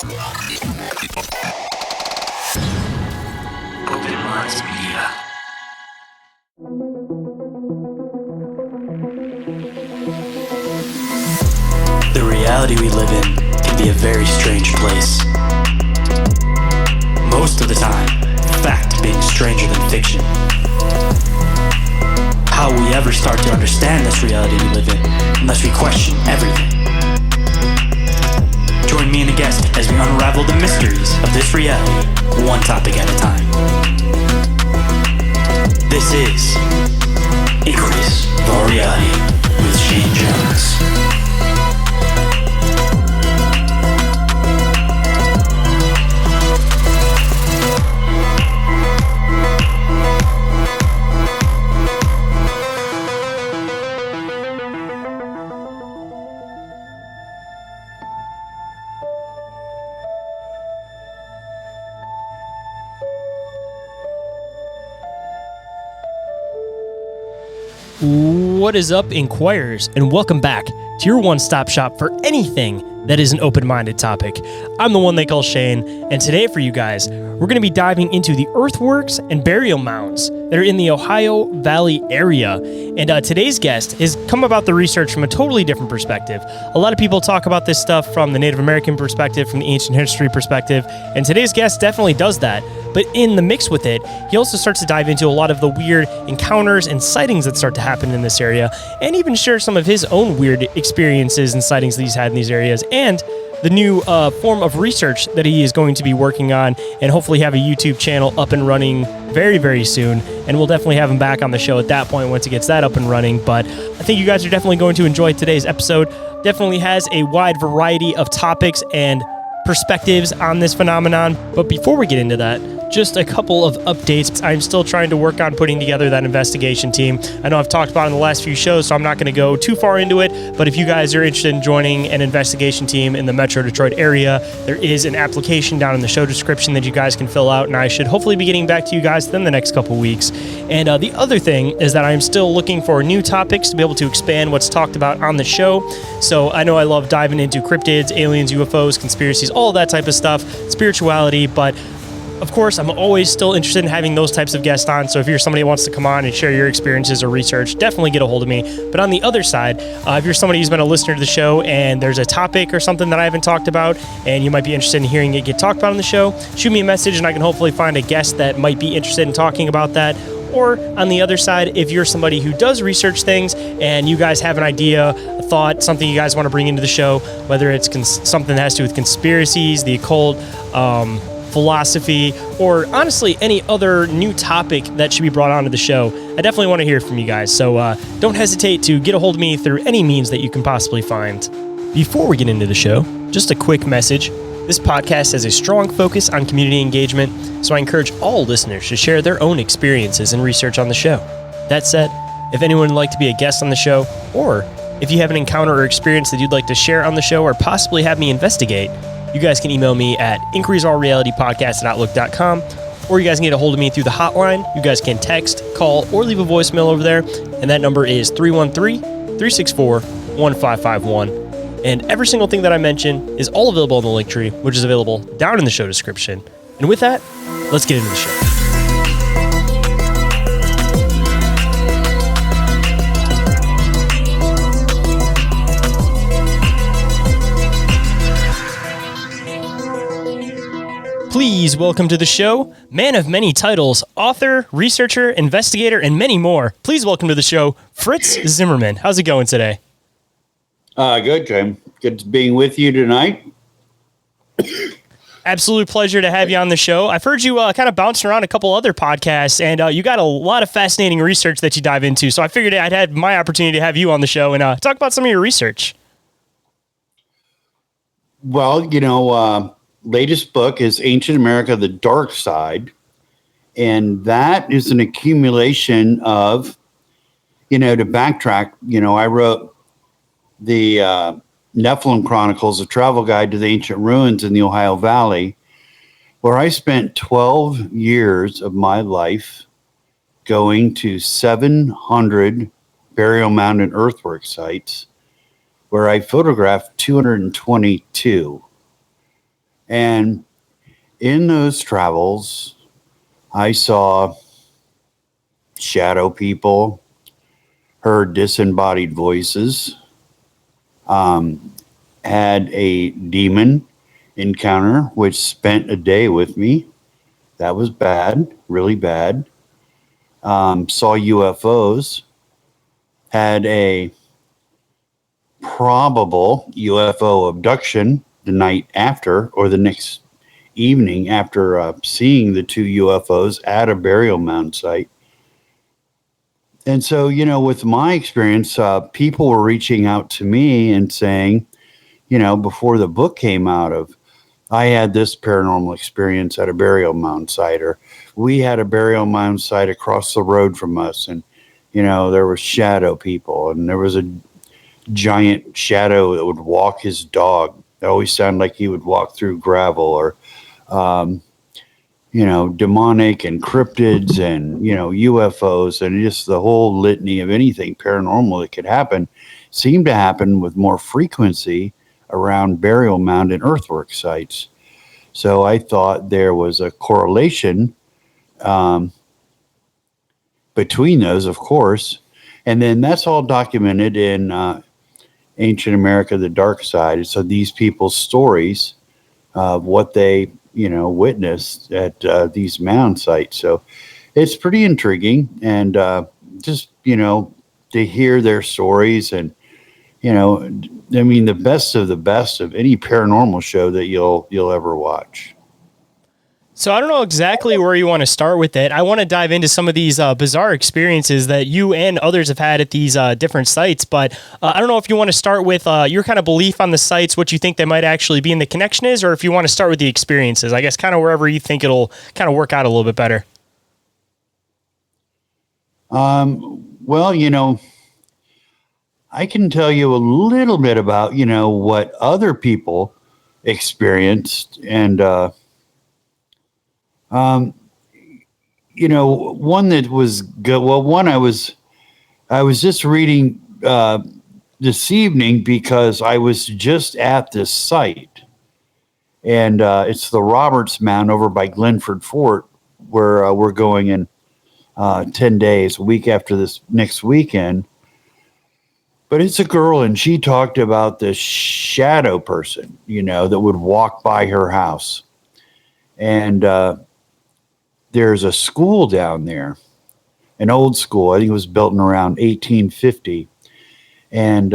The reality we live in can be a very strange place. Most of the time, fact being stranger than fiction. How will we ever start to understand this reality we live in unless we question everything? Join me and a guest as we unravel the mysteries of this reality, one topic at a time. This is Inquiries of Reality with Shayn Jones. What is up, Inquirers, and welcome back to your one-stop shop for anything that is an open-minded topic. I'm the one they call Shane, and today for you guys, we're going to be diving into the earthworks and burial mounds that are in the Ohio Valley area. And today's guest has come about the research from a totally different perspective. A lot of people talk about this stuff from the Native American perspective, from the ancient history perspective, and today's guest definitely does that. But in the mix with it, he also starts to dive into a lot of the weird encounters and sightings that start to happen in this area, and even share some of his own weird experiences and sightings that he's had in these areas, and the new form of research that he is going to be working on, and hopefully have a YouTube channel up and running very, very soon. And we'll definitely have him back on the show at that point once he gets that up and running. But I think you guys are definitely going to enjoy today's episode. Definitely has a wide variety of topics and perspectives on this phenomenon. But before we get into that, just a couple of updates. I'm still trying to work on putting together that investigation team. I know I've talked about it in the last few shows, so I'm not going to go too far into it, but if you guys are interested in joining an investigation team in the Metro Detroit area, there is an application down in the show description that you guys can fill out, and I should hopefully be getting back to you guys within the next couple weeks. And the other thing is that I'm still looking for new topics to be able to expand what's talked about on the show. So I know I love diving into cryptids, aliens, UFOs, conspiracies, all that type of stuff, spirituality, but of course, I'm always still interested in having those types of guests on, so if you're somebody who wants to come on and share your experiences or research, definitely get a hold of me. But on the other side, if you're somebody who's been a listener to the show and there's a topic or something that I haven't talked about and you might be interested in hearing it get talked about on the show, shoot me a message and I can hopefully find a guest that might be interested in talking about that. Or on the other side, if you're somebody who does research things and you guys have an idea, a thought, something you guys want to bring into the show, whether it's something that has to do with conspiracies, the occult, philosophy, or honestly any other new topic that should be brought onto the show, I definitely want to hear from you guys. So don't hesitate to get a hold of me through any means that you can possibly find. Before we get into the show, just a quick message. This podcast has a strong focus on community engagement, so I encourage all listeners to share their own experiences and research on the show. That said, if anyone would like to be a guest on the show, or if you have an encounter or experience that you'd like to share on the show or possibly have me investigate, you guys can email me at inquiriesallrealitypodcast@outlook.com, or you guys can get a hold of me through the hotline. You guys can text, call, or leave a voicemail over there, and that number is 313-364-1551. And every single thing that I mention is all available in the link tree, which is available down in the show description. And with that, let's get into the show. Please welcome to the show, man of many titles, author, researcher, investigator, and many more. Please welcome to the show, Fritz Zimmerman. How's it going today? Good, Jim. Good being with you tonight. Absolute pleasure to have you on the show. I've heard you kind of bouncing around a couple other podcasts, and you got a lot of fascinating research that you dive into, so I figured I'd had my opportunity to have you on the show and talk about some of your research. Well, latest book is Ancient America, The Dark Side. And that is an accumulation of, to backtrack, I wrote the Nephilim Chronicles, a travel guide to the ancient ruins in the Ohio Valley, where I spent 12 years of my life going to 700 burial mound and earthwork sites, where I photographed 222. And in those travels, I saw shadow people, heard disembodied voices, had a demon encounter, which spent a day with me. That was bad, really bad. Saw UFOs, had a probable UFO abduction the night after or the next evening after seeing the two UFOs at a burial mound site. And so, with my experience, people were reaching out to me and saying, before the book came out of, I had this paranormal experience at a burial mound site, or we had a burial mound site across the road from us. And, there were shadow people, and there was a giant shadow that would walk his dog. It always sounded like he would walk through gravel, or, demonic and cryptids and, UFOs and just the whole litany of anything paranormal that could happen seemed to happen with more frequency around burial mound and earthwork sites. So I thought there was a correlation between those, of course. And then that's all documented in Ancient America, the Dark Side. So these people's stories of what they, witnessed at these mound sites. So it's pretty intriguing. And just, to hear their stories and, the best of any paranormal show that you'll ever watch. So I don't know exactly where you want to start with it. I want to dive into some of these bizarre experiences that you and others have had at these different sites, but I don't know if you want to start with your kind of belief on the sites, what you think they might actually be and the connection is, or if you want to start with the experiences. I guess kind of wherever you think it'll kind of work out a little bit better. Well, I can tell you a little bit about, what other people experienced. And, one that was good. Well, one I was just reading this evening because I was just at this site, and it's the Roberts Mound over by Glenford Fort, where we're going in 10 days, a week after this next weekend. But it's a girl, and she talked about this shadow person, that would walk by her house. And there's a school down there, an old school. I think it was built in around 1850. And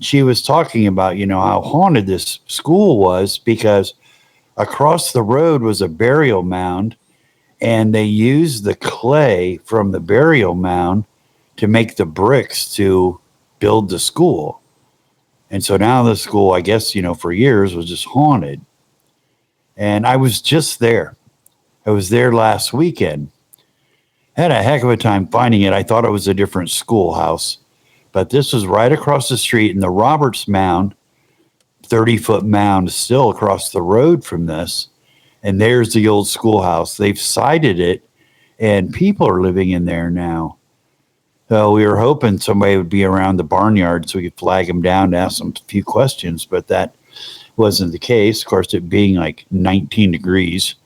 she was talking about, how haunted this school was because across the road was a burial mound, and they used the clay from the burial mound to make the bricks to build the school. And so now the school, I guess, for years was just haunted. And I was just there. I was there last weekend. Had a heck of a time finding it. I thought it was a different schoolhouse, but this was right across the street in the Roberts Mound, 30-foot mound still across the road from this. And there's the old schoolhouse. They've sited it, and people are living in there now. So we were hoping somebody would be around the barnyard so we could flag them down to ask them a few questions, but that wasn't the case. Of course, it being like 19 degrees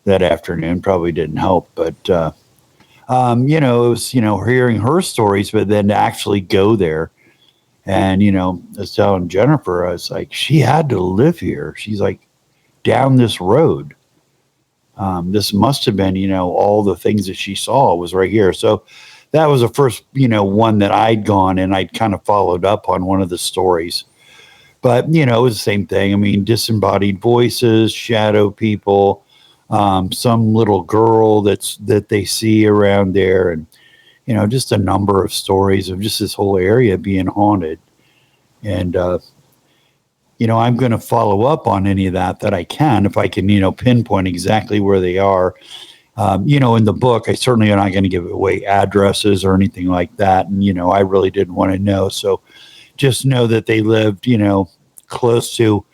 that afternoon probably didn't help. But, it was, hearing her stories, but then to actually go there. And, I was telling Jennifer, I was like, she had to live here. She's like, down this road. This must have been, all the things that she saw was right here. So that was the first, one that I'd gone and I'd kind of followed up on one of the stories. But, it was the same thing. I mean, disembodied voices, shadow people, some little girl that they see around there, and, just a number of stories of just this whole area being haunted. And, I'm going to follow up on any of that I can, if I can, pinpoint exactly where they are. In the book, I certainly am not going to give away addresses or anything like that. And, I really didn't want to know. So just know that they lived, close to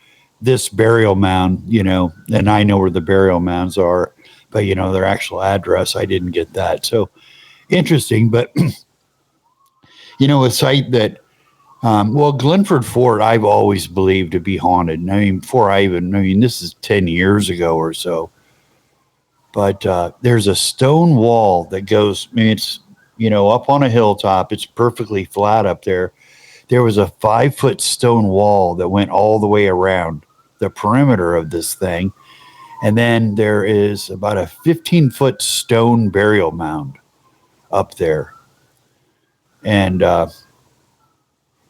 this burial mound, and I know where the burial mounds are, but, their actual address, I didn't get that. So interesting. But, a site that Well, Glenford Fort, I've always believed to be haunted. I mean, this is 10 years ago or so. But there's a stone wall that goes, I mean, it's, up on a hilltop. It's perfectly flat up there. There was a 5-foot stone wall that went all the way around the perimeter of this thing. And then there is about a 15-foot stone burial mound up there. And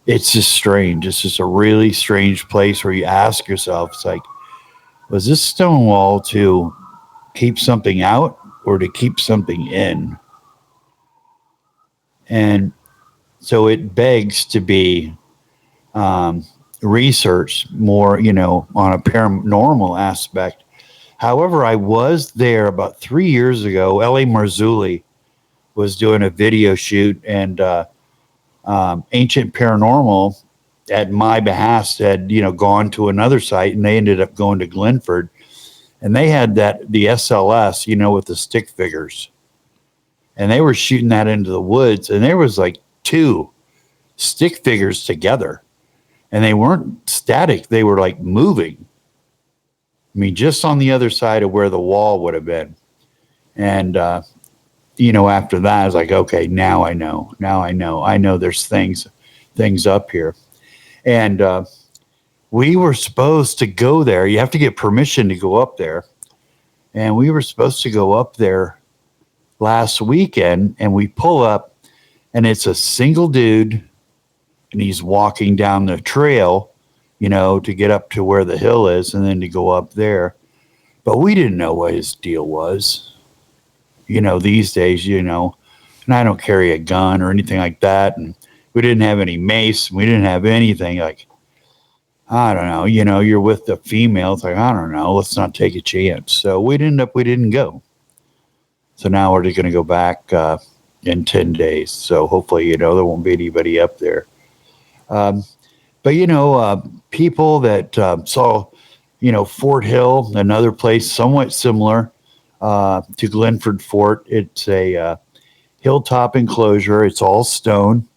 it's just strange. It's just a really strange place where you ask yourself, it's like, was this stone wall to keep something out or to keep something in? And so it begs to be researched more, on a paranormal aspect. However, I was there about 3 years ago. L.A. Marzulli was doing a video shoot, and Ancient Paranormal, at my behest, had gone to another site, and they ended up going to Glenford, and they had the SLS, with the stick figures, and they were shooting that into the woods, and there was like 2 stick figures together, and they weren't static; they were like moving. I mean, just on the other side of where the wall would have been. And, after that, I was like, okay, now I know. I know there's things up here. And we were supposed to go there. You have to get permission to go up there. And we were supposed to go up there last weekend, and we pull up, and it's a single dude, and he's walking down the trail, to get up to where the hill is and then to go up there. But we didn't know what his deal was. These days, and I don't carry a gun or anything like that. And we didn't have any mace. We didn't have anything like, I don't know, you're with the female. It's like, I don't know, let's not take a chance. So we didn't go. So now we're just going to go back in 10 days. So hopefully, there won't be anybody up there. But, people that saw, Fort Hill, another place somewhat similar to Glenford Fort. It's a hilltop enclosure. It's all stone.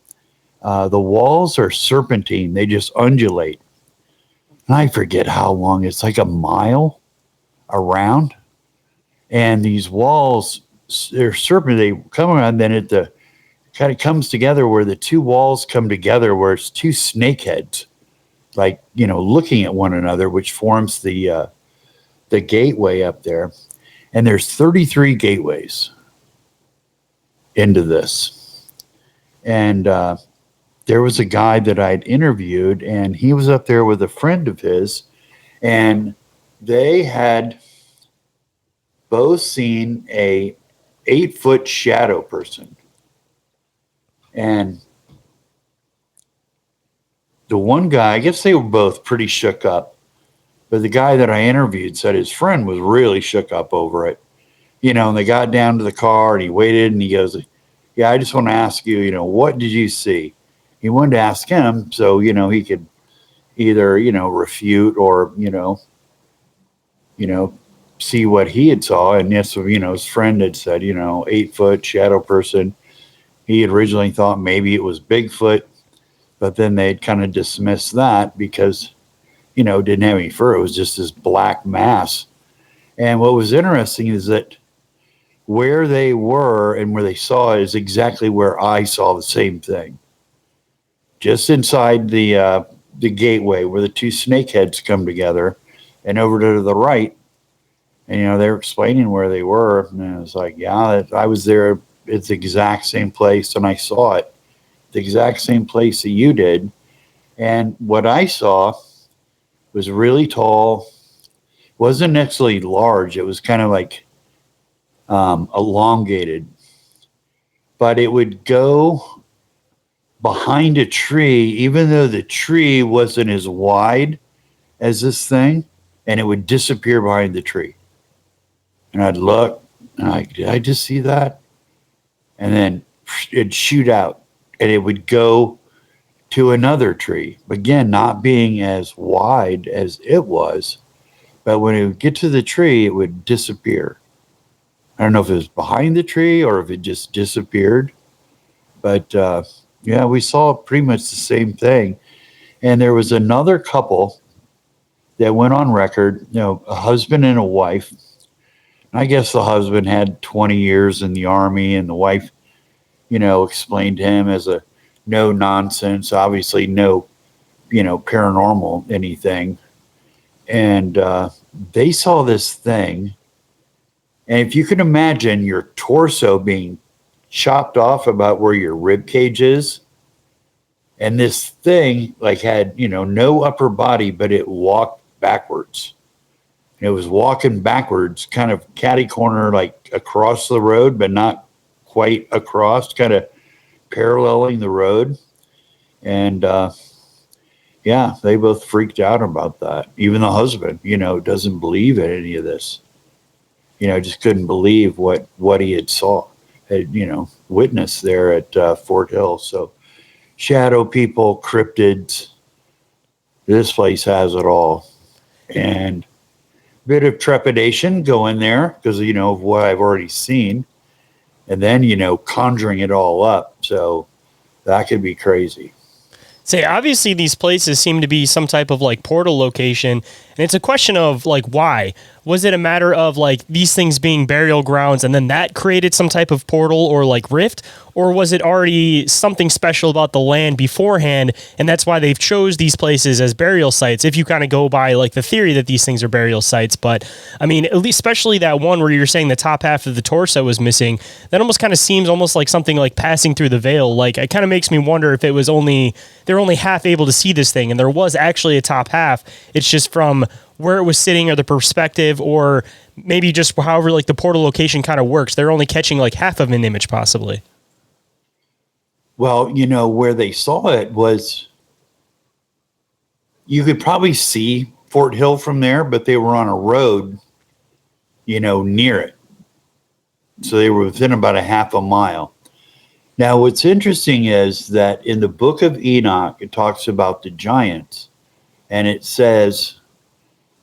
The walls are serpentine. They just undulate. And I forget how long. It's like a mile around. And these walls, they're serpentine. They come around, then it kind of comes together where the 2 walls come together, where it's 2 snake heads, like, looking at one another, which forms the gateway up there. And there's 33 gateways into this. And there was a guy that I'd interviewed, and he was up there with a friend of his, and they had both seen a 8-foot shadow person. And the one guy, I guess they were both pretty shook up, but the guy that I interviewed said his friend was really shook up over it. And they got down to the car, and he waited, and he goes, yeah, I just want to ask you, what did you see? He wanted to ask him so, he could either, refute or, see what he had saw. And yes, his friend had said, 8-foot shadow person. He had originally thought maybe it was Bigfoot, but then they'd kind of dismissed that because, didn't have any fur. It was just this black mass. And what was interesting is that where they were and where they saw it is exactly where I saw the same thing. Just inside the gateway where the 2 snake heads come together, and over to the right. And, they were explaining where they were. And I was like, yeah, I was there. It's the exact same place. And I saw it the exact same place that you did. And what I saw was really tall. Wasn't necessarily large. It was kind of like elongated. But it would go behind a tree, even though the tree wasn't as wide as this thing, and it would disappear behind the tree. And I'd look, and did I just see that? And then it'd shoot out, and it would go to another tree. Again, not being as wide as it was, but when it would get to the tree, it would disappear. I don't know if it was behind the tree or if it just disappeared. But Yeah, we saw pretty much the same thing. And there was another couple that went on record, a husband and a wife. I guess the husband had 20 years in the army, and the wife, explained to him as a no nonsense, obviously no, paranormal anything. And they saw this thing. And if you can imagine your torso being chopped off about where your rib cage is, and this thing had, no upper body, but it walked backwards. It was walking backwards, kind of catty corner, like across the road, but not quite across, kind of paralleling the road. And yeah, they both freaked out about that. Even the husband, doesn't believe in any of this. Just couldn't believe what he had witnessed there at Fort Hill. So shadow people, cryptids, this place has it all. And bit of trepidation going there because of what I've already seen, and then conjuring it all up, so that could be crazy. Say, obviously these places seem to be some type of portal location, and it's a question of why. Was it a matter of these things being burial grounds and then that created some type of portal or rift, or was it already something special about the land beforehand and that's why they've chose these places as burial sites, if you kind of go by the theory that these things are burial sites? But I mean, at least especially that one where you're saying the top half of the torso was missing, that almost kind of seems almost like something passing through the veil. It kind of makes me wonder if it was they're only half able to see this thing and there was actually a top half. It's just from where it was sitting or the perspective, or maybe just however the portal location kind of works. They're only catching half of an image possibly. Well, where they saw it was, you could probably see Fort Hill from there, but they were on a road, near it. So they were within about a half a mile. Now, what's interesting is that in the book of Enoch, it talks about the giants, and it says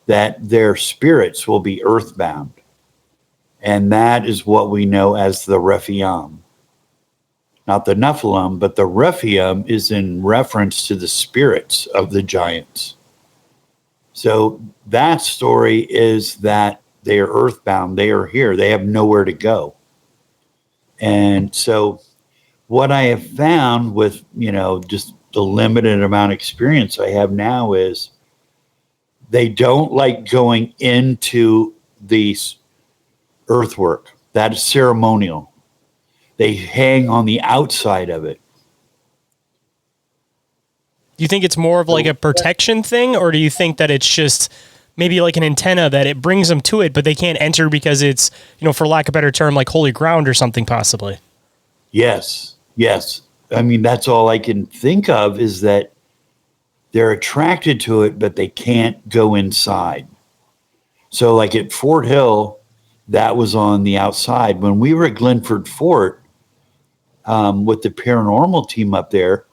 that their spirits will be earthbound. And that is what we know as the Rephaim. Not the Nephilim, but the Rephaim is in reference to the spirits of the giants. So that story is that they are earthbound. They are here. They have nowhere to go. And so what I have found with, just the limited amount of experience I have now is they don't like going into the earthwork. That is ceremonial. They hang on the outside of it. Do you think it's more of a protection thing, or do you think that it's just maybe an antenna that it brings them to it, but they can't enter because it's, for lack of a better term, holy ground or something possibly? Yes. I mean, that's all I can think of is that they're attracted to it, but they can't go inside. So at Fort Hill, that was on the outside. When we were at Glenford Fort with the paranormal team up there,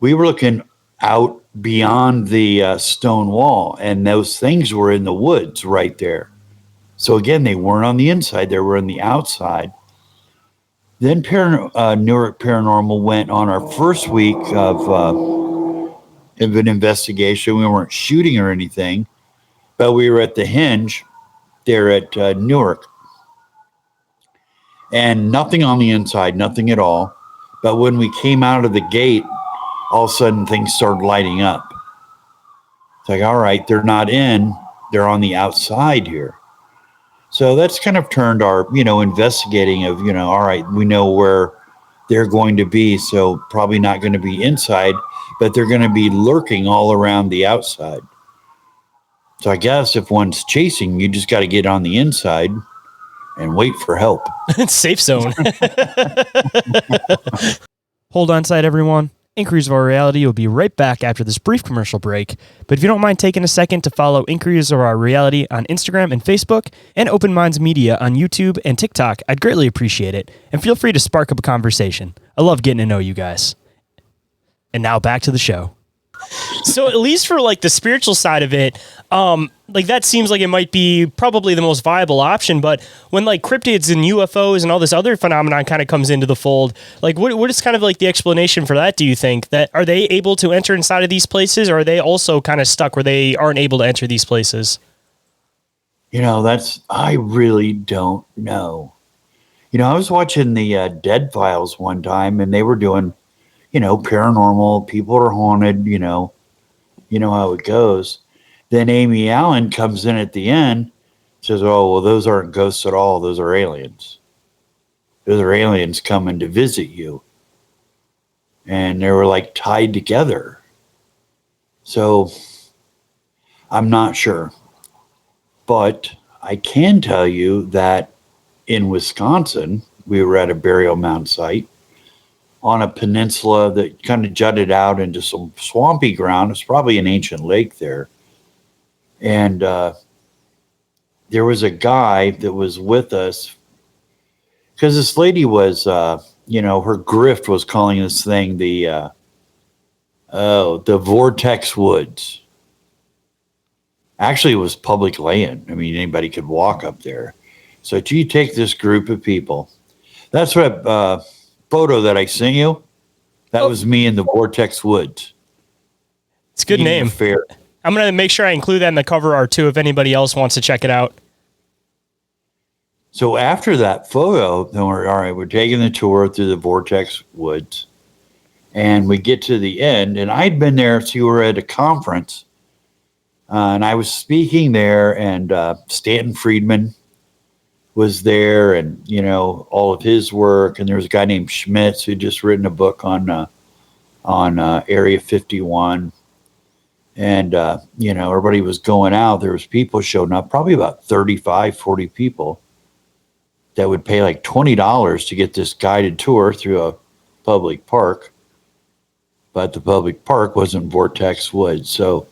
we were looking out beyond the stone wall, and those things were in the woods right there. So again, they weren't on the inside, they were on the outside. Then Newark Paranormal went on our first week of an investigation. We weren't shooting or anything, but we were at the Hinge there at Newark, and nothing on the inside, nothing at all. But when we came out of the gate, all of a sudden things started lighting up. It's all right, they're not in, they're on the outside here. So that's kind of turned our, investigating of, all right, we know where they're going to be, so probably not going to be inside, but they're going to be lurking all around the outside. So I guess if one's chasing, you just got to get on the inside and wait for help. Safe zone. Hold on tight, everyone. Inquiries of Our Reality will be right back after this brief commercial break. But if you don't mind taking a second to follow Inquiries of Our Reality on Instagram and Facebook, and Open Minds Media on YouTube and TikTok, I'd greatly appreciate it. And feel free to spark up a conversation. I love getting to know you guys. And now back to the show. So at least for like the spiritual side of it, like that seems like it might be probably the most viable option. But when like cryptids and UFOs and all this other phenomenon kind of comes into the fold, like what is kind of like the explanation for that? Do you think that are they able to enter inside of these places, or are they also kind of stuck where they aren't able to enter these places? I really don't know. I was watching the Dead Files one time, and they were doing, paranormal, people are haunted, how it goes. Then Amy Allen comes in at the end, says, "Oh, well, those aren't ghosts at all. Those are aliens. Those are aliens coming to visit you." And they were like tied together. So I'm not sure. But I can tell you that in Wisconsin, we were at a burial mound site on a peninsula that kind of jutted out into some swampy ground. It's probably an ancient lake there. And there was a guy that was with us because this lady was, her grift was calling this thing the Vortex Woods. Actually, it was public land. I mean, anybody could walk up there. So you take this group of people. That's what photo that I sent you. That was me in the Vortex Woods. It's a good name. Fair. I'm going to make sure I include that in the cover art too, if anybody else wants to check it out. So after that photo, then we're taking the tour through the Vortex Woods, and we get to the end. And I'd been there, so you were at a conference, and I was speaking there, and Stanton Friedman was there, and all of his work. And there was a guy named Schmitz who'd just written a book on Area 51. And, everybody was going out. There was people showing up, probably about 35, 40 people that would pay like $20 to get this guided tour through a public park. But the public park wasn't Vortex Woods. So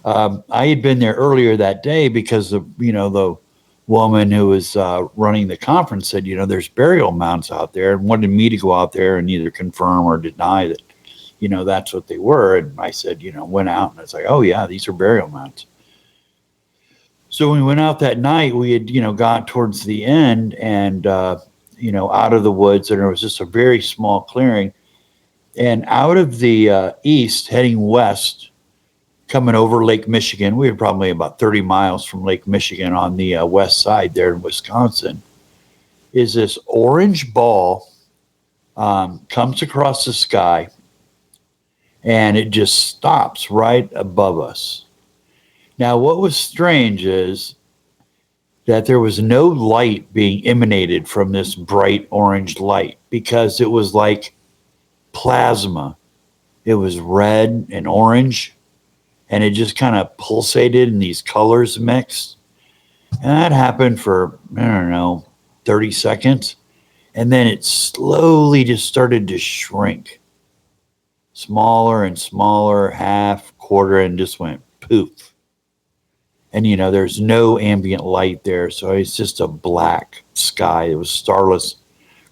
I had been there earlier that day because the woman who was running the conference said, there's burial mounds out there, and wanted me to go out there and either confirm or deny that that's what they were. And I said, went out, and it's like, oh yeah, these are burial mounds. So when we went out that night, we had, got towards the end and, out of the woods, and there was just a very small clearing. And out of the east, heading west, coming over Lake Michigan, we were probably about 30 miles from Lake Michigan on the west side there in Wisconsin, is this orange ball comes across the sky, and it just stops right above us. Now, what was strange is that there was no light being emanated from this bright orange light, because it was like plasma. It was red and orange, and it just kind of pulsated, and these colors mixed. And that happened for, 30 seconds. And then it slowly just started to shrink. Smaller and smaller, half, quarter, and just went poof. And, there's no ambient light there. So it's just a black sky. It was starless,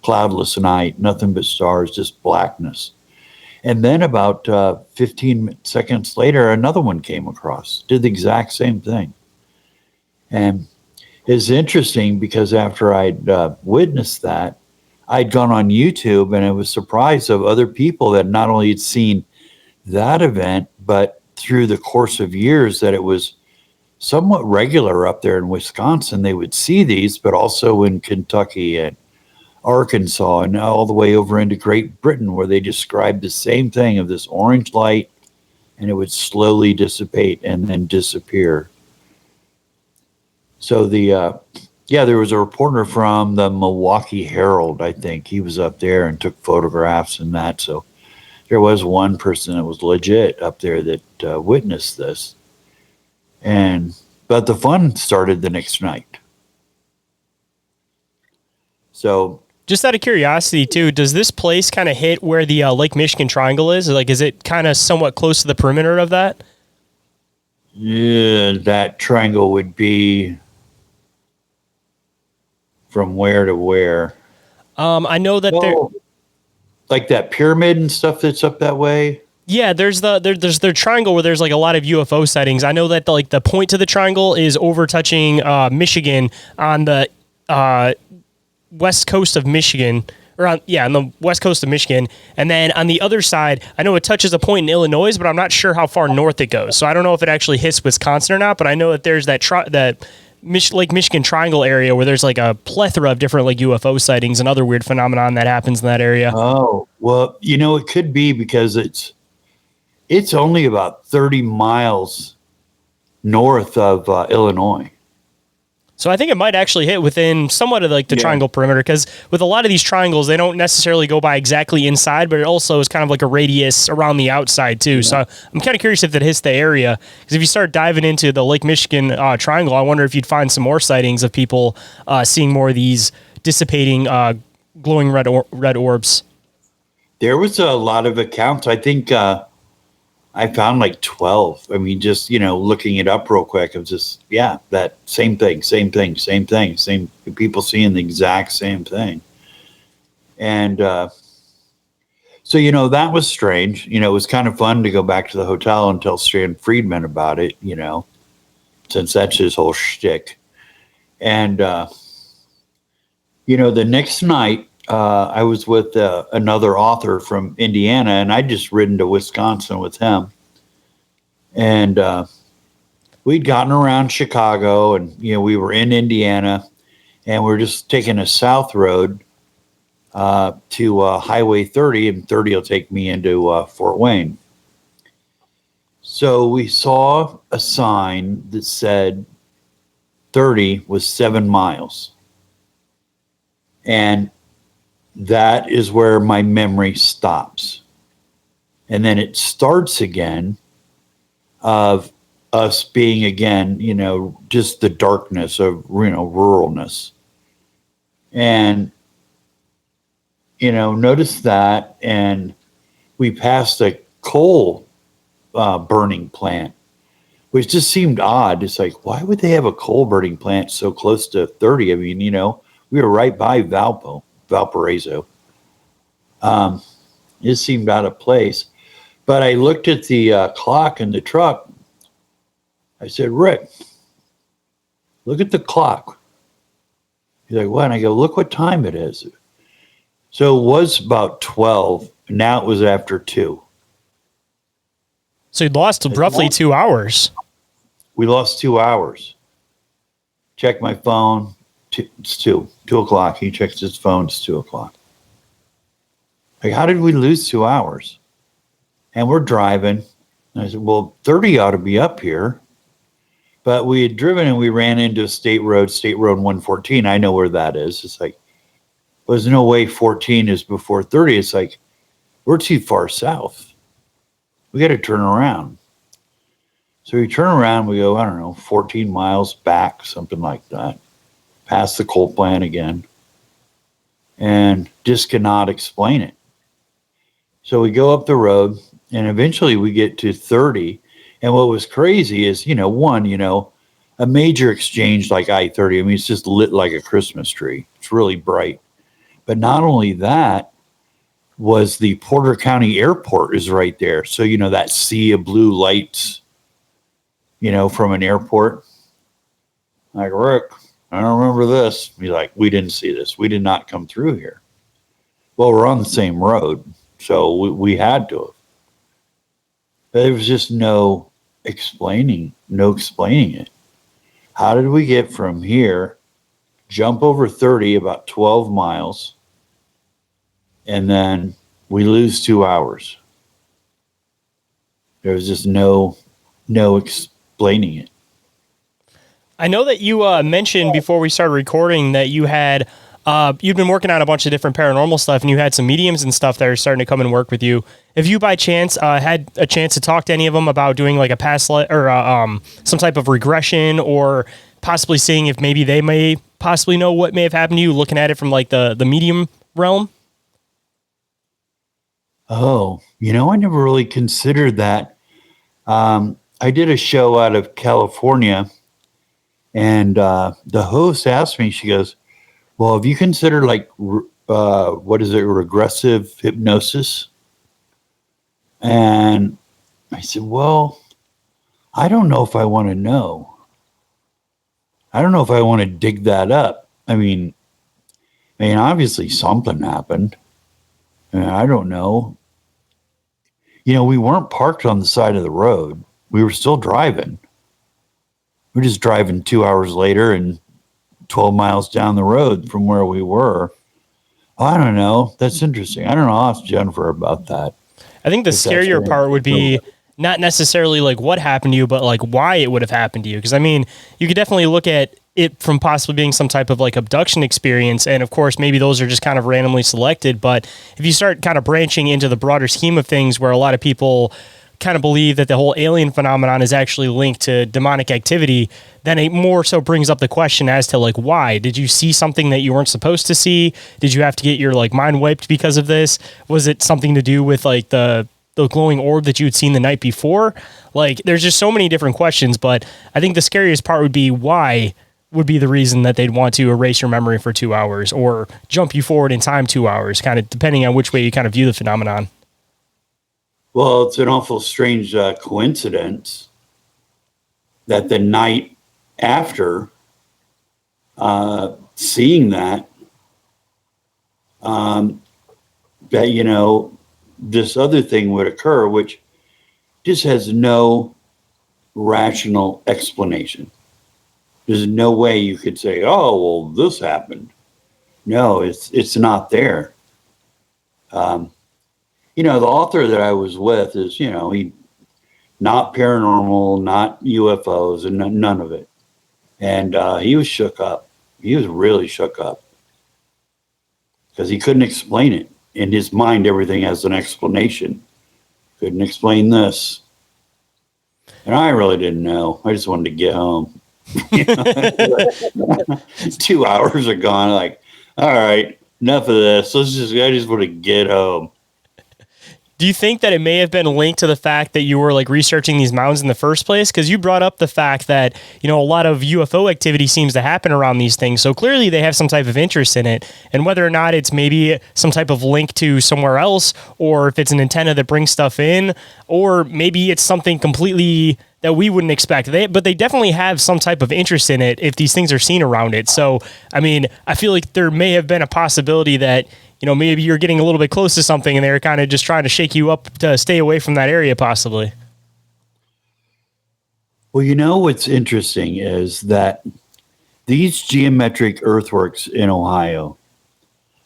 cloudless night, nothing but stars, just blackness. And then about 15 seconds later, another one came across, did the exact same thing. And it's interesting because after I'd witnessed that, I'd gone on YouTube, and I was surprised of other people that not only had seen that event, but through the course of years that it was somewhat regular up there in Wisconsin. They would see these, but also in Kentucky and Arkansas, and now all the way over into Great Britain, where they described the same thing of this orange light, and it would slowly dissipate and then disappear. So there was a reporter from the Milwaukee Herald, I think. He was up there and took photographs and that. So there was one person that was legit up there that witnessed this. But the fun started the next night. So, just out of curiosity too, does this place kind of hit where the Lake Michigan Triangle is? Like, is it kind of somewhat close to the perimeter of that? Yeah, that triangle would be from where to where? I know that there, like that pyramid and stuff that's up that way. Yeah, there's the triangle where there's like a lot of UFO sightings. I know that the point to the triangle is over touching Michigan on the west coast of Michigan, or on the west coast of Michigan, and then on the other side, I know it touches a point in Illinois, but I'm not sure how far north it goes. So I don't know if it actually hits Wisconsin or not. But I know that there's that Lake Michigan Triangle area where there's like a plethora of different like UFO sightings and other weird phenomenon that happens in that area. Oh, well, it could be because it's only about 30 miles north of Illinois. So I think it might actually hit within somewhat of like the triangle perimeter, because with a lot of these triangles, they don't necessarily go by exactly inside, but it also is kind of like a radius around the outside too. Yeah. So I'm kind of curious if it hits the area, because if you start diving into the Lake Michigan triangle, I wonder if you'd find some more sightings of people seeing more of these dissipating glowing red orbs. There was a lot of accounts. I think I found like 12. I mean, just, looking it up real quick, of just, that same thing, same people seeing the exact same thing. And so, that was strange. It was kind of fun to go back to the hotel and tell Stan Friedman about it, since that's his whole shtick. And, the next night, I was with another author from Indiana, and I'd just ridden to Wisconsin with him. And we'd gotten around Chicago, and, we were in Indiana, and we're just taking a south road to Highway 30, and 30 will take me into Fort Wayne. So we saw a sign that said 30 was 7 miles. And that is where my memory stops. And then it starts again of us being again, just the darkness of, ruralness. And, notice that. And we passed a coal burning plant, which just seemed odd. It's like, why would they have a coal burning plant so close to 30? I mean, we were right by Valparaiso. It seemed out of place. But I looked at the clock in the truck. I said, Rick, look at the clock. He's like, what? And I go, look what time it is. So it was about 12. And now it was after 2. So you lost roughly 2 hours. We lost 2 hours. Check my phone. It's 2 o'clock. He checks his phone. It's 2 o'clock. Like, how did we lose 2 hours? And we're driving. And I said, well, 30 ought to be up here. But we had driven and we ran into a State Road 114. I know where that is. It's like, there's no way 14 is before 30. It's like, we're too far south. We got to turn around. So we turn around, we go, I don't know, 14 miles back, something like that. Past the coal plant again. And just cannot explain it. So we go up the road, and eventually we get to 30. And what was crazy is, a major exchange like I-30, I mean, it's just lit like a Christmas tree. It's really bright. But not only that, was the Porter County Airport is right there. So, that sea of blue lights, from an airport. Like, Rick, I don't remember this. He's like, we didn't see this. We did not come through here. Well, we're on the same road. So we had to have. There was just no explaining it. How did we get from here, jump over 30, about 12 miles, and then we lose 2 hours? There was just no explaining it. I know that you mentioned before we started recording that you had you've been working on a bunch of different paranormal stuff, and you had some mediums and stuff that are starting to come and work with you. Have you by chance had a chance to talk to any of them about doing like a past or some type of regression, or possibly seeing if maybe they may possibly know what may have happened to you, looking at it from like the medium realm? Oh, I never really considered that. I did a show out of California, and the host asked me, she goes, well, have you considered like, regressive hypnosis? And I said, well, I don't know if I want to know. I don't know if I want to dig that up. I mean, obviously something happened. And I don't know. We weren't parked on the side of the road. We were still driving. We're just driving 2 hours later and 12 miles down the road from where we were. I don't know. That's interesting. I don't know. I'll ask Jennifer about that. I think the scarier part would be not necessarily like what happened to you, but like why it would have happened to you. Because I mean, you could definitely look at it from possibly being some type of like abduction experience. And of course, maybe those are just kind of randomly selected. But if you start kind of branching into the broader scheme of things where a lot of people kind of believe that the whole alien phenomenon is actually linked to demonic activity, then it more so brings up the question as to like, why did you see something that you weren't supposed to see? Did you have to get your like mind wiped because of this? Was it something to do with like the glowing orb that you had seen the night before? Like, there's just so many different questions, but I think the scariest part would be why would be the reason that they'd want to erase your memory for 2 hours or jump you forward in time 2 hours, kind of depending on which way you kind of view the phenomenon. Well, it's an awful strange coincidence that the night after seeing that, this other thing would occur, which just has no rational explanation. There's no way you could say, oh, well, this happened. No, it's not there. The author that I was with is, he not paranormal, not UFOs, and none of it. And he was shook up. He was really shook up because he couldn't explain it. In his mind, everything has an explanation. Couldn't explain this. And I really didn't know. I just wanted to get home. 2 hours are gone. Like, all right, enough of this. I just want to get home. Do you think that it may have been linked to the fact that you were like researching these mountains in the first place? Because you brought up the fact that, a lot of UFO activity seems to happen around these things. So clearly they have some type of interest in it. And whether or not it's maybe some type of link to somewhere else, or if it's an antenna that brings stuff in, or maybe it's something completely that we wouldn't expect. But they definitely have some type of interest in it if these things are seen around it. So, I mean, I feel like there may have been a possibility that, maybe you're getting a little bit close to something and they're kind of just trying to shake you up to stay away from that area, possibly. Well, what's interesting is that these geometric earthworks in Ohio,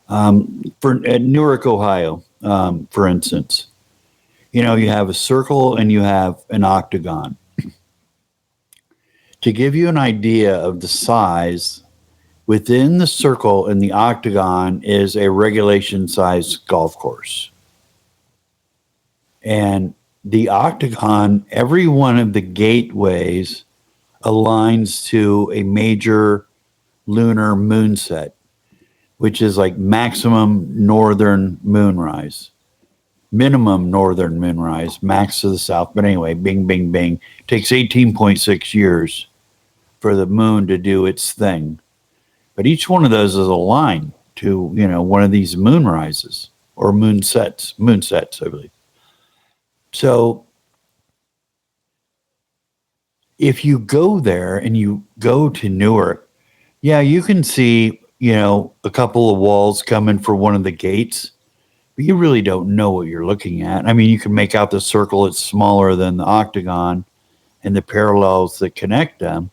at Newark, Ohio, for instance, you have a circle and you have an octagon. To give you an idea of the size, within the circle and the octagon is a regulation-sized golf course. And the octagon, every one of the gateways aligns to a major lunar moonset, which is like maximum northern moonrise, minimum northern moonrise, max to the south. But anyway, bing, bing, bing. It takes 18.6 years for the moon to do its thing. But each one of those is aligned to, one of these moonrises or moonsets, I believe. So if you go there and you go to Newark, yeah, you can see, a couple of walls coming for one of the gates, but you really don't know what you're looking at. I mean, you can make out the circle. It's smaller than the octagon and the parallels that connect them.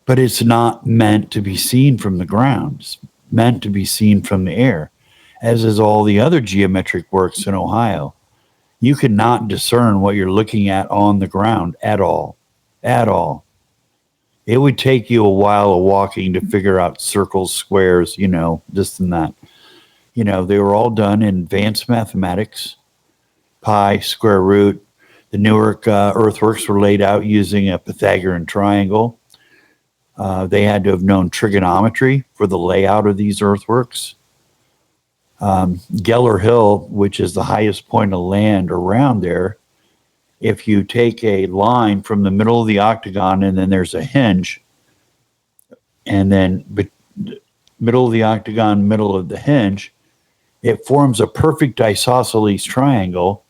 But it's not meant to be seen from the ground. It's meant to be seen from the air, as is all the other geometric works in Ohio. You cannot discern what you're looking at on the ground at all. At all. It would take you a while of walking to figure out circles, squares, this and that. They were all done in advanced mathematics, pi, square root. The Newark earthworks were laid out using a Pythagorean triangle. They had to have known trigonometry for the layout of these earthworks. Geller Hill, which is the highest point of land around there, if you take a line from the middle of the octagon and then there's a hinge, and then middle of the octagon, middle of the hinge, it forms a perfect isosceles triangle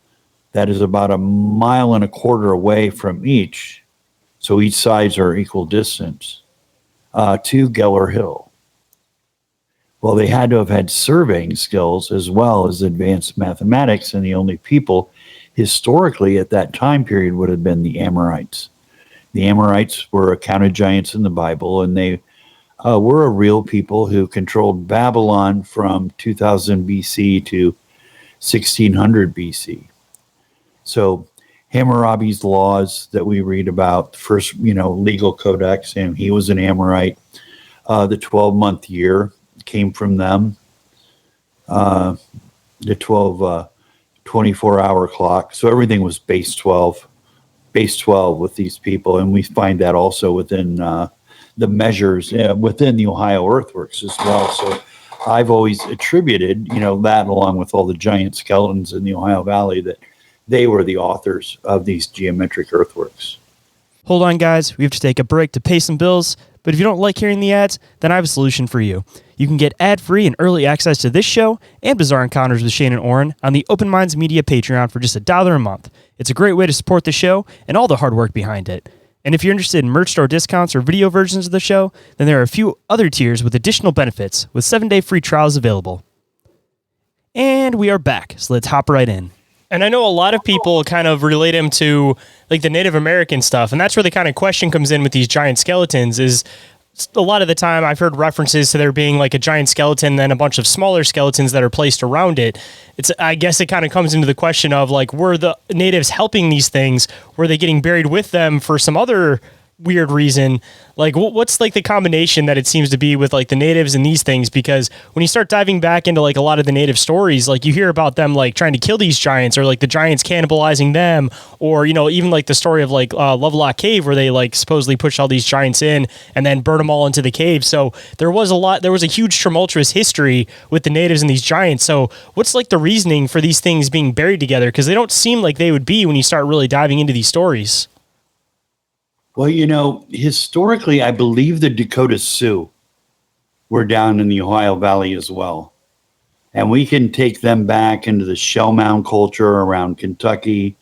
that is about 1.25 miles away from each. So each sides are equal distance to Geller Hill. Well, they had to have had surveying skills as well as advanced mathematics, and the only people historically at that time period would have been the Amorites. The Amorites were accounted giants in the Bible, and they were a real people who controlled Babylon from 2000 BC to 1600 BC. So Hammurabi's laws that we read about, first, legal codex, and he was an Amorite. The 12-month year came from them. The 24-hour clock. So everything was base 12 with these people. And we find that also within the measures within the Ohio earthworks as well. So I've always attributed, that along with all the giant skeletons in the Ohio Valley, that they were the authors of these geometric earthworks. Hold on, guys. We have to take a break to pay some bills. But if you don't like hearing the ads, then I have a solution for you. You can get ad-free and early access to this show and Bizarre Encounters with Shayn Orin on the Open Minds Media Patreon for just $1 a month. It's a great way to support the show and all the hard work behind it. And if you're interested in merch store discounts or video versions of the show, then there are a few other tiers with additional benefits with 7-day free trials available. And we are back, so let's hop right in. And I know a lot of people kind of relate him to like the Native American stuff, and that's where the kind of question comes in with these giant skeletons is a lot of the time I've heard references to there being like a giant skeleton and then a bunch of smaller skeletons that are placed around it. I guess it kind of comes into the question of like, were the natives helping these things? Were they getting buried with them for some other weird reason? Like what's like the combination that it seems to be with like the natives and these things? Because when you start diving back into like a lot of the native stories, like you hear about them like trying to kill these giants or like the giants cannibalizing them, or even like the story of like Lovelock Cave where they like supposedly pushed all these giants in and then burn them all into the cave. So there was a huge tumultuous history with the natives and these giants. So what's like the reasoning for these things being buried together? Because they don't seem like they would be when you start really diving into these stories. Well, historically, I believe the Dakota Sioux were down in the Ohio Valley as well. And we can take them back into the shell mound culture around Kentucky.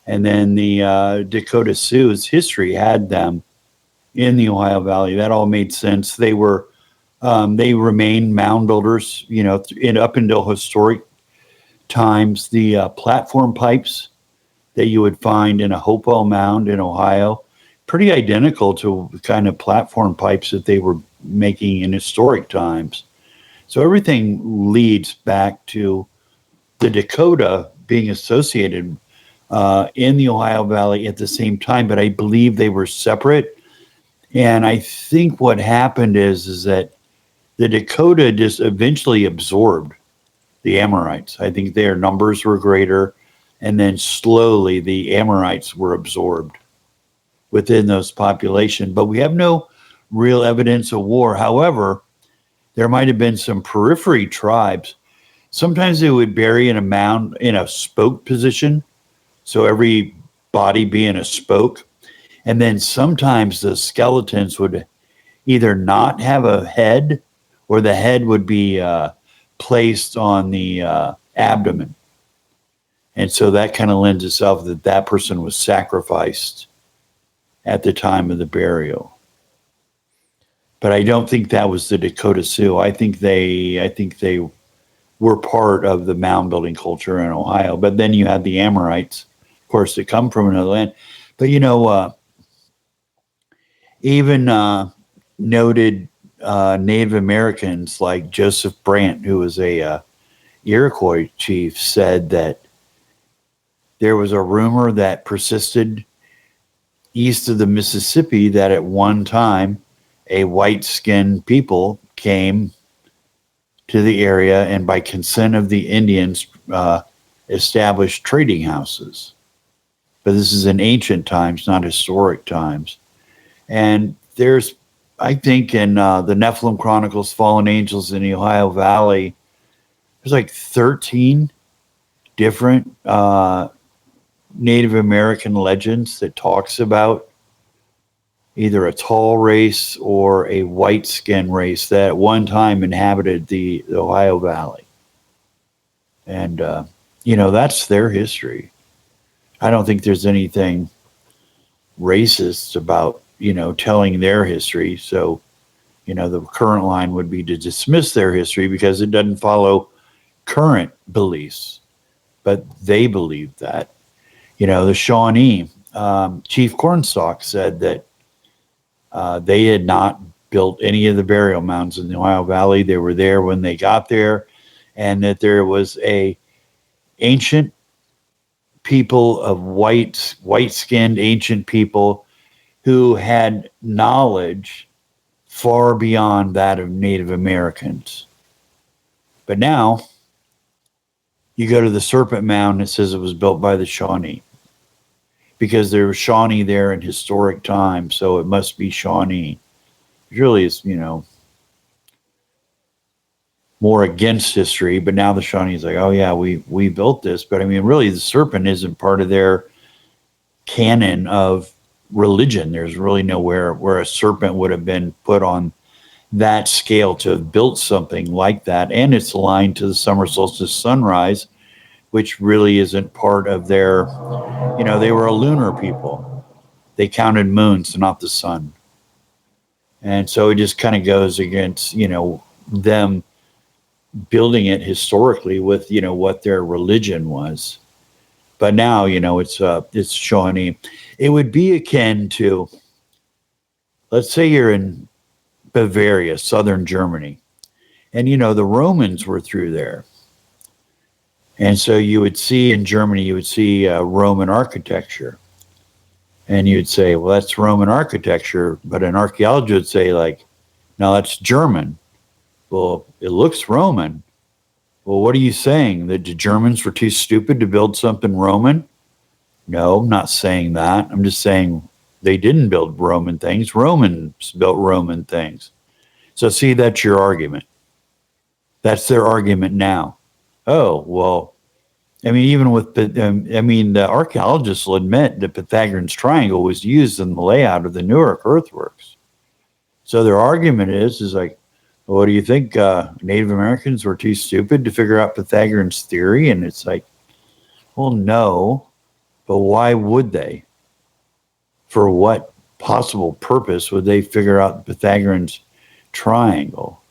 And then the Dakota Sioux's history had them in the Ohio Valley. That all made sense. They remained mound builders, up until historic times. The platform pipes that you would find in a Hopewell mound in Ohio, pretty identical to the kind of platform pipes that they were making in historic times. So everything leads back to the Dakota being associated in the Ohio Valley at the same time, but I believe they were separate. And I think what happened is that the Dakota just eventually absorbed the Amorites. I think their numbers were greater, and then slowly the Amorites were absorbed within those population, but we have no real evidence of war. However, there might have been some periphery tribes. Sometimes they would bury in a mound in a spoke position, so every body be in a spoke, and then sometimes the skeletons would either not have a head, or the head would be placed on the abdomen, and so that kind of lends itself that person was sacrificed at the time of the burial. But I don't think that was the Dakota Sioux. I think they were part of the mound building culture in Ohio. But then you had the Amorites, of course, that come from another land. But even noted Native Americans like Joseph Brant, who was a Iroquois chief, said that there was a rumor that persisted east of the Mississippi that at one time a white-skinned people came to the area and by consent of the Indians established trading houses. But this is in ancient times, not historic times. And there's, I think, in the Nephilim Chronicles, Fallen Angels in the Ohio Valley, there's like 13 different Native American legends that talks about either a tall race or a white skin race that at one time inhabited the Ohio Valley. And, that's their history. I don't think there's anything racist about, telling their history. So, the current line would be to dismiss their history because it doesn't follow current beliefs. But they believe that. The Shawnee, Chief Cornstalk said that they had not built any of the burial mounds in the Ohio Valley. They were there when they got there, and that there was a ancient people of white-skinned ancient people who had knowledge far beyond that of Native Americans. But now you go to the Serpent Mound, it says it was built by the Shawnee because there was Shawnee there in historic times, so it must be Shawnee. It really is, more against history, but now the Shawnee's like, oh yeah, we built this. But I mean, really, the serpent isn't part of their canon of religion. There's really nowhere where a serpent would have been put on that scale to have built something like that. And it's aligned to the summer solstice sunrise, which really isn't part of their, they were a lunar people. They counted moons, not the sun. And so it just kind of goes against, them building it historically with, what their religion was. But now, it's Shawnee. It would be akin to, let's say you're in Bavaria, southern Germany, and, the Romans were through there. And so you would see in Germany, you would see Roman architecture. And you'd say, well, that's Roman architecture. But an archaeologist would say, like, no, that's German. Well, it looks Roman. Well, what are you saying? That the Germans were too stupid to build something Roman? No, I'm not saying that. I'm just saying they didn't build Roman things. Romans built Roman things. So see, that's your argument. That's their argument now. Oh, well, I mean, even with, the archaeologists will admit the Pythagorean's triangle was used in the layout of the Newark earthworks. So their argument is like, well, what do you think? Native Americans were too stupid to figure out Pythagorean's theory? And it's like, well, no, but why would they? For what possible purpose would they figure out Pythagorean's triangle?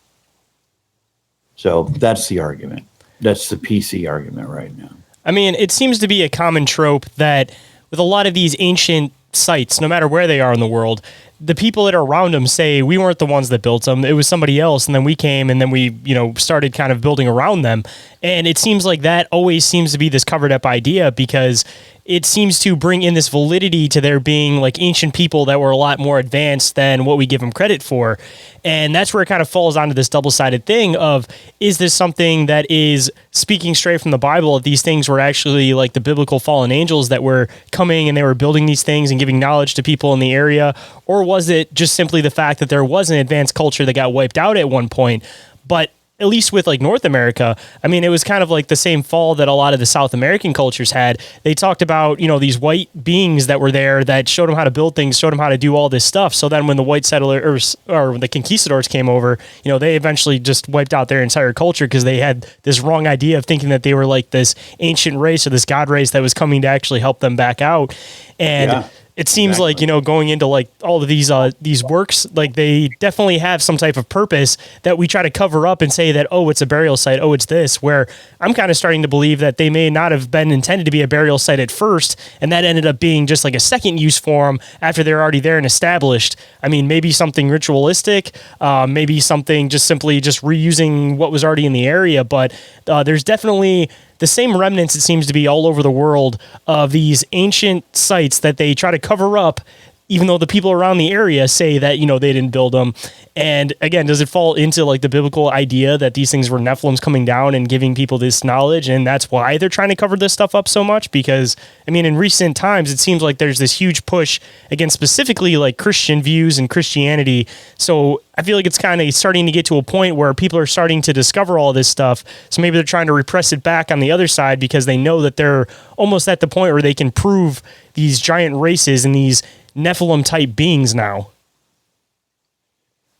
So that's the argument. That's the PC argument right now. I mean, it seems to be a common trope that with a lot of these ancient sites, no matter where they are in the world, the people that are around them say we weren't the ones that built them. It was somebody else. And then we came and then we, started kind of building around them. And it seems like that always seems to be this covered up idea because it seems to bring in this validity to there being like ancient people that were a lot more advanced than what we give them credit for. And that's where it kind of falls onto this double-sided thing of, is this something that is speaking straight from the Bible, that these things were actually like the biblical fallen angels that were coming and they were building these things and giving knowledge to people in the area? Or was it just simply the fact that there was an advanced culture that got wiped out at one point? But at least with like North America, I mean, it was kind of like the same fall that a lot of the South American cultures had. They talked about, these white beings that were there that showed them how to build things, showed them how to do all this stuff. So then when the white settlers or the conquistadors came over, they eventually just wiped out their entire culture because they had this wrong idea of thinking that they were like this ancient race or this god race that was coming to actually help them back out. And yeah. It seems exactly. Like, going into like all of these works, like they definitely have some type of purpose that we try to cover up and say that, oh, it's a burial site. Oh, it's this, where I'm kind of starting to believe that they may not have been intended to be a burial site at first. And that ended up being just like a second use for them after they're already there and established. I mean, maybe something ritualistic, maybe something just simply just reusing what was already in the area. But there's definitely the same remnants, it seems to be all over the world, of these ancient sites that they try to cover up, even though the people around the area say that, they didn't build them. And again, does it fall into like the biblical idea that these things were Nephilims coming down and giving people this knowledge? And that's why they're trying to cover this stuff up so much? Because, I mean, in recent times, it seems like there's this huge push against specifically like Christian views and Christianity. So I feel like it's kind of starting to get to a point where people are starting to discover all this stuff. So maybe they're trying to repress it back on the other side because they know that they're almost at the point where they can prove these giant races and these Nephilim type beings now.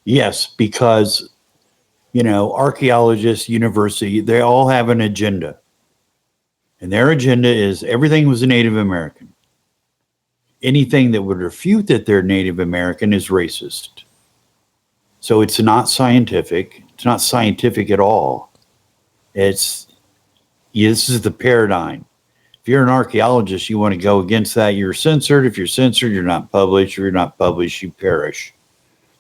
Yes, because, archaeologists, university, they all have an agenda. And their agenda is everything was a Native American. Anything that would refute that they're Native American is racist. So it's not scientific. It's not scientific at all. This is the paradigm. If you're an archaeologist, you want to go against that, you're censored. If you're censored, you're not published. If you're not published, you perish.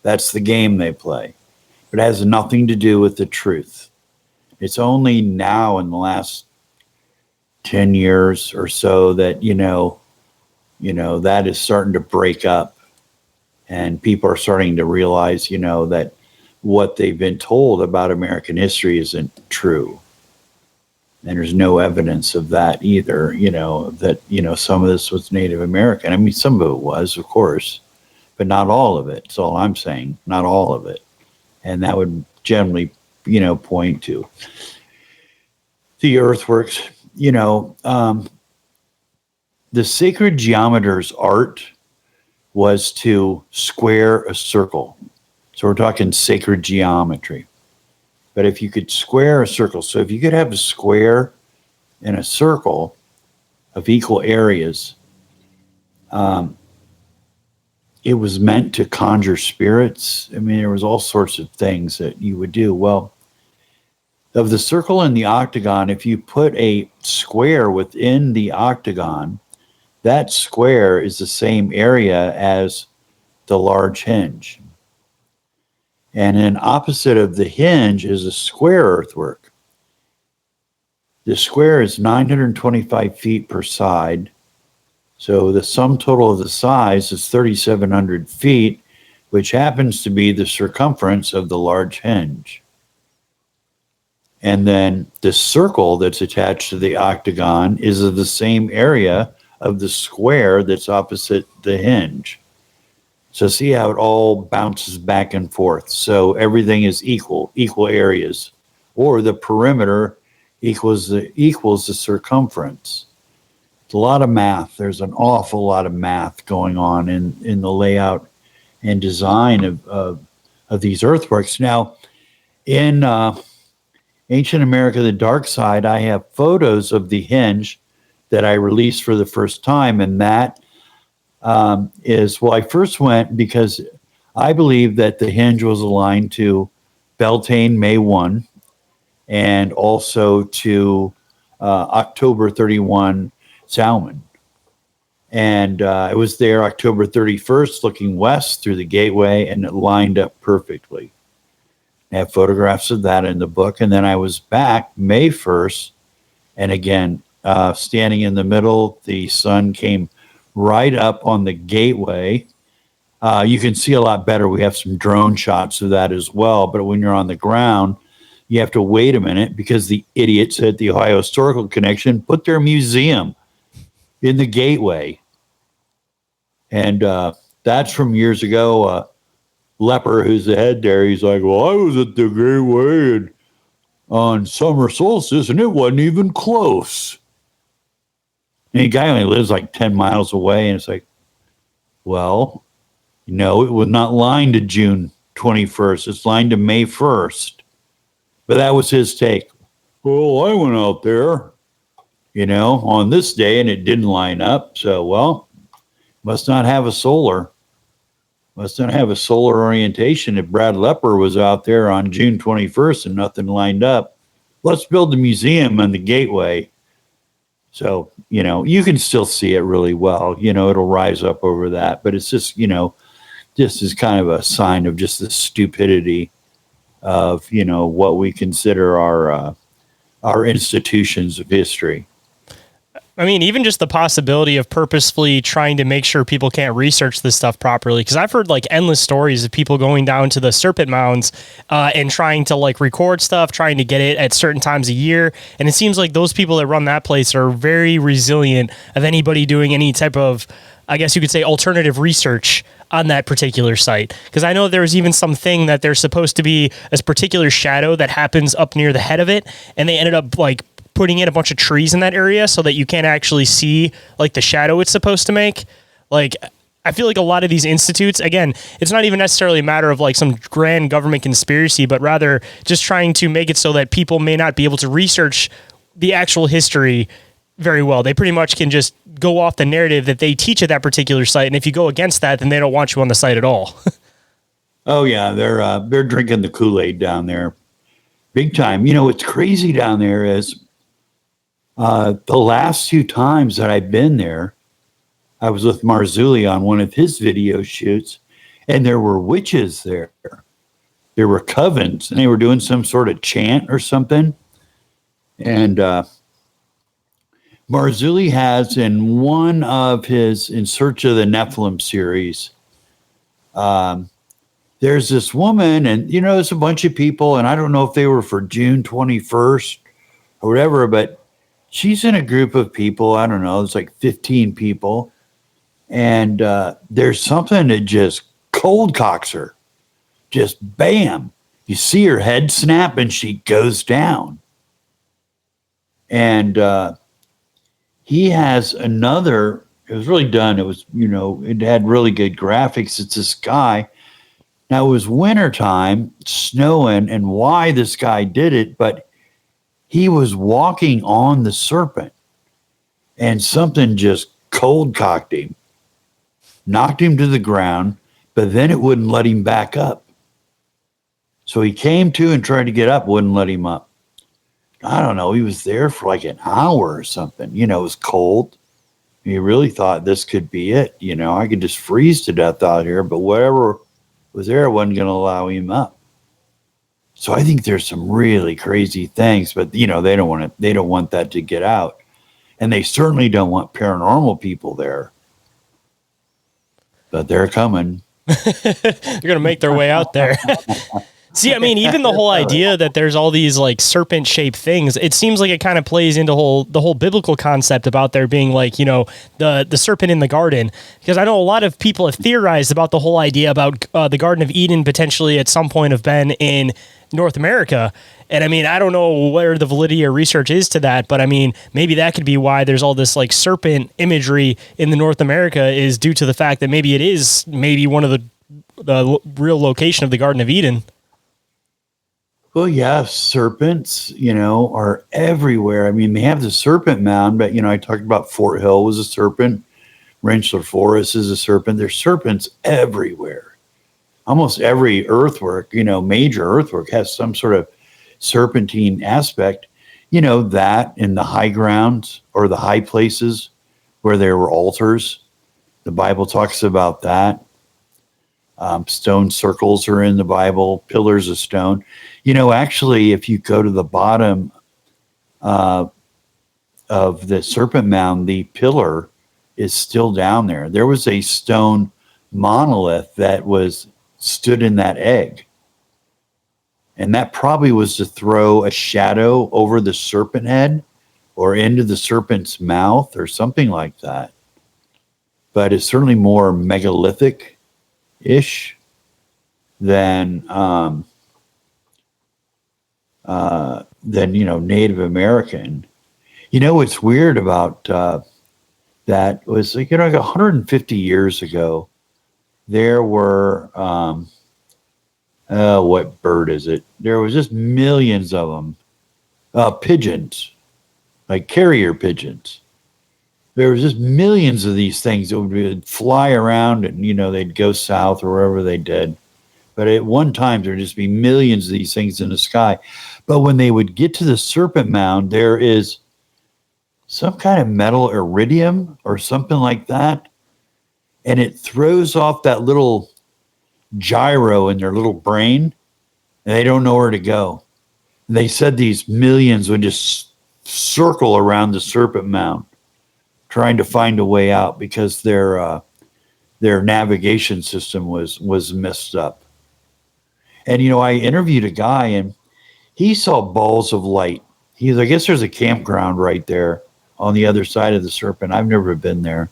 That's the game they play. But it has nothing to do with the truth. It's only now in the last 10 years or so that, that is starting to break up. And people are starting to realize, that what they've been told about American history isn't true. And there's no evidence of that either, that, some of this was Native American. I mean, some of it was, of course, but not all of it. That's all I'm saying, not all of it. And that would generally, point to the earthworks, the sacred geometer's art was to square a circle. So we're talking sacred geometry. But if you could square a circle, so if you could have a square and a circle of equal areas, it was meant to conjure spirits. I mean, there was all sorts of things that you would do. Well, of the circle and the octagon, if you put a square within the octagon, that square is the same area as the large hinge. And then opposite of the hinge is a square earthwork. The square is 925 feet per side. So the sum total of the size is 3,700 feet, which happens to be the circumference of the large hinge. And then the circle that's attached to the octagon is of the same area of the square that's opposite the hinge. So see how it all bounces back and forth. So everything is equal areas, or the perimeter equals the circumference. It's a lot of math. There's an awful lot of math going on in the layout and design of these earthworks. Now, in Ancient America, the Dark Side, I have photos of the hinge that I released for the first time, and that I first went because I believe that the hinge was aligned to Beltane May 1 and also to October 31 Salmon. And it was there October 31st looking west through the gateway, and it lined up perfectly. I have photographs of that in the book. And then I was back May 1st, and again, standing in the middle, the sun came right up on the gateway. You can see a lot better. We have some drone shots of that as well. But when you're on the ground, you have to wait a minute because the idiots at the Ohio Historical Connection put their museum in the gateway. And that's from years ago. Leper, who's the head there, he's like, well, I was at the gateway on summer solstice, and it wasn't even close. And the guy only lives like 10 miles away, and it's like, well, it was not lined to June 21st. It's lined to May 1st. But that was his take. Well, I went out there, on this day, and it didn't line up. So, well, must not have a solar orientation. If Brad Lepper was out there on June 21st and nothing lined up, let's build a museum on the gateway. So, you can still see it really well. It'll rise up over that. But it's just, this is kind of a sign of just the stupidity of, what we consider our institutions of history. I mean, even just the possibility of purposefully trying to make sure people can't research this stuff properly. Because I've heard like endless stories of people going down to the serpent mounds and trying to like record stuff, trying to get it at certain times a year. And it seems like those people that run that place are very resilient of anybody doing any type of, I guess you could say, alternative research on that particular site. Because I know there's even something that there's supposed to be a particular shadow that happens up near the head of it. And they ended up like putting in a bunch of trees in that area so that you can't actually see like the shadow it's supposed to make. Like, I feel like a lot of these institutes, again, it's not even necessarily a matter of like some grand government conspiracy, but rather just trying to make it so that people may not be able to research the actual history very well. They pretty much can just go off the narrative that they teach at that particular site, and if you go against that, then they don't want you on the site at all. Oh yeah, they're drinking the Kool-Aid down there, big time. What's crazy down there is the last few times that I've been there, I was with Marzulli on one of his video shoots, and there were witches there. There were covens, and they were doing some sort of chant or something. And Marzulli has in one of his In Search of the Nephilim series, there's this woman, and there's a bunch of people, and I don't know if they were for June 21st or whatever, but she's in a group of people. I don't know, it's like 15 people, and there's something that just cold cocks her, just bam. You see her head snap, and she goes down. And he has another. It was really done. It was, it had really good graphics. It's this guy. Now, it was wintertime, snowing, and why this guy did it, but he was walking on the serpent, and something just cold cocked him, knocked him to the ground, but then it wouldn't let him back up. So he came to and tried to get up, wouldn't let him up. I don't know, he was there for like an hour or something. It was cold. He really thought this could be it. I could just freeze to death out here, but whatever was there wasn't going to allow him up. So I think there's some really crazy things, but they don't want that to get out. And they certainly don't want paranormal people there. But they're coming. They're going to make their way out there. See, I mean, even the whole idea that there's all these like serpent shaped things, it seems like it kind of plays into the whole biblical concept about there being like, the serpent in the garden. Because I know a lot of people have theorized about the whole idea about the Garden of Eden potentially at some point have been in North America. And I mean, I don't know where the validity or research is to that, but I mean, maybe that could be why there's all this like serpent imagery in the North America is due to the fact that maybe it is maybe one of the real location of the Garden of Eden. Well, yeah, serpents, are everywhere. I mean, they have the serpent mound, but, I talked about Fort Hill was a serpent. Rentschler Forest is a serpent. There's serpents everywhere. Almost every earthwork, major earthwork has some sort of serpentine aspect. That in the high grounds or the high places where there were altars. The Bible talks about that. Stone circles are in the Bible, pillars of stone. Actually, if you go to the bottom of the serpent mound, the pillar is still down there. There was a stone monolith that stood in that egg. And that probably was to throw a shadow over the serpent head or into the serpent's mouth or something like that. But it's certainly more megalithic-ish than Native American. What's weird about that was like 150 years ago, there were what bird is it? There was just millions of them, pigeons, like carrier pigeons. There was just millions of these things that would fly around, and they'd go south or wherever they did. But at one time, there'd just be millions of these things in the sky. But when they would get to the serpent mound, there is some kind of metal iridium or something like that. And it throws off that little gyro in their little brain, and they don't know where to go. And they said these millions would just circle around the serpent mound, trying to find a way out because their navigation system was messed up. And I interviewed a guy, and he saw balls of light. I guess there's a campground right there on the other side of the serpent. I've never been there,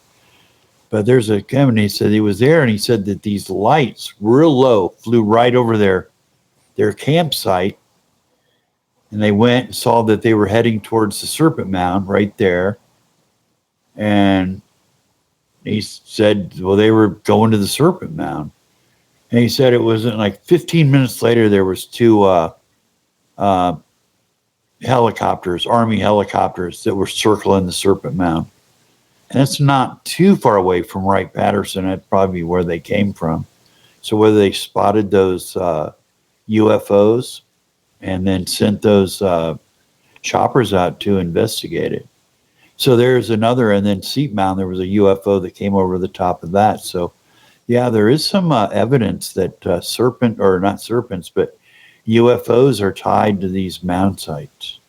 but there's a company. He said he was there, and he said that these lights, real low, flew right over their campsite, and they went and saw that they were heading towards the serpent mound right there. And he said, well, they were going to the serpent mound. And he said it wasn't like 15 minutes later, there was two helicopters, Army helicopters that were circling the Serpent Mound. And it's not too far away from Wright-Patterson. That's probably where they came from. So whether they spotted those UFOs and then sent those choppers out to investigate it. So there's another, and then Seat Mound, there was a UFO that came over the top of that. So yeah, there is some evidence that UFOs are tied to these mound sites.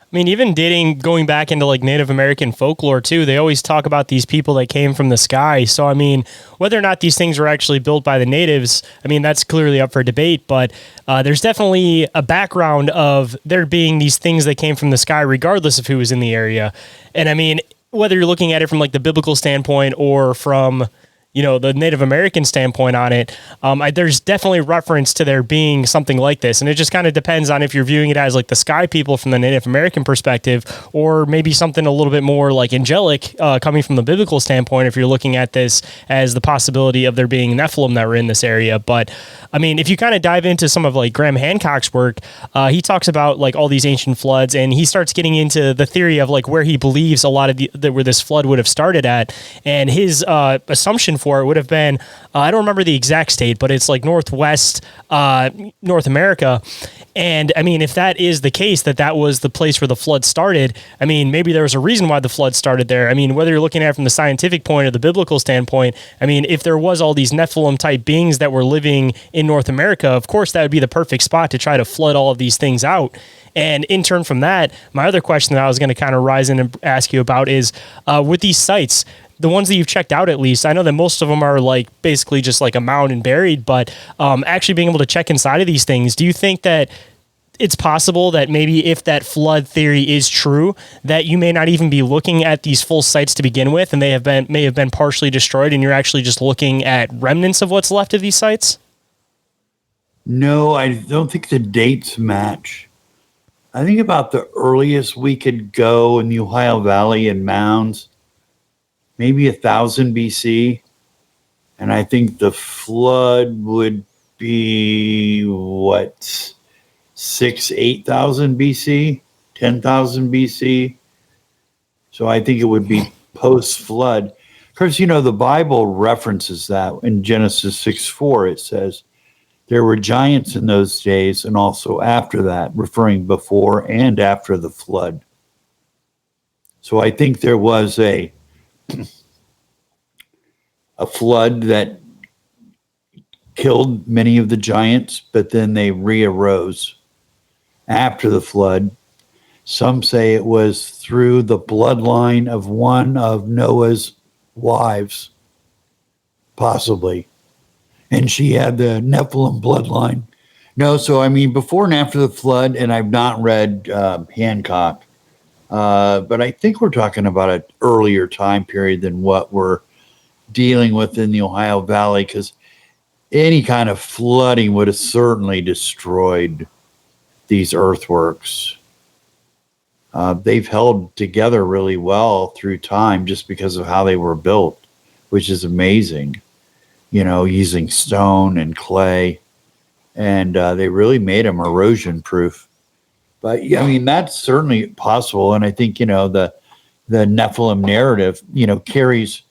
I mean, even going back into like Native American folklore too, they always talk about these people that came from the sky. So, I mean, whether or not these things were actually built by the natives, I mean, that's clearly up for debate, but there's definitely a background of there being these things that came from the sky, regardless of who was in the area. And I mean, whether you're looking at it from like the biblical standpoint or from, the Native American standpoint on it, there's definitely reference to there being something like this. And it just kind of depends on if you're viewing it as like the sky people from the Native American perspective, or maybe something a little bit more like angelic coming from the biblical standpoint, if you're looking at this as the possibility of there being Nephilim that were in this area. But I mean, if you kind of dive into some of like Graham Hancock's work, he talks about like all these ancient floods, and he starts getting into the theory of like where he believes a lot of where this flood would have started at. And his assumption for it would have been, I don't remember the exact state, but it's like Northwest North America. And I mean, if that is the case, that was the place where the flood started, I mean, maybe there was a reason why the flood started there. I mean, whether you're looking at it from the scientific point or the biblical standpoint, I mean, if there was all these Nephilim type beings that were living in North America, of course, that would be the perfect spot to try to flood all of these things out. And in turn from that, my other question that I was going to kind of rise in and ask you about is with these sites, the ones that you've checked out, at least, I know that most of them are like basically just like a mound and buried, but actually being able to check inside of these things, do you think that it's possible that maybe if that flood theory is true, that you may not even be looking at these full sites to begin with, and they may have been partially destroyed, and you're actually just looking at remnants of what's left of these sites? No, I don't think the dates match. I think about the earliest we could go in the Ohio Valley and mounds, maybe 1000 BC. And I think the flood would be, 8,000 BC, 10,000 BC. So I think it would be post-flood. Of course, the Bible references that in Genesis 6:4. It says, there were giants in those days and also after that, referring before and after the flood. So I think there was a flood that killed many of the giants, but then they re-arose after the flood. Some say it was through the bloodline of one of Noah's wives, possibly. And she had the Nephilim bloodline. No, so I mean, before and after the flood, and I've not read Hancock, but I think we're talking about an earlier time period than what we're dealing with in the Ohio Valley, because any kind of flooding would have certainly destroyed these earthworks. They've held together really well through time just because of how they were built, which is amazing. Using stone and clay, and they really made them erosion proof. But yeah, I mean, that's certainly possible. And I think, the Nephilim narrative, carries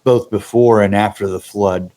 both before and after the flood.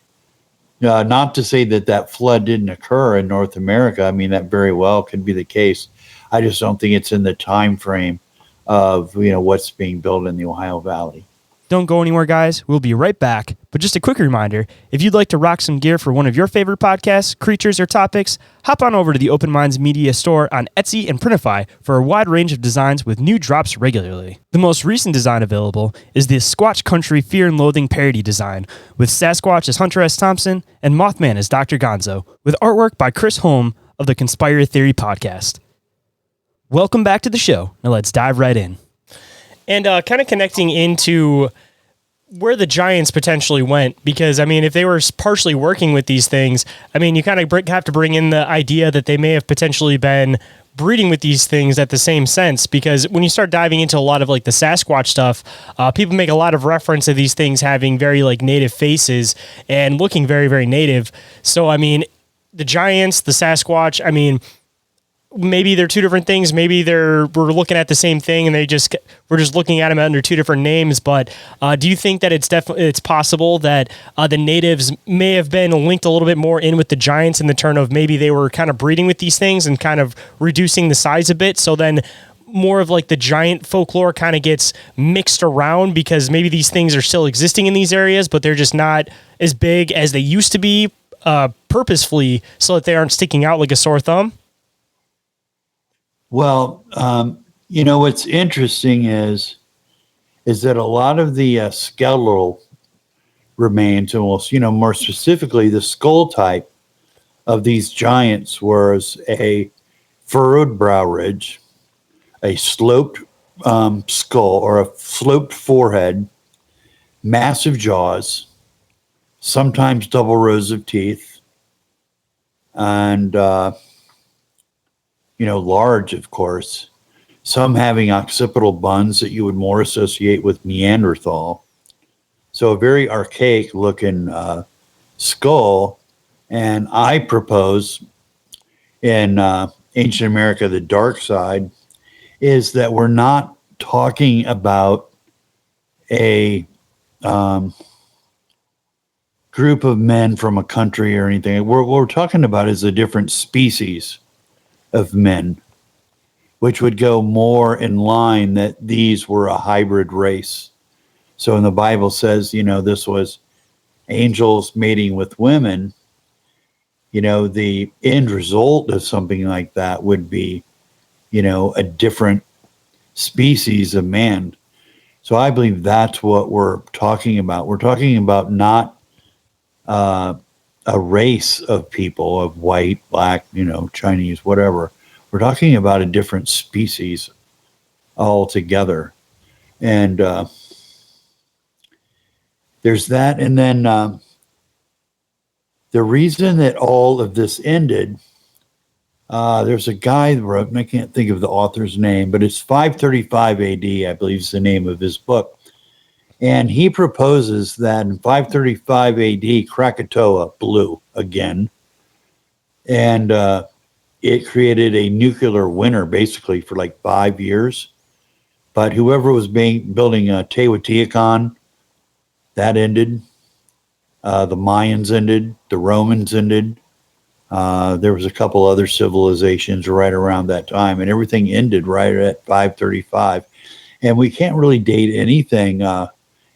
Not to say that flood didn't occur in North America. I mean, that very well could be the case. I just don't think it's in the time frame of, what's being built in the Ohio Valley. Don't go anywhere, guys. We'll be right back. But just a quick reminder, if you'd like to rock some gear for one of your favorite podcasts, creatures, or topics, hop on over to the Open Minds Media store on Etsy and Printify for a wide range of designs with new drops regularly. The most recent design available is the Squatch Country Fear and Loathing parody design, with Sasquatch as Hunter S. Thompson and Mothman as Dr. Gonzo, with artwork by Chris Holm of the Conspire Theory podcast. Welcome back to the show. Now let's dive right in. And kind of connecting into where the giants potentially went, because, I mean, if they were partially working with these things, I mean, you kind of have to bring in the idea that they may have potentially been breeding with these things at the same sense, because when you start diving into a lot of like the Sasquatch stuff, people make a lot of reference to these things having very like native faces and looking very, very native. So, I mean, the giants, the Sasquatch, I mean, maybe they're two different things. Maybe we're looking at the same thing, and we're just looking at them under two different names. But do you think that it's possible that the natives may have been linked a little bit more in with the giants in the turn of maybe they were kind of breeding with these things and kind of reducing the size a bit? So then more of like the giant folklore kind of gets mixed around because maybe these things are still existing in these areas, but they're just not as big as they used to be purposefully so that they aren't sticking out like a sore thumb. Well, what's interesting is that a lot of the skeletal remains, and more specifically, the skull type of these giants was a furrowed brow ridge, a sloped skull or a sloped forehead, massive jaws, sometimes double rows of teeth, and large, of course, some having occipital buns that you would more associate with Neanderthal. So a very archaic looking skull. And I propose in Ancient America, the dark side, is that we're not talking about a group of men from a country or anything. What we're talking about is a different species of men, which would go more in line that these were a hybrid race. So when the Bible says, this was angels mating with women, the end result of something like that would be, a different species of man. So I believe that's what we're talking about. We're talking about not a race of people, of white, black, Chinese, whatever. We're talking about a different species altogether. And there's that. And then the reason that all of this ended, there's a guy that wrote, and I can't think of the author's name, but it's 535 AD, I believe is the name of his book. And he proposes that in 535 AD, Krakatoa blew again. And it created a nuclear winter basically for like 5 years. But whoever was building Teotihuacan, that ended. The Mayans ended. The Romans ended. There was a couple other civilizations right around that time, and everything ended right at 535. And we can't really date anything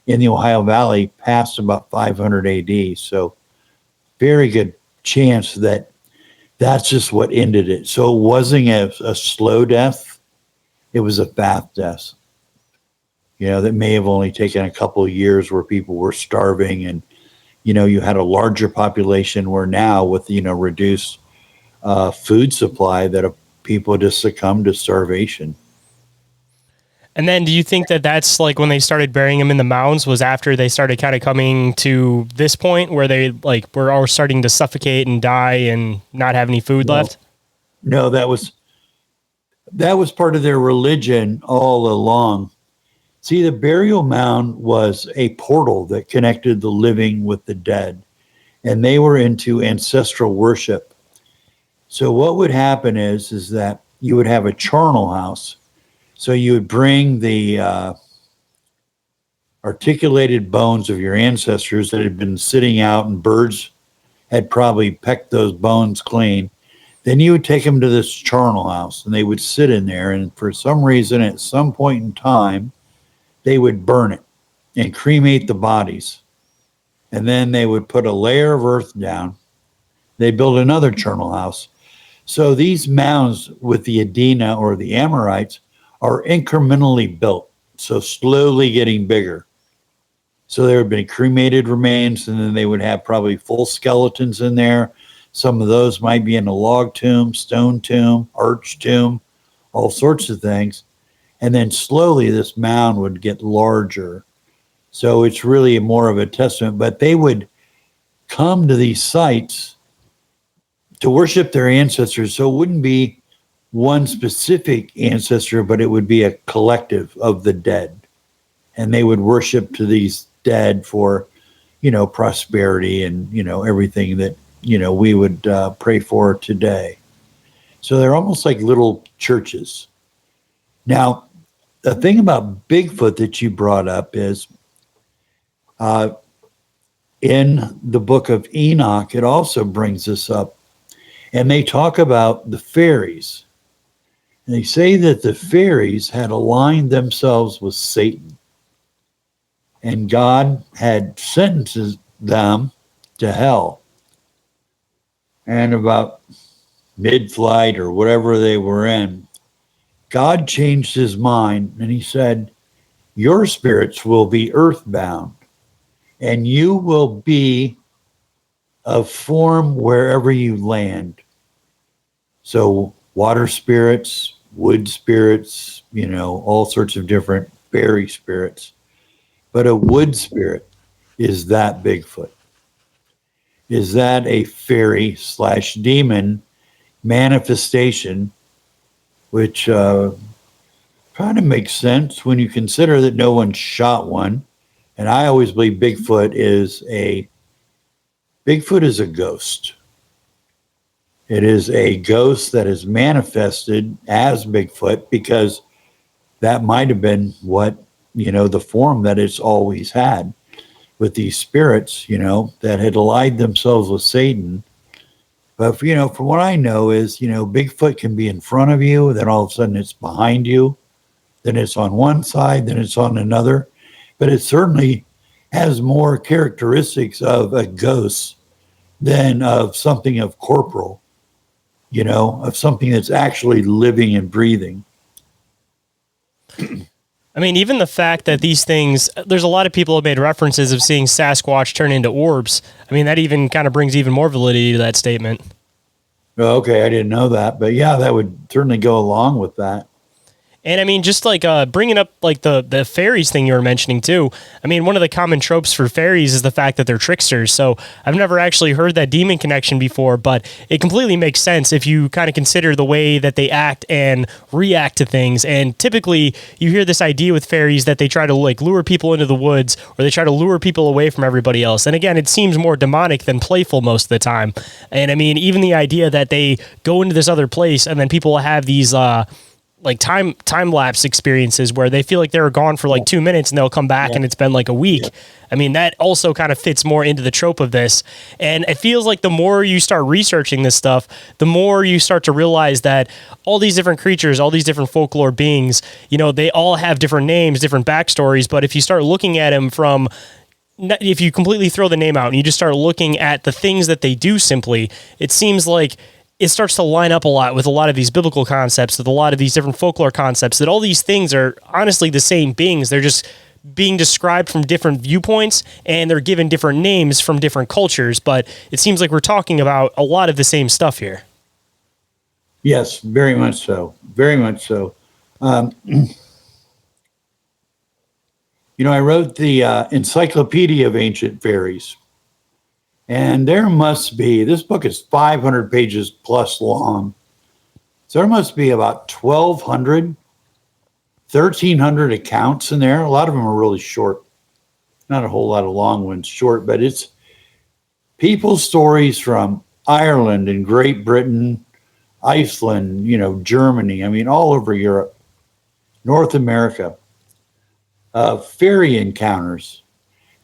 in the Ohio Valley past about 500 AD. So very good chance that that's just what ended it. So it wasn't a slow death. It was a fast death. That may have only taken a couple of years where people were starving and, you had a larger population where now with, reduced food supply that people just succumbed to starvation. And then do you think that that's like when they started burying them in the mounds was after they started kind of coming to this point where they were all starting to suffocate and die and not have any food left? No, that was part of their religion all along. See, the burial mound was a portal that connected the living with the dead, and they were into ancestral worship. So what would happen is that you would have a charnel house. So you would bring the articulated bones of your ancestors that had been sitting out and birds had probably pecked those bones clean. Then you would take them to this charnel house and they would sit in there. And for some reason, at some point in time, they would burn it and cremate the bodies. And then they would put a layer of earth down. They build another charnel house. So these mounds with the Adena or the Amorites are incrementally built, so slowly getting bigger. So there would be cremated remains, and then they would have probably full skeletons in there. Some of those might be in a log tomb, stone tomb, arch tomb, all sorts of things. And then slowly this mound would get larger. So it's really more of a testament, but they would come to these sites to worship their ancestors. So it wouldn't be one specific ancestor, but it would be a collective of the dead. And they would worship to these dead for, prosperity and, everything that, we would pray for today. So they're almost like little churches. Now, the thing about Bigfoot that you brought up is in the book of Enoch, it also brings this up. And they talk about the fairies. And they say that the fairies had aligned themselves with Satan. And God had sentenced them to hell. And about mid-flight or whatever they were in, God changed his mind and he said, your spirits will be earthbound and you will be of form wherever you land. So water spirits, wood spirits, all sorts of different fairy spirits. But a wood spirit, is that Bigfoot? Is that a fairy / demon manifestation, which kind of makes sense when you consider that no one shot one. And I always believe Bigfoot is a ghost. It is a ghost that is manifested as Bigfoot because that might have been what, the form that it's always had with these spirits, that had allied themselves with Satan. But, from what I know is, Bigfoot can be in front of you, then all of a sudden it's behind you, then it's on one side, then it's on another. But it certainly has more characteristics of a ghost than of something of corporal, of something that's actually living and breathing. I mean, even the fact that these things, there's a lot of people have made references of seeing Sasquatch turn into orbs. I mean, that even kind of brings even more validity to that statement. Okay, I didn't know that, but yeah, that would certainly go along with that. And I mean, just like bringing up like the fairies thing you were mentioning too. I mean, one of the common tropes for fairies is the fact that they're tricksters. So I've never actually heard that demon connection before, but it completely makes sense if you kind of consider the way that they act and react to things. And typically you hear this idea with fairies that they try to like lure people into the woods or they try to lure people away from everybody else. And again, it seems more demonic than playful most of the time. And I mean, even the idea that they go into this other place and then people have these like time lapse experiences where they feel like they were gone for like 2 minutes and they'll come back and it's been like a week. Yeah. I mean, that also kind of fits more into the trope of this. And it feels like the more you start researching this stuff, the more you start to realize that all these different creatures, all these different folklore beings, they all have different names, different backstories. But if you start looking at them from, if you completely throw the name out and you just start looking at the things that they do simply, it seems like it starts to line up a lot with a lot of these biblical concepts, with a lot of these different folklore concepts, that all these things are honestly the same beings. They're just being described from different viewpoints and they're given different names from different cultures. But it seems like we're talking about a lot of the same stuff here. Yes, very much so. Very much so. I wrote the Encyclopedia of Ancient Fairies. And there must be, this book is 500 pages plus long. So there must be about 1,200, 1,300 accounts in there. A lot of them are really short. Not a whole lot of long ones, short, but it's people's stories from Ireland and Great Britain, Iceland, Germany, I mean, all over Europe, North America, fairy encounters,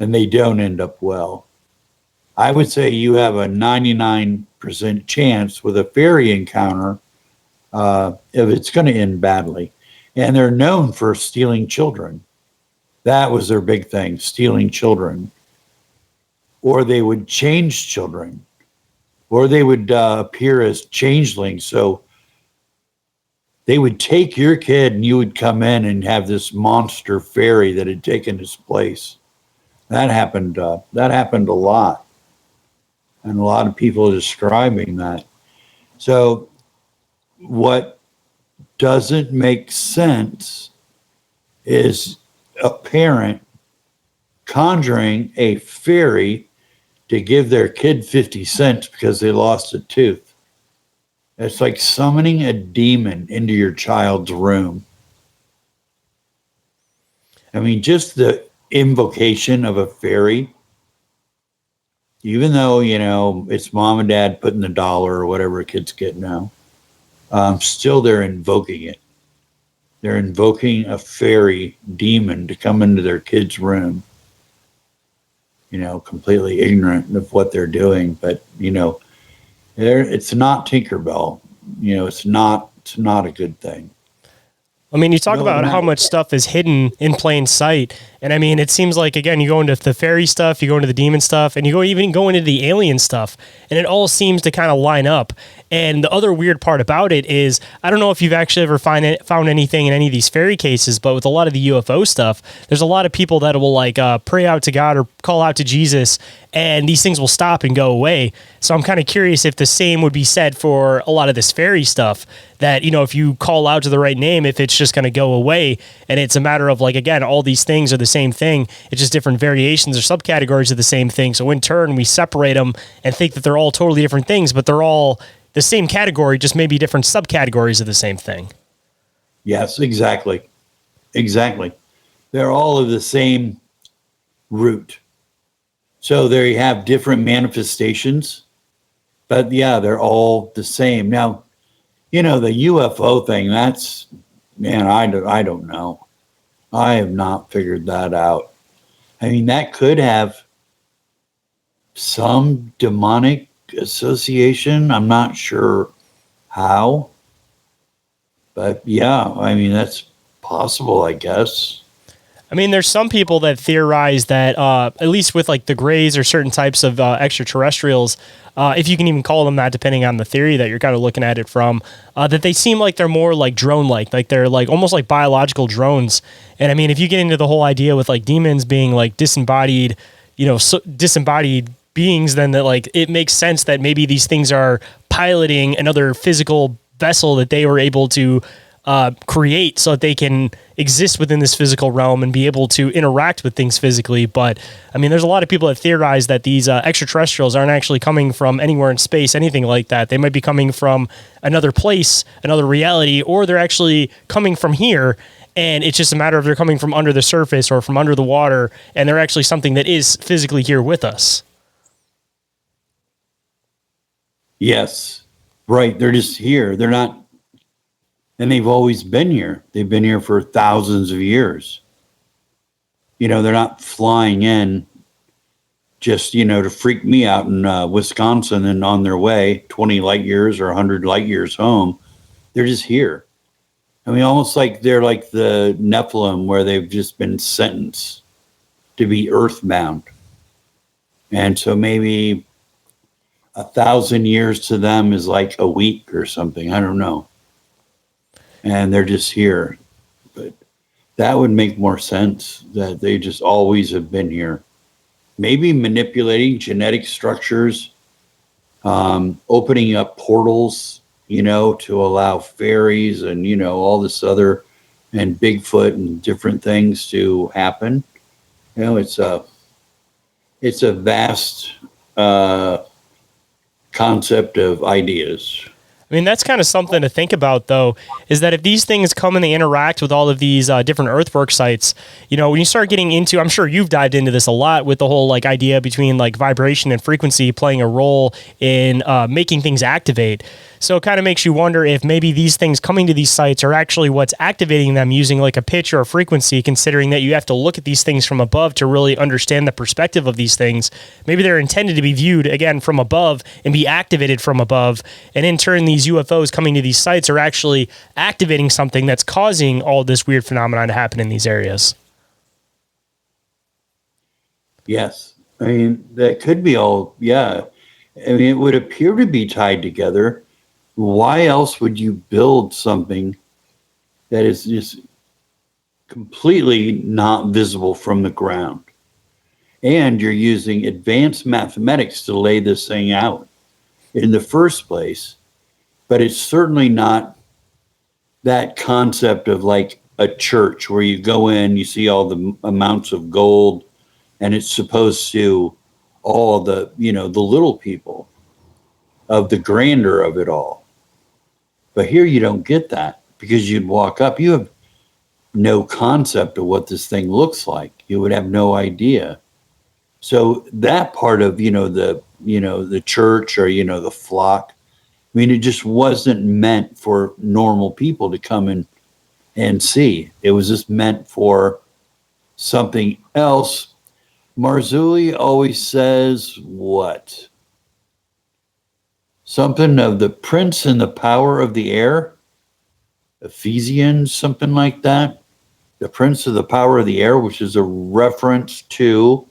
and they don't end up well. I would say you have a 99% chance with a fairy encounter if it's going to end badly. And they're known for stealing children. That was their big thing, stealing children. Or they would change children. Or they would appear as changelings. So they would take your kid and you would come in and have this monster fairy that had taken his place. That happened a lot. And a lot of people are describing that. So what doesn't make sense is a parent conjuring a fairy to give their kid 50 cents because they lost a tooth. It's like summoning a demon into your child's room. I mean, just the invocation of a fairy, even though, it's mom and dad putting the dollar or whatever kids get now, Still they're invoking it. They're invoking a fairy demon to come into their kid's room, completely ignorant of what they're doing. But, it's not Tinkerbell. It's not a good thing. I mean, you talk about how No. much stuff is hidden in plain sight. And I mean, it seems like, again, you go into the fairy stuff, you go into the demon stuff, and you even go into the alien stuff, and it all seems to kind of line up. And the other weird part about it is, I don't know if you've actually ever found anything in any of these fairy cases, but with a lot of the UFO stuff, there's a lot of people that will pray out to God or call out to Jesus, and these things will stop and go away. So I'm kind of curious if the same would be said for a lot of this fairy stuff, that, if you call out to the right name, if it's just going to go away. And it's a matter of, again, all these things are the same thing. It's just different variations or subcategories of the same thing. So in turn, we separate them and think that they're all totally different things, but they're all the same category, just maybe different subcategories of the same thing. Yes, exactly. Exactly. They're all of the same root. So there you have different manifestations, but yeah, they're all the same. Now, the UFO thing, that's, man, I don't know. I have not figured that out. I mean, that could have some demonic association. I'm not sure how, but yeah, I mean, that's possible, I guess. I mean, there's some people that theorize that, at least with the Greys or certain types of extraterrestrials, if you can even call them that, depending on the theory that you're kind of looking at it from, that they seem like they're more drone-like they're almost like biological drones. And I mean, if you get into the whole idea with demons being disembodied, disembodied beings, then that it makes sense that maybe these things are piloting another physical vessel that they were able to create so that they can exist within this physical realm and be able to interact with things physically. But I mean, there's a lot of people that theorize that these extraterrestrials aren't actually coming from anywhere in space, anything like that. They might be coming from another place, another reality, or they're actually coming from here. And it's just a matter of they're coming from under the surface or from under the water, and they're actually something that is physically here with us. Yes, right. They're just here. They're not. And they've always been here. They've been here for thousands of years. They're not flying in just, to freak me out in Wisconsin and on their way 20 light years or 100 light years home. They're just here. I mean, almost like they're like the Nephilim, where they've just been sentenced to be earthbound. And so maybe 1,000 years to them is like a week or something. I don't know. And they're just here. But that would make more sense, that they just always have been here. Maybe manipulating genetic structures, opening up portals, to allow fairies and, all this other, and Bigfoot and different things to happen. It's a vast concept of ideas. I mean, that's kind of something to think about, though, is that if these things come and they interact with all of these different earthwork sites, when you start getting into, I'm sure you've dived into this a lot with the whole idea between vibration and frequency playing a role in making things activate. So it kind of makes you wonder if maybe these things coming to these sites are actually what's activating them using a pitch or a frequency, considering that you have to look at these things from above to really understand the perspective of these things. Maybe they're intended to be viewed, again, from above and be activated from above. And in turn, these UFOs coming to these sites are actually activating something that's causing all this weird phenomenon to happen in these areas. Yes. I mean, that could be all, yeah. I mean, it would appear to be tied together. Why else would you build something that is just completely not visible from the ground? And you're using advanced mathematics to lay this thing out in the first place. But it's certainly not that concept of a church where you go in, you see all the amounts of gold, and it's supposed to all the, the little people of the grandeur of it all. But here you don't get that, because you'd walk up, you have no concept of what this thing looks like. You would have no idea. So that part of, the church or, the flock, I mean, it just wasn't meant for normal people to come in and see. It was just meant for something else. Marzulli always says what? Something of the prince and the power of the air. Ephesians, something like that. The prince of the power of the air, which is a reference to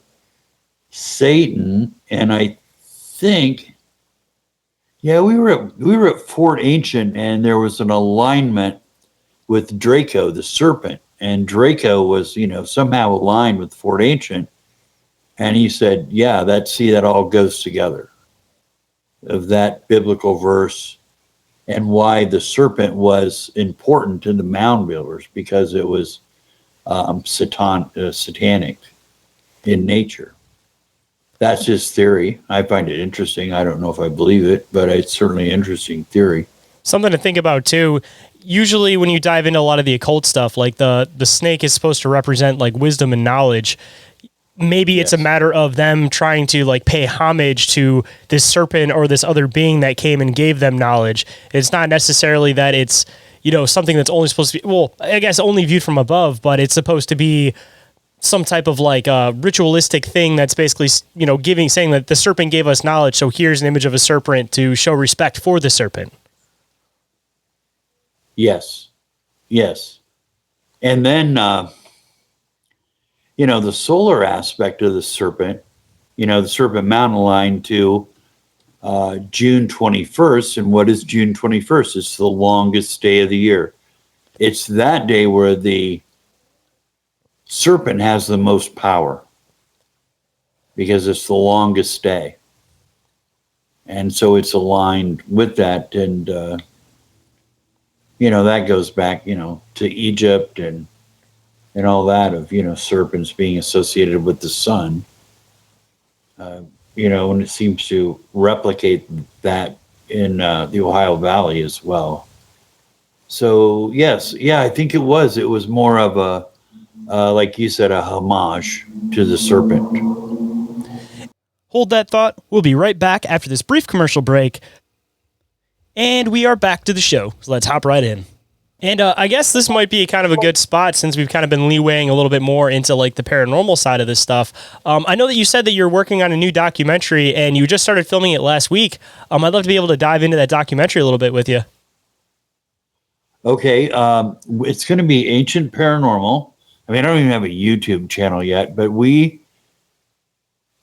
Satan. And I think, yeah, we were at Fort Ancient, and there was an alignment with Draco, the serpent. And Draco was, somehow aligned with Fort Ancient. And he said, yeah, that all goes together, of that biblical verse, and why the serpent was important to the mound builders, because it was satanic in nature. That's his theory. I find it interesting. I don't know if I believe it, but it's certainly an interesting theory. Something to think about too. Usually when you dive into a lot of the occult stuff, like the snake is supposed to represent like wisdom and knowledge. Maybe it's a matter of them trying to like pay homage to this serpent or this other being that came and gave them knowledge. It's not necessarily that it's, something that's only supposed to be, well, I guess only viewed from above, but it's supposed to be some type of like ritualistic thing that's basically, saying that the serpent gave us knowledge. So here's an image of a serpent to show respect for the serpent. Yes. And then, the solar aspect of the serpent, the serpent mountain line to June 21st. And what is June 21st? It's the longest day of the year. It's that day where the serpent has the most power, because it's the longest day. And so it's aligned with that. And, that goes back, to Egypt and all that of, serpents being associated with the sun, and it seems to replicate that in the Ohio Valley as well. So, yes, I think it was more of a, like you said, a homage to the serpent. Hold that thought. We'll be right back after this brief commercial break. And we are back to the show. So let's hop right in. And I guess this might be kind of a good spot, since we've kind of been leewaying a little bit more into like the paranormal side of this stuff. I know that you said that you're working on a new documentary and you just started filming it last week. I'd love to be able to dive into that documentary a little bit with you. Okay. It's going to be Ancient Paranormal. I mean, I don't even have a YouTube channel yet, but we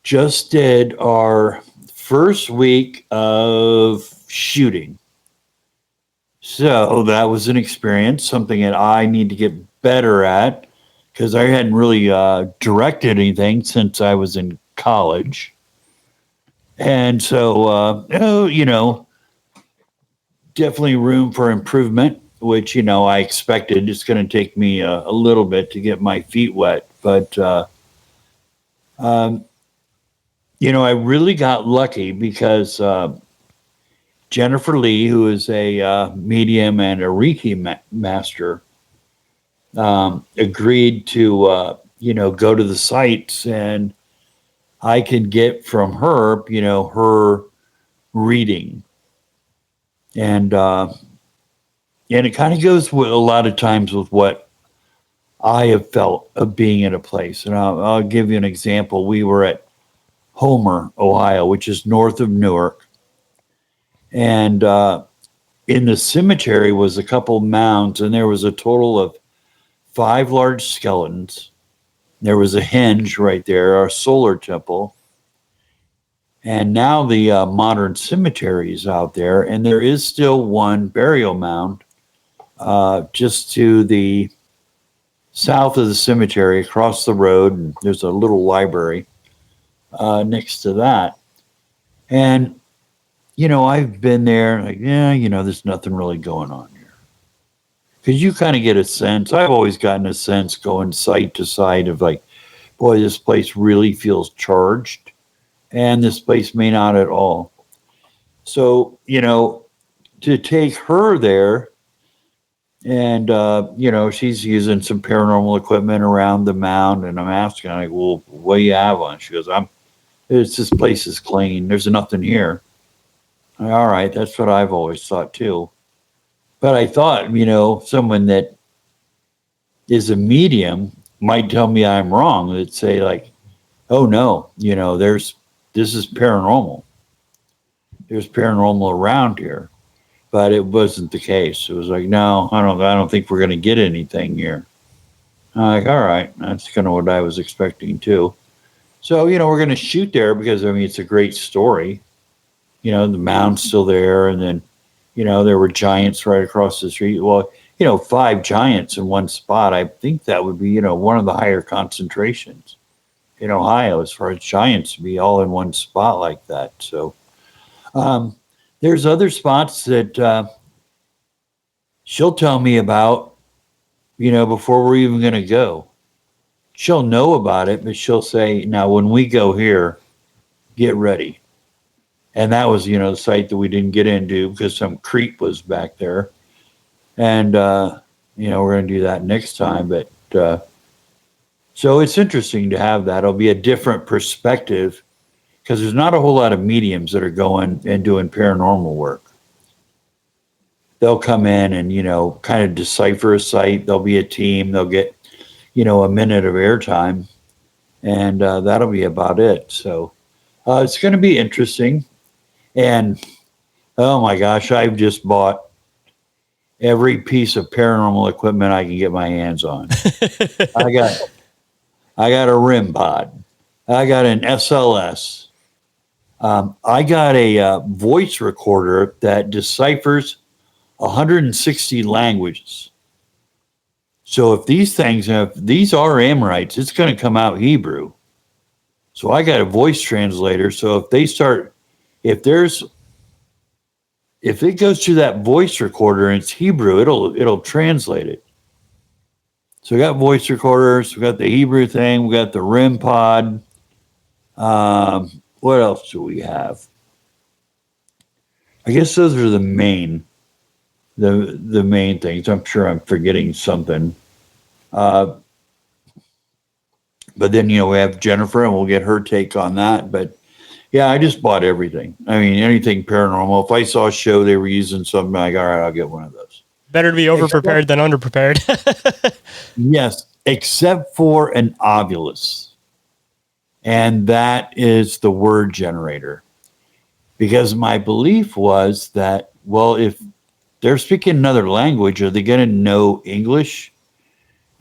just did our first week of shooting. So that was an experience, something that I need to get better at, because I hadn't really directed anything since I was in college. And so, definitely room for improvement, which, I expected. It's going to take me a little bit to get my feet wet. But, I really got lucky, because Jennifer Lee, who is a medium and a Reiki master, agreed to, go to the sites, and I could get from her, her reading. And it kind of goes with a lot of times with what I have felt of being in a place. And I'll give you an example. We were at Homer, Ohio, which is north of Newark. And in the cemetery was a couple mounds, and there was a total of 5 large skeletons. There was a henge right there, our solar temple. And now the modern cemetery is out there, and there is still one burial mound just to the south of the cemetery, across the road. And there's a little library next to that. And I've been there, like, there's nothing really going on here. Because you kind of get a sense, I've always gotten a sense going site to site of like, boy, this place really feels charged, and this place may not at all. So, to take her there, and, she's using some paranormal equipment around the mound, and I'm asking, like, well, what do you have on? She goes, this place is clean. There's nothing here. All right, that's what I've always thought too. But I thought, someone that is a medium might tell me I'm wrong. They'd say like, "Oh no, this is paranormal. There's paranormal around here." But it wasn't the case. It was like, "No, I don't think we're going to get anything here." I'm like, "All right, that's kind of what I was expecting too." So, we're going to shoot there because it's a great story. The mound's still there, and then there were giants right across the street. Well, 5 giants in one spot. I think that would be, one of the higher concentrations in Ohio as far as giants to be all in one spot like that. So um, there's other spots that she'll tell me about, before we're even going to go. She'll know about it, but she'll say, now when we go here, get ready. And that was, the site that we didn't get into because some creep was back there. And, we're going to do that next time. But so it's interesting to have that. It'll be a different perspective because there's not a whole lot of mediums that are going and doing paranormal work. They'll come in and, kind of decipher a site. There'll be a team. They'll get, a minute of airtime. And that'll be about it. So it's going to be interesting. And oh my gosh, I've just bought every piece of paranormal equipment I can get my hands on. I got a RIM pod. I got an SLS. I got a voice recorder that deciphers 160 languages. So if these are Amorites, it's going to come out Hebrew. So I got a voice translator. So if it goes to that voice recorder and it's Hebrew, it'll translate it. So we got voice recorders, we got the Hebrew thing, we got the RIM pod. What else do we have? I guess those are the main things. I'm sure I'm forgetting something. But then we have Jennifer, and we'll get her take on that. But yeah, I just bought everything. Anything paranormal. If I saw a show they were using something, like, all right, I'll get one of those. Better to be over-prepared than under-prepared. Yes, except for an ovulus. And that is the word generator. Because my belief was that, well, if they're speaking another language, are they going to know English?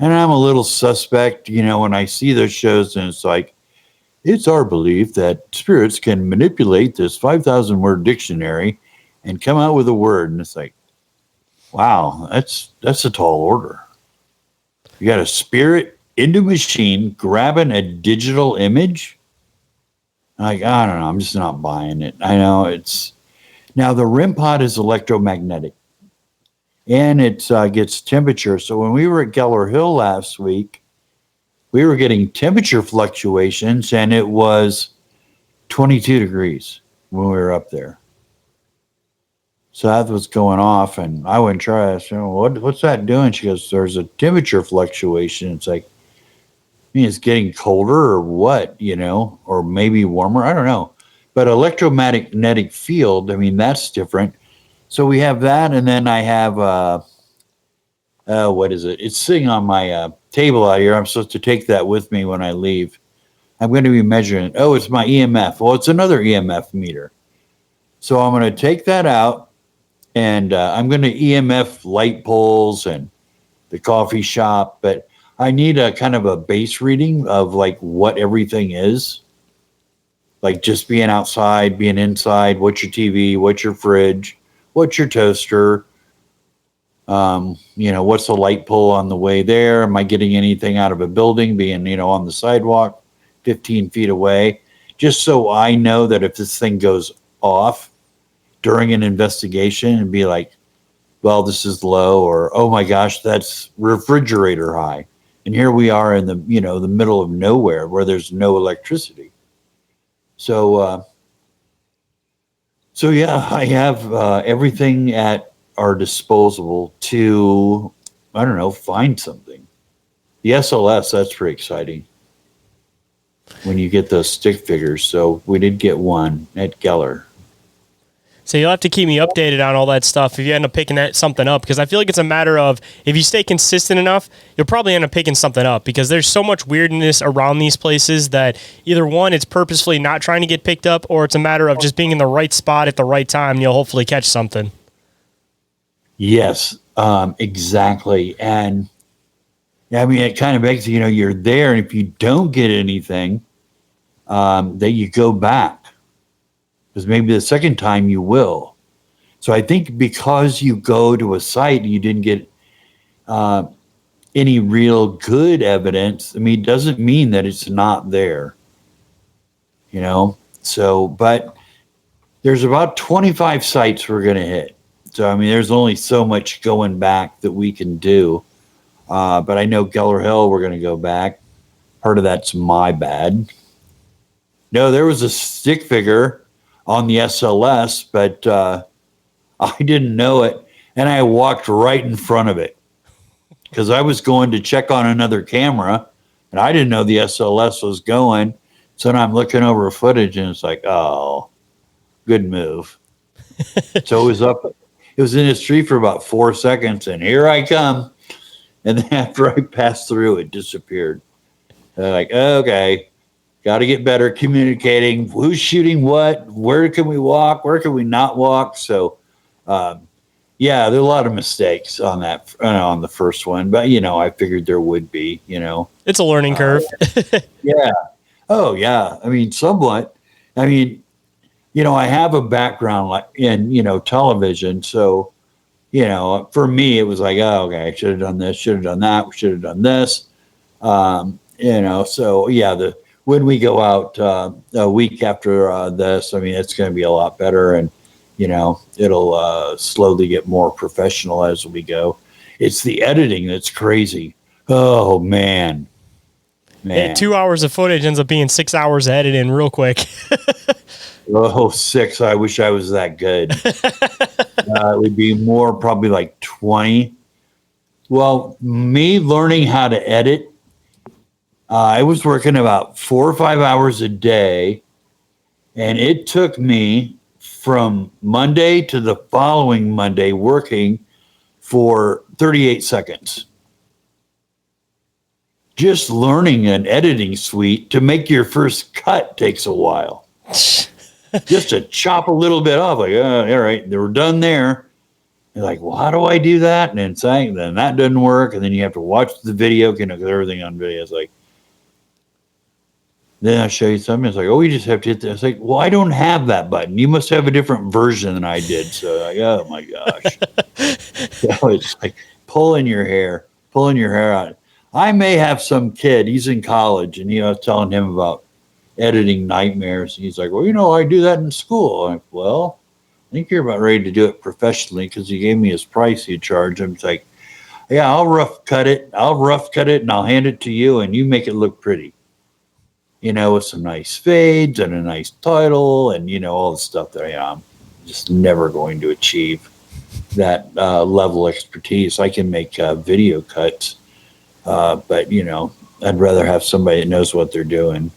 And I'm a little suspect, when I see those shows and it's like, it's our belief that spirits can manipulate this 5,000 word dictionary and come out with a word. And it's like, wow, that's a tall order. You got a spirit into machine grabbing a digital image. Like, I don't know. I'm just not buying it. I know now the RIM pod is electromagnetic and it gets temperature. So when we were at Geller Hill last week, we were getting temperature fluctuations, and it was 22 degrees when we were up there. So that was going off, and I went and tried. I said, what's that doing? She goes, there's a temperature fluctuation. It's like, it's getting colder or what, or maybe warmer. I don't know. But electromagnetic field, that's different. So we have that, and then I have, what is it? It's sitting on my table out here. I'm supposed to take that with me when I leave. I'm going to be measuring it. Oh, it's my EMF. Well, it's another EMF meter. So I'm going to take that out, and I'm going to EMF light poles and the coffee shop. But I need a kind of a base reading of like what everything is. Like just being outside, being inside, what's your TV, what's your fridge, what's your toaster, what's the light pole on the way there? Am I getting anything out of a building being, on the sidewalk 15 feet away? Just so I know that if this thing goes off during an investigation and be like, well, this is low, or, oh my gosh, that's refrigerator high. And here we are in the, the middle of nowhere where there's no electricity. So yeah, I have everything at our disposal to, I don't know, find something. The SLS, that's pretty exciting when you get those stick figures. So we did get one at Geller. So you'll have to keep me updated on all that stuff if you end up picking something up, because I feel like it's a matter of if you stay consistent enough, you'll probably end up picking something up, because there's so much weirdness around these places that either one, it's purposefully not trying to get picked up, or it's a matter of just being in the right spot at the right time and you'll hopefully catch something. Yes, exactly. And I mean, it kind of makes, you're there, and if you don't get anything, then you go back. Because maybe the second time you will. So I think because you go to a site and you didn't get any real good evidence, I mean, it doesn't mean that it's not there. So, but there's about 25 sites we're going to hit. So, I mean, there's only so much going back that we can do. But I know Geller Hill, we're going to go back. Part of that's my bad. No, there was a stick figure on the SLS, but I didn't know it, and I walked right in front of it because I was going to check on another camera, and I didn't know the SLS was going. So now I'm looking over footage, and it's like, oh, good move. So it was in his tree for about 4 seconds, and here I come. And then after I passed through, it disappeared. Like, okay. Got to get better communicating. Who's shooting what? Where can we walk? Where can we not walk? So, there are a lot of mistakes on that on the first one, but I figured there would be. It's a learning curve. Yeah. Oh yeah. I mean, somewhat. I mean, I have a background in television, so for me it was like, oh, okay, I should have done this, should have done that, should have done this. So yeah, when we go out a week after this, I mean, it's going to be a lot better, and it'll slowly get more professional as we go. It's the editing that's crazy. Oh man. Hey, 2 hours of footage ends up being 6 hours edited in real quick. Oh, 6. I wish I was that good. It would be more, probably like 20. Well, me learning how to edit, I was working about 4 or 5 hours a day, and it took me from Monday to the following Monday working for 38 seconds. Just learning an editing suite to make your first cut takes a while. Just to chop a little bit off, like, all right, we're done there. You're like, well, how do I do that? And then that doesn't work. And then you have to watch the video, because everything on video is like, then I'll show you something. It's like, oh, you just have to hit this. It's like, well, I don't have that button. You must have a different version than I did. So like, oh my gosh. It's like pulling your hair out. I may have some kid, he's in college, and I was telling him about editing nightmares. And he's like, well, I do that in school. I'm like, well, I think you're about ready to do it professionally, because he gave me his price he'd charge him. It's like, yeah, I'll rough cut it, and I'll hand it to you, and you make it look pretty. With some nice fades and a nice title and, all the stuff that I'm just never going to achieve that level of expertise. I can make video cuts, but, I'd rather have somebody that knows what they're doing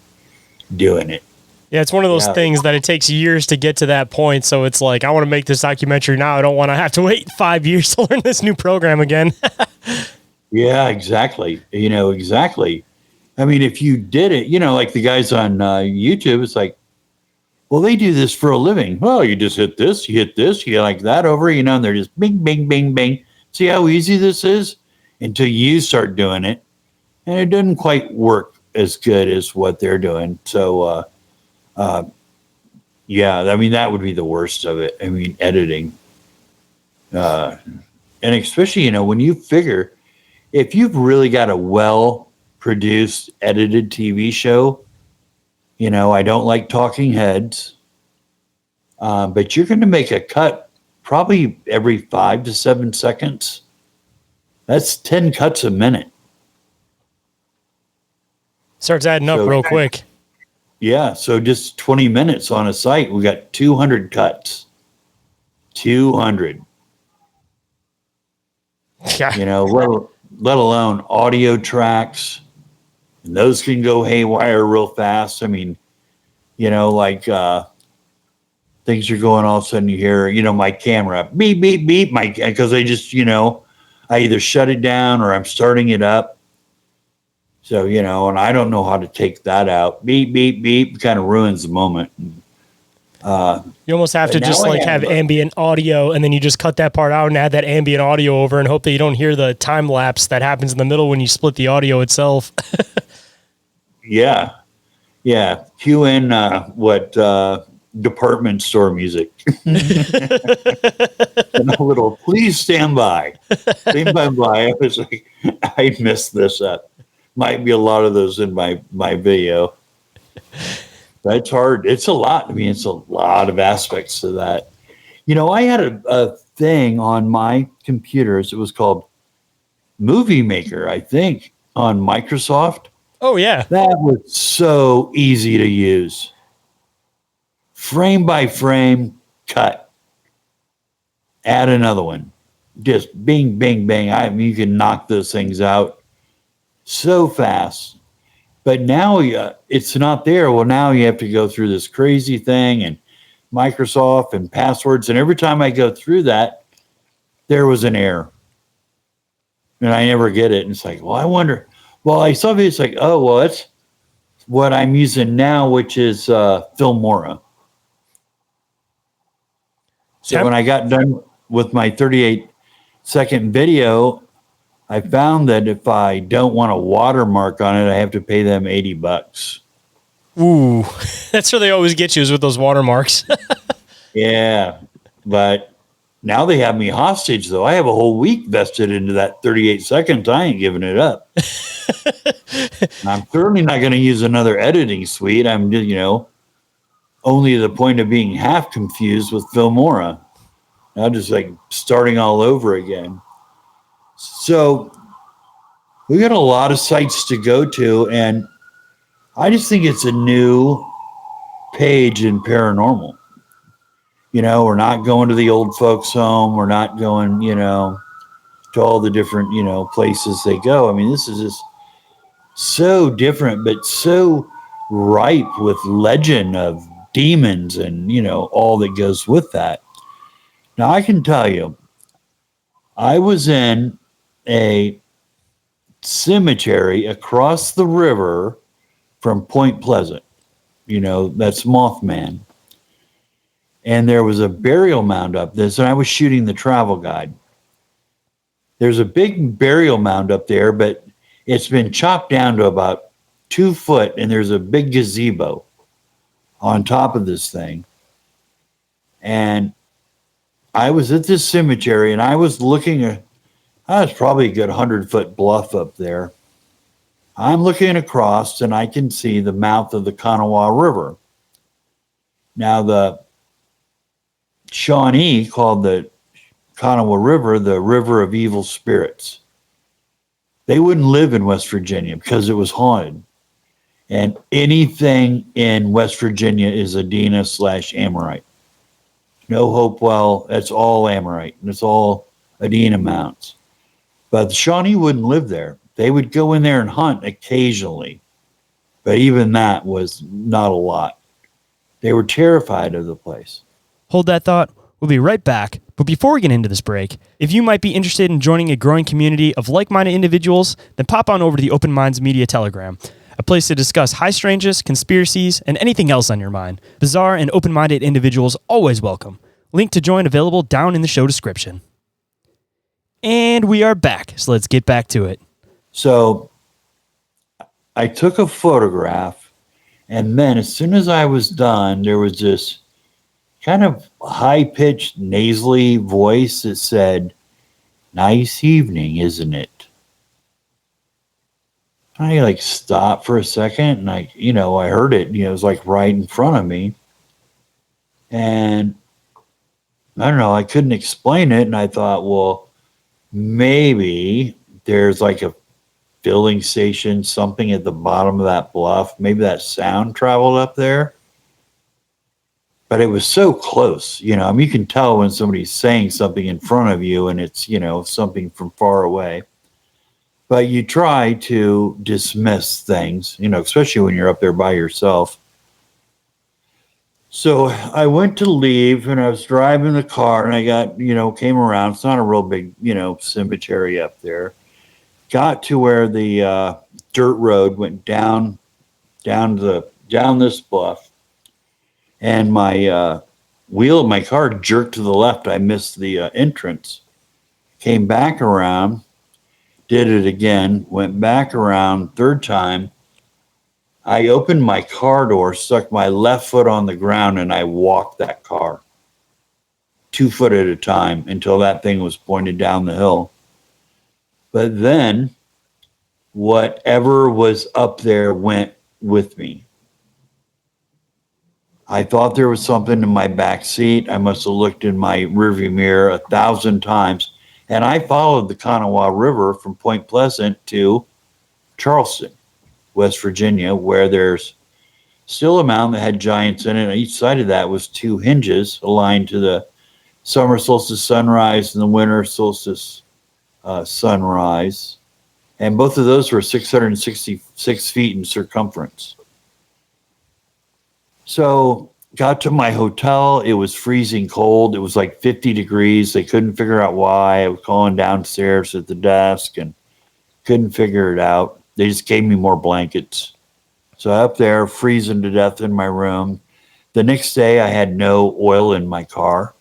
it. Yeah, it's one of those things that it takes years to get to that point. So it's like, I want to make this documentary now. I don't want to have to wait 5 years to learn this new program again. Yeah, exactly. Exactly. I mean, if you did it, like the guys on YouTube, it's like, well, they do this for a living. Well, you just hit this, you get like that over, and they're just bing, bing, bing, bing. See how easy this is? Until you start doing it. And it doesn't quite work as good as what they're doing. So, yeah, I mean, that would be the worst of it. I mean, editing. And especially, when you figure, if you've really got a well-produced, edited TV show, I don't like talking heads, but you're going to make a cut probably every 5 to 7 seconds. That's 10 cuts a minute. Starts adding up real quick. Yeah, so just 20 minutes on a site, we got 200 cuts. 200. Yeah. Let alone audio tracks. And those can go haywire real fast. I mean, like things are going, all of a sudden you hear, my camera beep, beep, beep, because I just, I either shut it down or I'm starting it up. So, and I don't know how to take that out. Beep, beep, beep, kind of ruins the moment. You almost have to just have ambient audio, and then you just cut that part out and add that ambient audio over and hope that you don't hear the time lapse that happens in the middle when you split the audio itself. Yeah. Cue in department store music. And a little, please stand by. Stand by. I was like, I messed this up. Might be a lot of those in my video. That's hard. It's a lot. I mean, it's a lot of aspects to that. I had a thing on my computers. It was called Movie Maker, I think, on Microsoft. Oh, yeah. That was so easy to use. Frame by frame, cut. Add another one. Just bing, bing, bang. You can knock those things out so fast. But now it's not there. Well, now you have to go through this crazy thing and Microsoft and passwords. And every time I go through that, there was an error. And I never get it. And it's like, well, I wonder. Well, I saw it's like, oh, well, it's what I'm using now, which is Filmora. So when I got done with my 38-second video, I found that if I don't want a watermark on it, I have to pay them $80. Ooh, that's where they always get you, is with those watermarks. Yeah, but now they have me hostage, though. I have a whole week vested into that 38 seconds. I ain't giving it up. And I'm certainly not going to use another editing suite. I'm just, only to the point of being half confused with Filmora. Now just like starting all over again. So we got a lot of sites to go to, and I just think it's a new page in paranormal. We're not going to the old folks' home. We're not going, to all the different, places they go. I mean, this is just so different, but so ripe with legend of demons and, all that goes with that. Now, I can tell you, I was in a cemetery across the river from Point Pleasant. That's Mothman. And there was a burial mound up there. So I was shooting the travel guide. There's a big burial mound up there, but it's been chopped down to about 2 foot, and there's a big gazebo on top of this thing. And I was at this cemetery, and I was looking at, I was probably a good 100-foot bluff up there. I'm looking across, and I can see the mouth of the Kanawha River. Now, the Shawnee called the Kanawha River the River of Evil Spirits. They wouldn't live in West Virginia because it was haunted. And anything in West Virginia is Adena/Amorite. No Hopewell, that's all Amorite. It's all Adena mounts. But the Shawnee wouldn't live there. They would go in there and hunt occasionally. But even that was not a lot. They were terrified of the place. Hold that thought. We'll be right back. But before we get into this break, if you might be interested in joining a growing community of like-minded individuals, then pop on over to the Open Minds Media Telegram, a place to discuss high strangeness, conspiracies, and anything else on your mind. Bizarre and open-minded individuals always welcome. Link to join available down in the show description. And we are back, so let's get back to it. So I took a photograph, and then as soon as I was done, there was this kind of high-pitched, nasally voice that said, "Nice evening, isn't it?" I stopped for a second, and I heard it. It was right in front of me, and I don't know. I couldn't explain it, and I thought, well, maybe there's a filling station, something at the bottom of that bluff. Maybe that sound traveled up there. But it was so close, you can tell when somebody's saying something in front of you and it's, something from far away. But you try to dismiss things, especially when you're up there by yourself. So I went to leave and I was driving the car and I got, came around. It's not a real big, cemetery up there. Got to where the dirt road went down this bluff, and my wheel of my car jerked to the left. I missed the entrance. Came back around, did it again, went back around, third time. I opened my car door, stuck my left foot on the ground, and I walked that car 2 foot at a time until that thing was pointed down the hill. But then whatever was up there went with me. I thought there was something in my back seat. I must have looked in my rearview mirror 1,000 times. And I followed the Kanawha River from Point Pleasant to Charleston, West Virginia, where there's still a mountain that had giants in it. On each side of that was 2 hinges aligned to the summer solstice sunrise and the winter solstice sunrise. And both of those were 666 feet in circumference. So got to my hotel. It was freezing cold. It was like 50 degrees. They couldn't figure out why. I was calling downstairs at the desk and couldn't figure it out. They just gave me more blankets. So up there, freezing to death in my room. The next day, I had no oil in my car.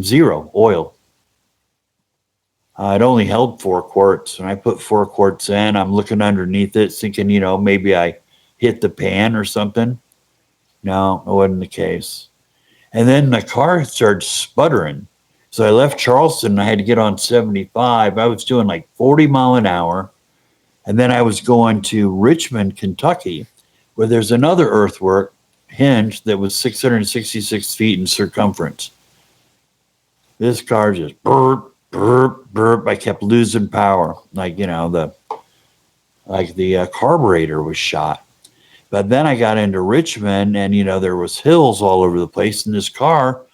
Zero oil. It only held 4 quarts, and I put 4 quarts in. I'm looking underneath it, thinking, maybe I hit the pan or something. No, it wasn't the case. And then the car started sputtering. So I left Charleston, and I had to get on 75. I was doing like 40 mile an hour. And then I was going to Richmond, Kentucky, where there's another earthwork hinge that was 666 feet in circumference. This car just burp, burp, burp. I kept losing power, like the carburetor was shot. But then I got into Richmond, and there was hills all over the place, and this car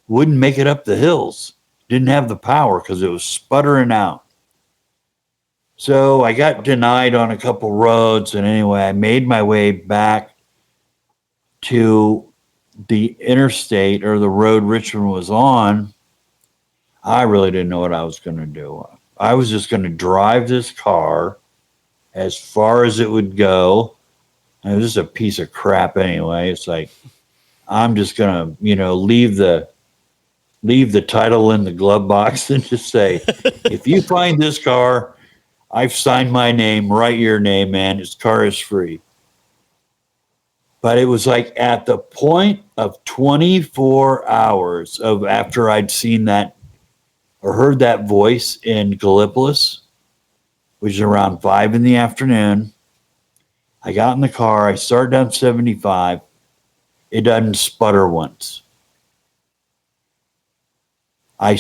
wouldn't make it up the hills. Didn't have the power because it was sputtering out. So I got denied on a couple roads, and anyway, I made my way back to the interstate or the road Richmond was on. I really didn't know what I was going to do. I was just going to drive this car as far as it would go. And it was just a piece of crap anyway. It's like, I'm just going to, leave the title in the glove box and just say, if you find this car, I've signed my name, write your name, man. This car is free. But it was like at the point of 24 hours of after I'd seen that or heard that voice in Gallipolis, which is around 5 in the afternoon. I got in the car. I started down 75. It doesn't sputter once. I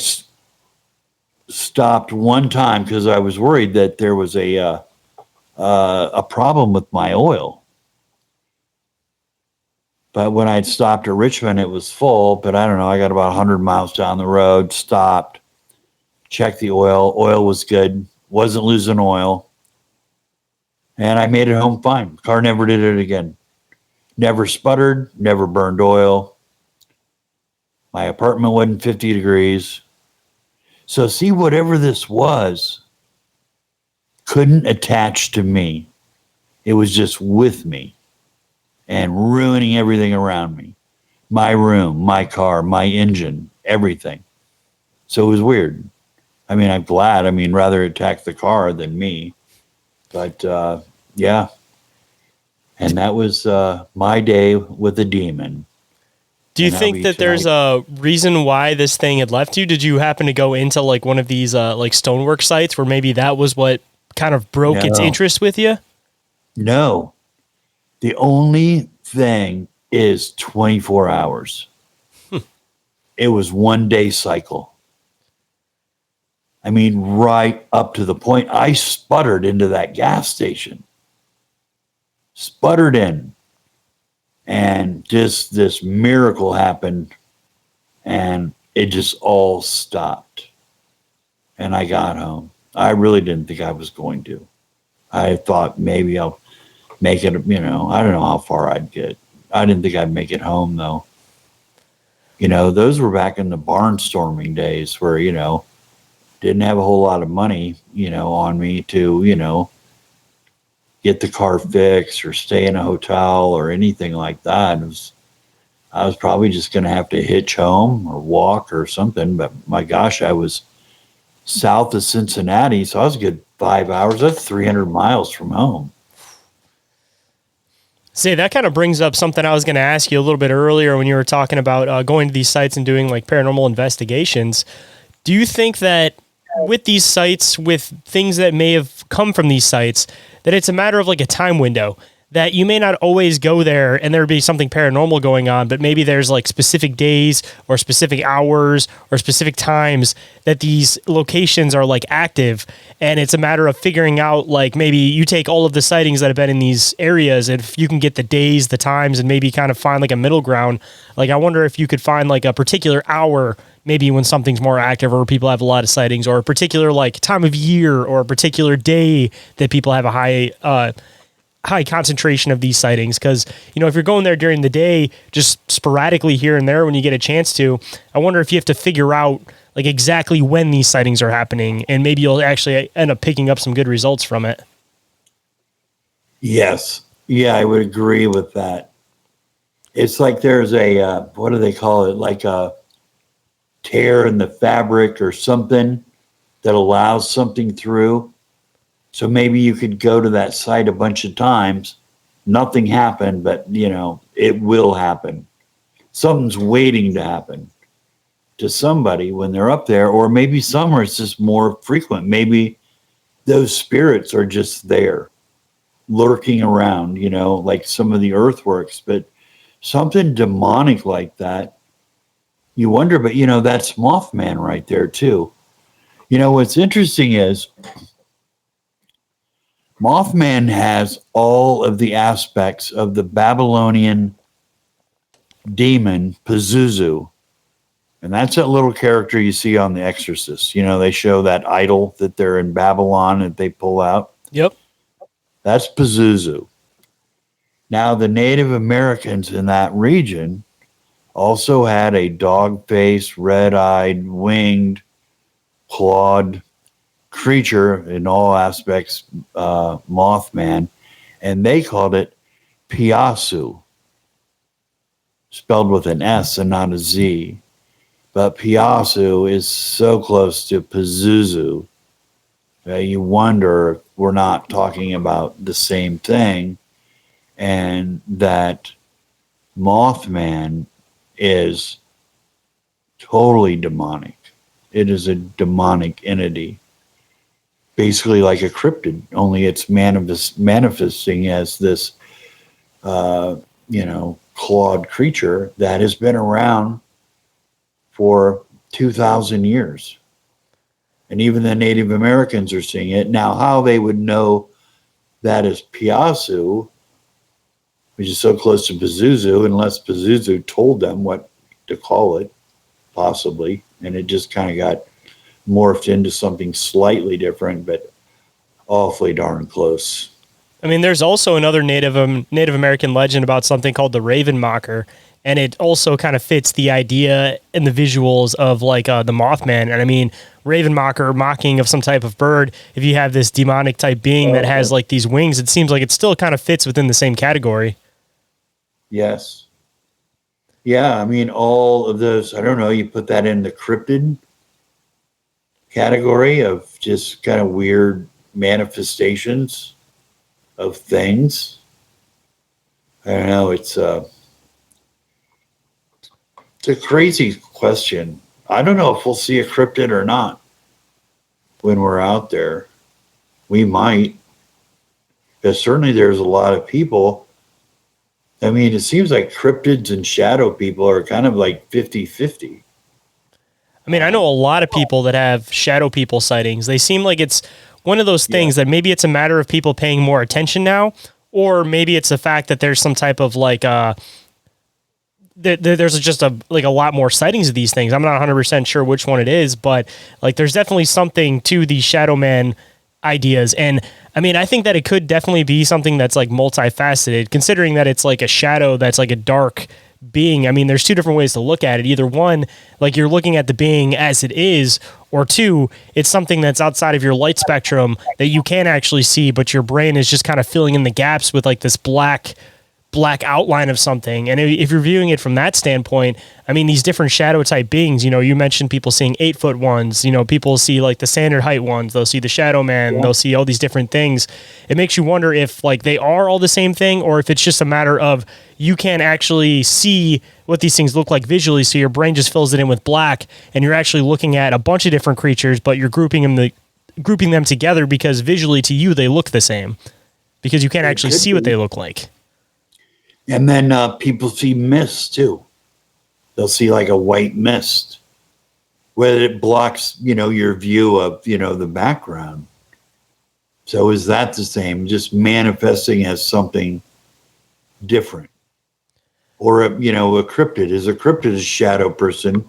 stopped one time because I was worried that there was a problem with my oil. But when I'd stopped at Richmond, it was full. But I don't know. I got about 100 miles down the road, stopped, checked the oil. Oil was good. Wasn't losing oil. And I made it home fine. Car never did it again. Never sputtered, never burned oil. My apartment wasn't 50 degrees. So see, whatever this was couldn't attach to me. It was just with me and ruining everything around me. My room, my car, my engine, everything. So it was weird. I mean, I'm glad. I mean, rather attack the car than me. But yeah. And that was my day with the demon. Do you think that there's a reason why this thing had left you? Did you happen to go into like one of these like stonework sites where maybe that was what kind of broke its interest with you? No. The only thing is 24 hours. It was 1 day cycle. I mean, right up to the point I sputtered into that gas station. Sputtered in. And just this miracle happened, and it just all stopped. And I got home. I really didn't think I was going to. I thought maybe I'll make it, I don't know how far I'd get. I didn't think I'd make it home though. Those were back in the barnstorming days where, didn't have a whole lot of money, on me to, get the car fixed or stay in a hotel or anything like that. I was probably just going to have to hitch home or walk or something. But my gosh, I was south of Cincinnati, so I was a good 5 hours. That's 300 miles from home. See, that kind of brings up something I was going to ask you a little bit earlier when you were talking about going to these sites and doing like paranormal investigations. Do you think that with these sites, with things that may have come from these sites, that it's a matter of like a time window, that you may not always go there and there'd be something paranormal going on, but maybe there's like specific days or specific hours or specific times that these locations are like active, and it's a matter of figuring out, like, maybe you take all of the sightings that have been in these areas, and if you can get the days, the times, and maybe kind of find like a middle ground. Like, I wonder if you could find like a particular hour, maybe when something's more active or people have a lot of sightings, or a particular like time of year or a particular day that people have a high concentration of these sightings. Because, if you're going there during the day, just sporadically here and there when you get a chance to, I wonder if you have to figure out like exactly when these sightings are happening, and maybe you'll actually end up picking up some good results from it. Yes. Yeah, I would agree with that. It's like there's a, what do they call it? Like a tear in the fabric or something that allows something through. So maybe you could go to that site a bunch of times. Nothing happened, but, it will happen. Something's waiting to happen to somebody when they're up there. Or maybe somewhere it's just more frequent. Maybe those spirits are just there, lurking around, like some of the earthworks. But something demonic like that, you wonder. But, that's Mothman right there, too. What's interesting is Mothman has all of the aspects of the Babylonian demon Pazuzu. And that's that little character you see on The Exorcist. They show that idol that they're in Babylon that they pull out. Yep. That's Pazuzu. Now, the Native Americans in that region also had a dog-faced, red-eyed, winged, clawed creature in all aspects, Mothman, and they called it Piasu, spelled with an S and not a Z. But Piasu is so close to Pazuzu that you wonder if we're not talking about the same thing, and that Mothman is totally demonic. It is a demonic entity. Basically like a cryptid, only it's manifesting as this, clawed creature that has been around for 2,000 years. And even the Native Americans are seeing it. Now, how they would know that is Piasu, which is so close to Pazuzu, unless Pazuzu told them what to call it, possibly. And it just kind of got morphed into something slightly different, but awfully darn close. I mean, there's also another Native American legend about something called the Raven Mocker, and it also kind of fits the idea and the visuals of like the Mothman. And I mean, Raven Mocker, mocking of some type of bird. If you have this demonic type being that has like these wings, it seems like it still kind of fits within the same category. Yes. Yeah, I mean, all of those, I don't know, you put that in the cryptid category of just kind of weird manifestations of things. I don't know, it's a crazy question. I don't know if we'll see a cryptid or not when we're out there. We might, because certainly there's a lot of people. I mean, it seems like cryptids and shadow people are kind of like 50-50. I mean, I know a lot of people that have shadow people sightings. They seem like it's one of those things that maybe it's a matter of people paying more attention now, or maybe it's the fact that there's some type of like, there's just a lot more sightings of these things. I'm not 100% sure which one it is, but like there's definitely something to the shadow man ideas. And I mean, I think that it could definitely be something that's like multifaceted, considering that it's like a shadow that's like a dark being. I mean, there's two different ways to look at it. Either one, like you're looking at the being as it is, or two, it's something that's outside of your light spectrum that you can actually see, but your brain is just kind of filling in the gaps with like this black outline of something. And if you're viewing it from that standpoint, I mean, these different shadow type beings, you know, you mentioned people seeing 8-foot ones, you know, people see like the standard height ones, they'll see the shadow man, they'll see all these different things. It makes you wonder if like they are all the same thing, or if it's just a matter of you can't actually see what these things look like visually. So your brain just fills it in with black, and you're actually looking at a bunch of different creatures, but you're grouping them together because visually to you, they look the same because you can't actually see what they look like. And then people see mist too. They'll see like a white mist, whether it blocks, you know, your view of, you know, the background. So is that the same? Just manifesting as something different, or a cryptid? Is a cryptid a shadow person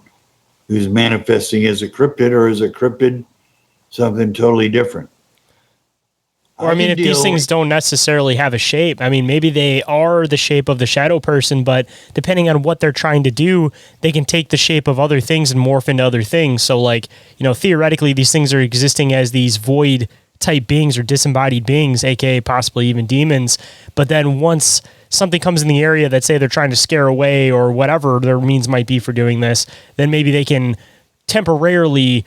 who's manifesting as a cryptid, or is a cryptid something totally different? Or, I mean, if these things don't necessarily have a shape, I mean, maybe they are the shape of the shadow person, but depending on what they're trying to do, they can take the shape of other things and morph into other things. So, like, you know, theoretically, these things are existing as these void type beings or disembodied beings, aka possibly even demons. But then once something comes in the area that say they're trying to scare away or whatever their means might be for doing this, then maybe they can temporarily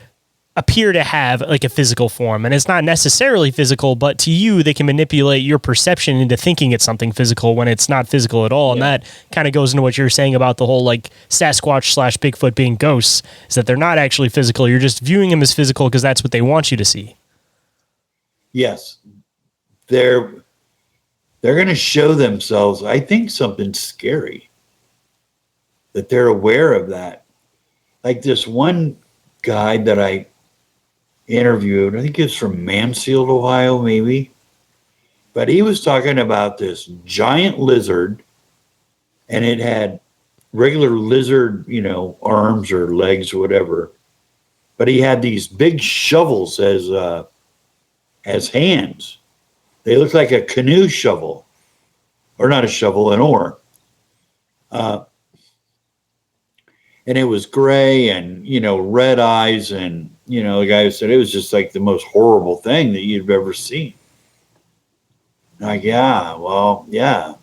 appear to have like a physical form. And it's not necessarily physical, but to you, they can manipulate your perception into thinking it's something physical when it's not physical at all. Yeah. And that kind of goes into what you're saying about the whole like Sasquatch / Bigfoot being ghosts, is that they're not actually physical. You're just viewing them as physical because that's what they want you to see. Yes. They're going to show themselves, I think, something scary, that they're aware of that. Like this one guy that I interviewed, I think it's from Mansfield, Ohio, maybe, but he was talking about this giant lizard, and it had regular lizard, you know, arms or legs or whatever, but he had these big shovels as hands. They looked like a canoe shovel, or not a shovel, an oar. And it was gray and, you know, red eyes. And, you know, the guy said it was just like the most horrible thing that you've ever seen. Like, yeah, well, yeah.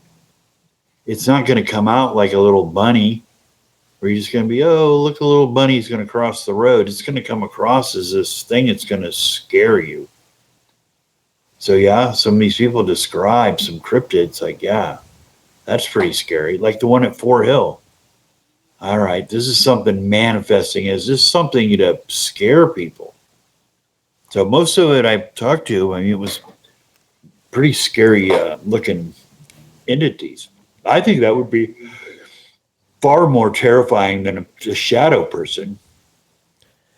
It's not going to come out like a little bunny where you're just going to be, oh, look, a little bunny's going to cross the road. It's going to come across as this thing that's going to scare you. So, yeah, some of these people describe some cryptids like, yeah, that's pretty scary. Like the one at Fort Hill. All right, this is something manifesting. Is this something to scare people? So most of it I've talked to, I mean, it was pretty scary looking entities. I think that would be far more terrifying than a shadow person.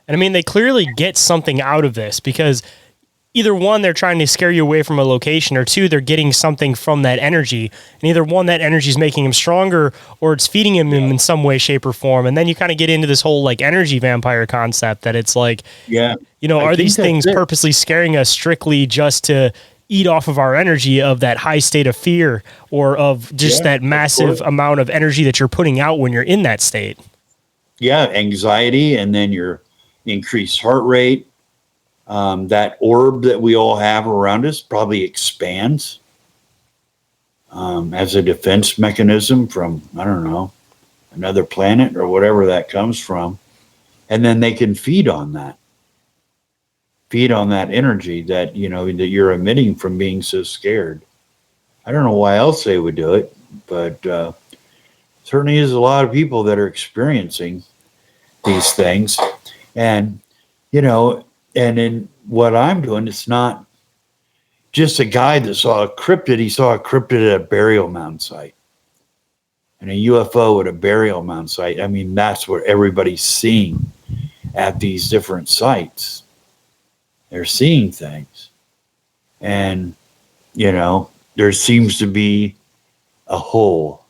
And I mean, they clearly get something out of this because either one, they're trying to scare you away from a location, or two, they're getting something from that energy. And either one, that energy is making him stronger, or it's feeding him in some way, shape, or form. And then you kind of get into this whole like energy vampire concept that it's like, you know, are these things purposely scaring us strictly just to eat off of our energy of that high state of fear, or of just that massive amount of energy that you're putting out when you're in that state? Yeah, anxiety, and then your increased heart rate. That orb that we all have around us probably expands as a defense mechanism from, I don't know, another planet or whatever that comes from. And then they can feed on that energy that, you know, that you're emitting from being so scared. I don't know why else they would do it, but certainly is a lot of people that are experiencing these things. And, you know, and in what I'm doing, it's not just a guy that saw a cryptid. He saw a cryptid at a burial mound site and a UFO at a burial mound site. I mean, that's what everybody's seeing at these different sites. They're seeing things. And, you know, there seems to be a hole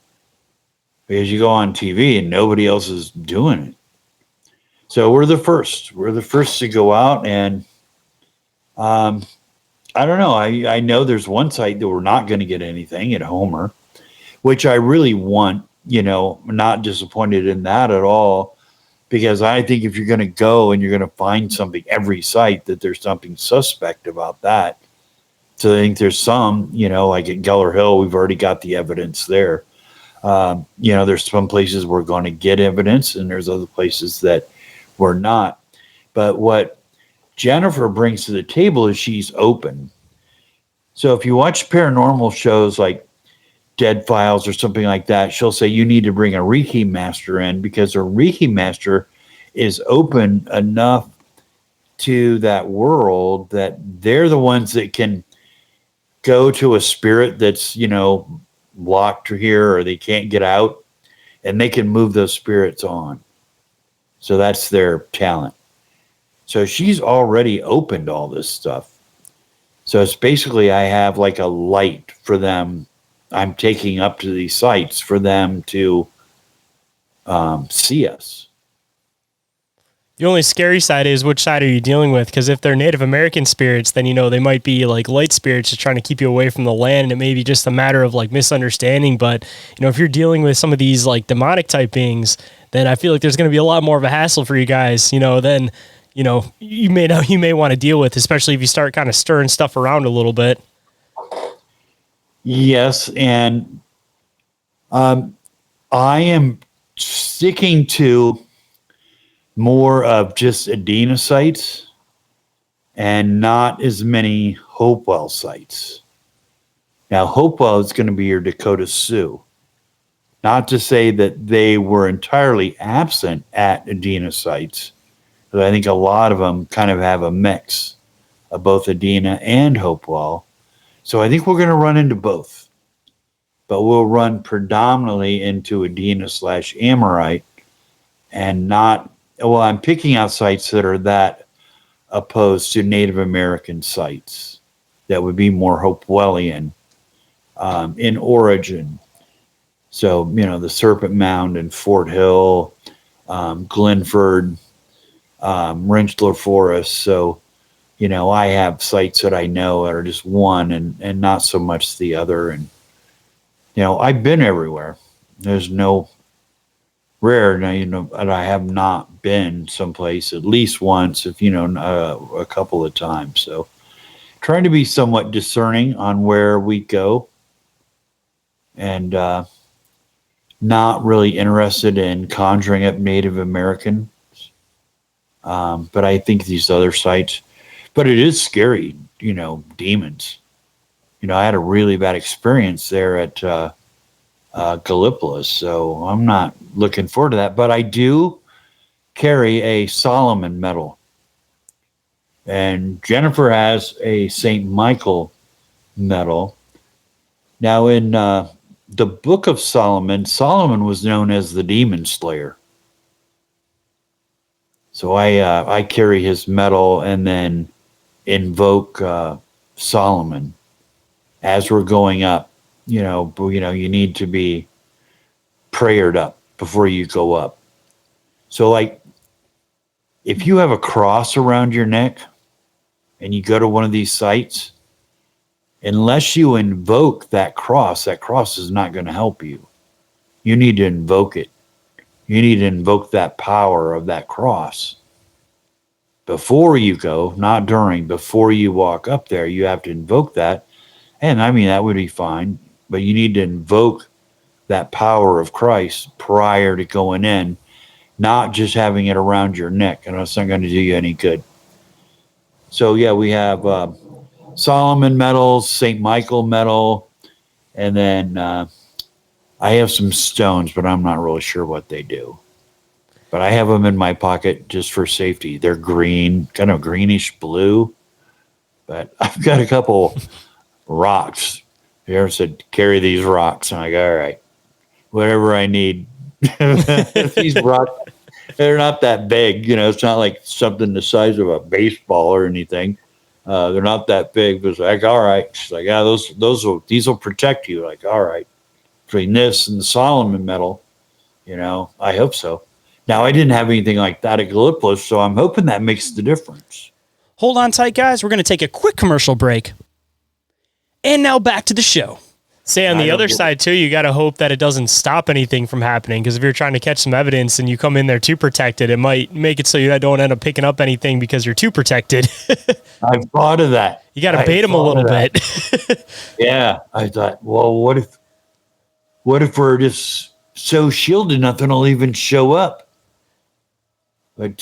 because you go on TV and nobody else is doing it. So we're the first. We're the first to go out and I don't know. I know there's one site that we're not going to get anything at Homer, which I really want. I'm not disappointed in that at all, because I think if you're going to go and you're going to find something every site, that there's something suspect about that. So I think there's some, like at Geller Hill, we've already got the evidence there. There's some places we're going to get evidence, and there's other places that we're not. But what Jennifer brings to the table is she's open. So if you watch paranormal shows like Dead Files or something like that, she'll say you need to bring a Reiki master in, because a Reiki master is open enough to that world that they're the ones that can go to a spirit that's, locked here or they can't get out, and they can move those spirits on. So that's their talent. So she's already opened all this stuff. So it's basically, I have like a light for them. I'm taking up to these sites for them to see us. The only scary side is, which side are you dealing with? Because if they're Native American spirits, then, they might be like light spirits just trying to keep you away from the land. And it may be just a matter of like misunderstanding. But, if you're dealing with some of these like demonic type beings, then I feel like there's going to be a lot more of a hassle for you guys, than, you may want to deal with, especially if you start kind of stirring stuff around a little bit. Yes. And I am sticking to more of just Adena sites and not as many Hopewell sites. Now, Hopewell is going to be your Dakota Sioux. Not to say that they were entirely absent at Adena sites, but I think a lot of them kind of have a mix of both Adena and Hopewell. So I think we're going to run into both, but we'll run predominantly into Adena/Amorite, and not, I'm picking out sites that are that opposed to Native American sites that would be more Hopewellian in origin. So, the Serpent Mound in Fort Hill, Glenford, Rentschler Forest. So, I have sites that I know that are just one and not so much the other. And, I've been everywhere. There's no rare, and I have not been someplace at least once, if a couple of times. So trying to be somewhat discerning on where we go, and not really interested in conjuring up Native Americans. But I think these other sites, but it is scary, demons. I had a really bad experience there at Gallipolis, so I'm not looking forward to that. But I do carry a Solomon medal, and Jennifer has a St. Michael medal. Now, in the Book of Solomon, Solomon was known as the Demon Slayer. So I carry his medal and then invoke Solomon as we're going up. You need to be prayered up before you go up. So, like, if you have a cross around your neck and you go to one of these sites, unless you invoke that cross is not going to help you. You need to invoke it. You need to invoke that power of that cross. Before you go, not during, before you walk up there, you have to invoke that. And that would be fine, but you need to invoke that power of Christ prior to going in, not just having it around your neck. And it's not going to do you any good. So, yeah, we have Solomon medals, St. Michael medal, and then I have some stones, but I'm not really sure what they do. But I have them in my pocket just for safety. They're green, kind of greenish blue, but I've got a couple rocks. Here said, carry these rocks. I'm like, all right, whatever I need. These rocks, they're not that big. It's not like something the size of a baseball or anything. They're not that big. But it's like, all right. She's like, yeah, these will protect you. Like, all right. Between this and the Solomon medal, I hope so. Now, I didn't have anything like that at Gallipolis, so I'm hoping that makes the difference. Hold on tight, guys. We're going to take a quick commercial break. And now back to the show. Say on the other side too, you got to hope that it doesn't stop anything from happening. Because if you're trying to catch some evidence and you come in there too protected, it might make it so you don't end up picking up anything because you're too protected. I've thought of that. You got to bait them a little bit. Yeah. I thought, well, what if we're just so shielded nothing will even show up? But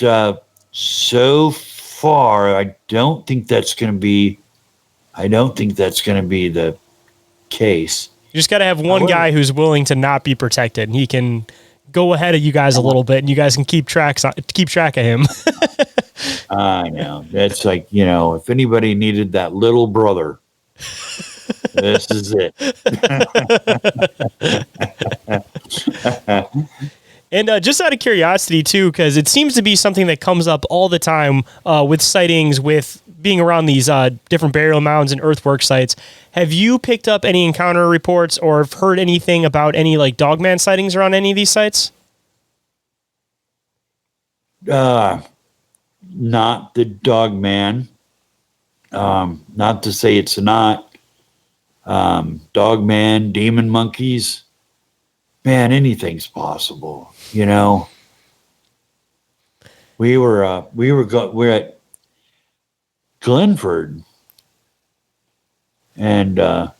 so far, I don't think that's going to be the case. You just got to have one guy who's willing to not be protected, and he can go ahead of you guys a little bit, and you guys can keep track of him. I know. That's like, if anybody needed that little brother, this is it. And just out of curiosity, too, because it seems to be something that comes up all the time with sightings, with being around these different burial mounds and earthwork sites. Have you picked up any encounter reports or heard anything about any like dogman sightings around any of these sites? Not the dogman. Not to say it's not. Dogman, demon monkeys. Man, anything's possible. We're at Glenford, and I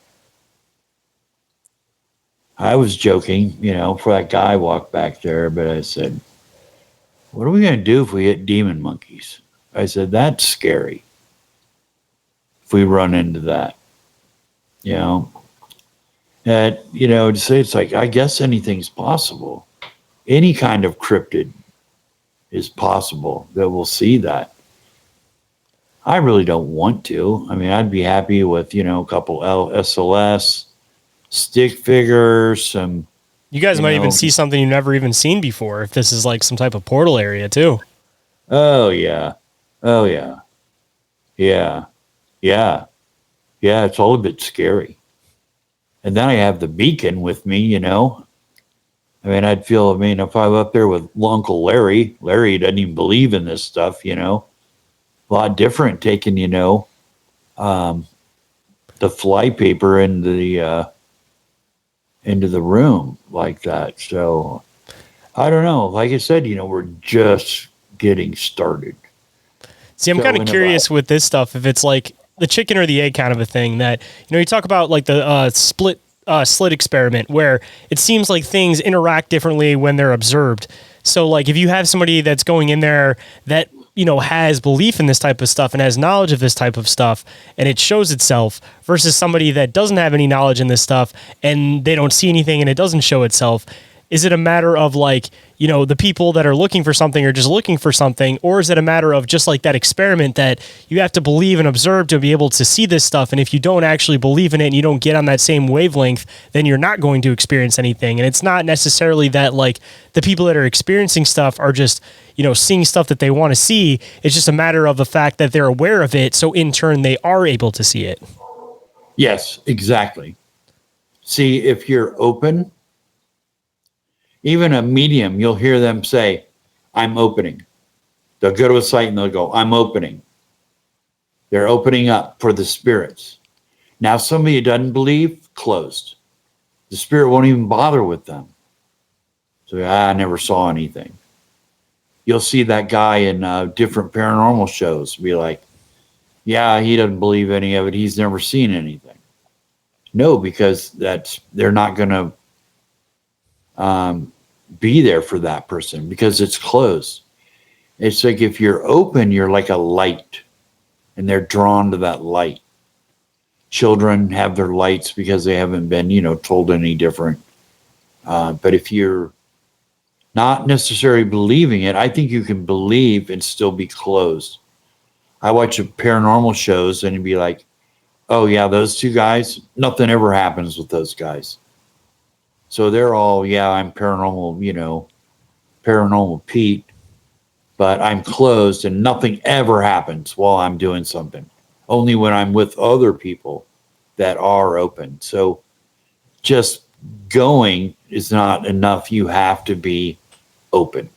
was joking, for that guy walked back there, but I said, what are we going to do if we hit demon monkeys? I said, that's scary if we run into that, to say it's like, I guess anything's possible. Any kind of cryptid is possible that we'll see that. I really don't want to. I mean, I'd be happy with, a couple SLS, stick figures, some. You guys might even see something you've never even seen before, if this is like some type of portal area, too. Oh, yeah. Oh, yeah. Yeah. Yeah. Yeah, it's all a bit scary. And then I have the beacon with me, I mean, if I'm up there with Uncle Larry doesn't even believe in this stuff, a lot different taking, the fly paper into the room like that. So I don't know. Like I said, we're just getting started. See, I'm kind of curious with this stuff, if it's like the chicken or the egg kind of a thing that, you talk about like the slit experiment where it seems like things interact differently when they're observed. So like if you have somebody that's going in there that, has belief in this type of stuff and has knowledge of this type of stuff and it shows itself versus somebody that doesn't have any knowledge in this stuff and they don't see anything and it doesn't show itself. Is it a matter of like, the people that are looking for something are just looking for something? Or is it a matter of just like that experiment that you have to believe and observe to be able to see this stuff? And if you don't actually believe in it and you don't get on that same wavelength, then you're not going to experience anything. And it's not necessarily that like the people that are experiencing stuff are just, seeing stuff that they want to see. It's just a matter of the fact that they're aware of it. So in turn, they are able to see it. Yes, exactly. See, if you're open, even a medium, you'll hear them say, I'm opening. They'll go to a site and they'll go, I'm opening. They're opening up for the spirits. Now, somebody who doesn't believe, closed. The spirit won't even bother with them. So I never saw anything. You'll see that guy in different paranormal shows be like, yeah, he doesn't believe any of it. He's never seen anything. No, because they're not going to be there for that person because it's closed. It's like if you're open, you're like a light and they're drawn to that light. Children have their lights because they haven't been, told any different. But if you're not necessarily believing it, I think you can believe and still be closed. I watch paranormal shows and it'd be like, oh yeah, those two guys, nothing ever happens with those guys. So they're all, yeah, I'm paranormal, paranormal Pete, but I'm closed and nothing ever happens while I'm doing something. Only when I'm with other people that are open. So just going is not enough. You have to be open.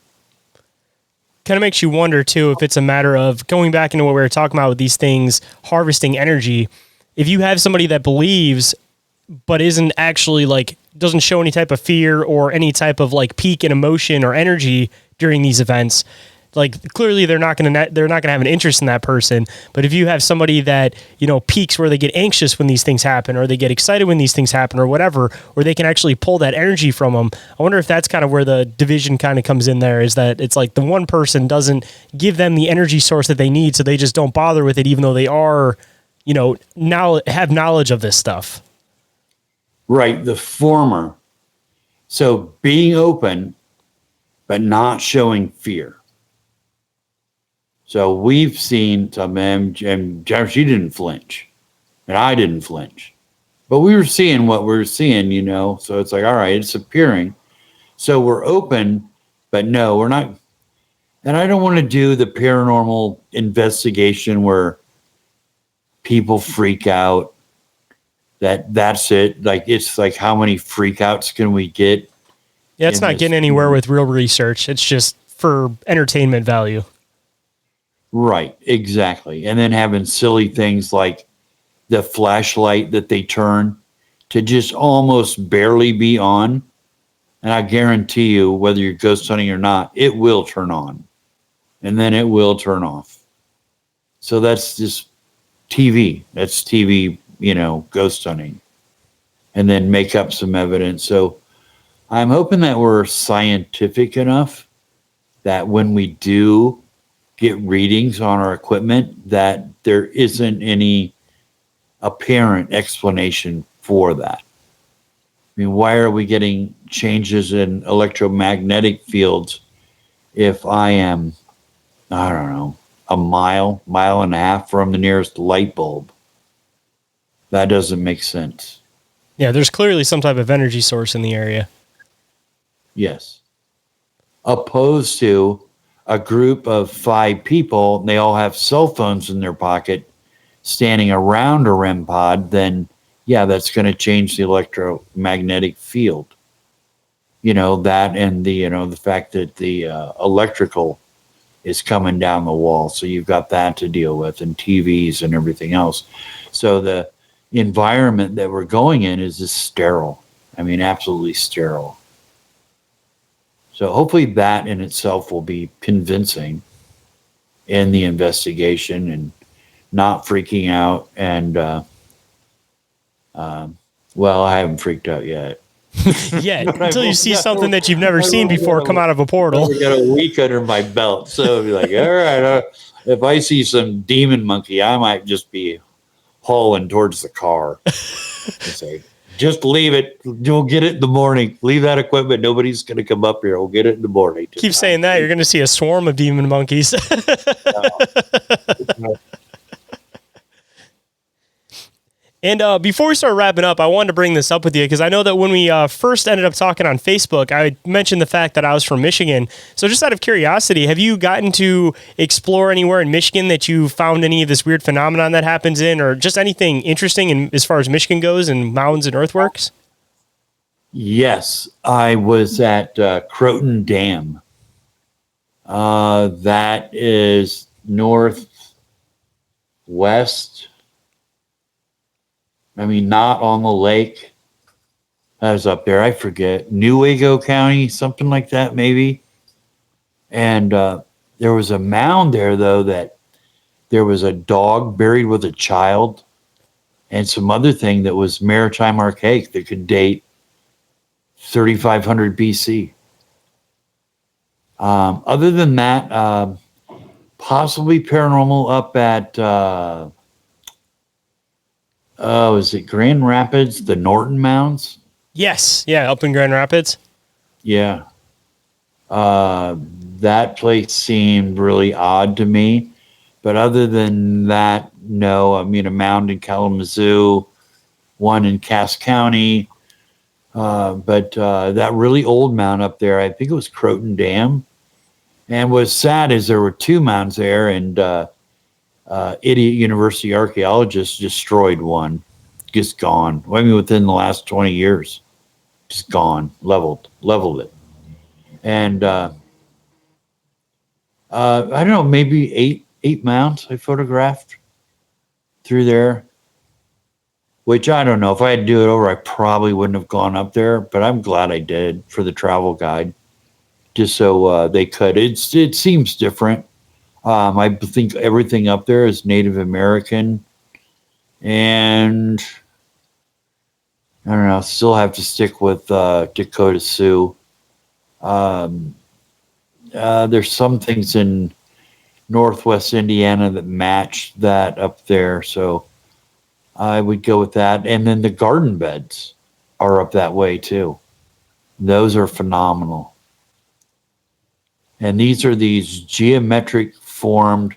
Kind of makes you wonder too, if it's a matter of going back into what we were talking about with these things, harvesting energy. if you have somebody that believes but isn't actually like doesn't show any type of fear or any type of like peak in emotion or energy during these events, like clearly they're not going to have an interest in that person. But if you have somebody that, you know, peaks where they get anxious when these things happen, or they get excited when these things happen, or whatever, or they can actually pull that energy from them, I wonder if that's kind of where the division kind of comes in there, is that it's like the one person doesn't give them the energy source that they need, so they just don't bother with it, even though they are, you know, now have knowledge of this stuff. Right, the former. So being open, but not showing fear. So we've seen some, and she didn't flinch, and I didn't flinch. But we were seeing what we were seeing, you know. So it's like, all right, it's appearing. So we're open, but no, we're not. And I don't want to do the paranormal investigation where people freak out. That's it. Like, it's like, how many freakouts can we get? Yeah, it's not getting anywhere with real research. It's just for entertainment value. Right, exactly. And then having silly things like the flashlight that they turn to just almost barely be on. And I guarantee you, whether you're ghost hunting or not, it will turn on. And then it will turn off. So that's just TV. That's TV, you know, ghost hunting. And then make up some evidence. So I'm hoping that we're scientific enough that when we do get readings on our equipment, that there isn't any apparent explanation for that. I mean, why are we getting changes in electromagnetic fields if I am, I don't know, a mile and a half from the nearest light bulb? That doesn't make sense. Yeah, there's clearly some type of energy source in the area. Yes. Opposed to a group of 5 people, and they all have cell phones in their pocket standing around a REM pod, then yeah, that's going to change the electromagnetic field. You know, that, and the, you know, the fact that the electrical is coming down the wall. So you've got that to deal with, and TVs and everything else. So the environment that we're going in is just sterile. I mean, absolutely sterile. So hopefully that in itself will be convincing in the investigation and not freaking out. And, well, I haven't freaked out yet. Yeah, until you see something that you've never seen before come out of a portal. I got a week under my belt. So I'll be like, all right, if I see some demon monkey, I might just be hauling towards the car. Say, just leave it. You'll get it in the morning. Leave that equipment. Nobody's going to come up here. We'll get it in the morning. Keep saying that. You're going to see a swarm of demon monkeys. And before we start wrapping up, I wanted to bring this up with you because I know that when we first ended up talking on Facebook, I mentioned the fact that I was from Michigan. So just out of curiosity, have you gotten to explore anywhere in Michigan that you found any of this weird phenomenon that happens in, or just anything interesting in, as far as Michigan goes and mounds and earthworks? Yes, I was at Croton Dam. That is northwest. I mean, not on the lake. I was up there. I forget. Newaygo County, something like that, maybe. And there was a mound there, though, that there was a dog buried with a child and some other thing that was maritime archaic that could date 3500 BC. Other than that, possibly paranormal up at... is it Grand Rapids, the Norton Mounds? Yes. Yeah, up in Grand Rapids. Yeah. That place seemed really odd to me. But other than that, no. I mean, a mound in Kalamazoo, one in Cass County. But that really old mound up there, I think it was Croton Dam. And what's sad is there were 2 mounds there, and idiot university archaeologists destroyed one. Just gone. I mean, within the last 20 years. Just gone. Leveled it. And I don't know, maybe eight mounds I photographed through there. which I don't know. If I had to do it over, I probably wouldn't have gone up there, but I'm glad I did for the travel guide, just so they could. It seems different. I think everything up there is Native American, and I don't know. Still have to stick with Dakota Sioux. There's some things in Northwest Indiana that match that up there, so I would go with that. And then the garden beds are up that way too. Those are phenomenal. And these are these geometric formed,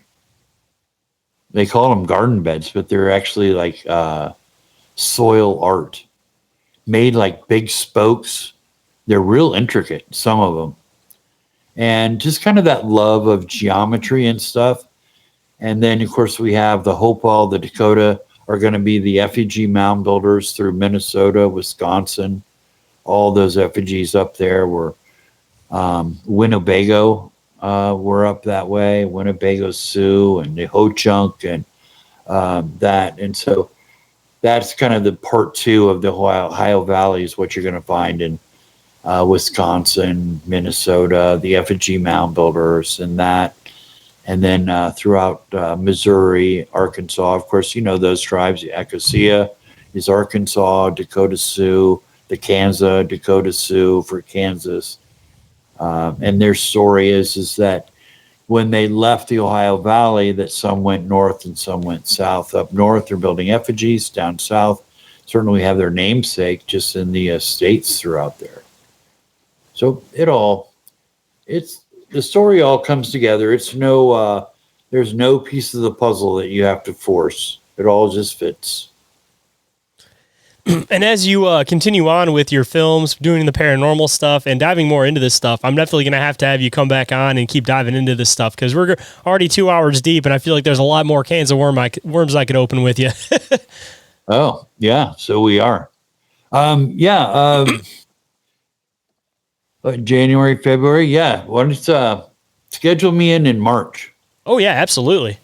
they call them garden beds, but they're actually like soil art made like big spokes. They're real intricate, some of them. And just kind of that love of geometry and stuff. And then, of course, we have the Hopewell, the Dakota are going to be the effigy mound builders through Minnesota, Wisconsin. All those effigies up there were Winnebago were up that way, Winnebago Sioux and the Ho-Chunk and that. And so that's kind of the part two of the Ohio Valley is what you're going to find in Wisconsin, Minnesota, the effigy mound builders and that. And then throughout Missouri, Arkansas, of course, you know those tribes. The Acacia is Arkansas, Dakota Sioux, the Kansas, Dakota Sioux for Kansas. And their story is that when they left the Ohio Valley, that some went north and some went south. Up north, they're building effigies. Down south, certainly have their namesake just in the states throughout there. So the story all comes together. It's there's no piece of the puzzle that you have to force. It all just fits. And as you continue on with your films, doing the paranormal stuff and diving more into this stuff, I'm definitely going to have you come back on and keep diving into this stuff because we're already 2 hours deep and I feel like there's a lot more cans of worms I could open with you. Oh, yeah. So we are. January, February. Yeah. Why don't schedule me in March? Oh, yeah, absolutely.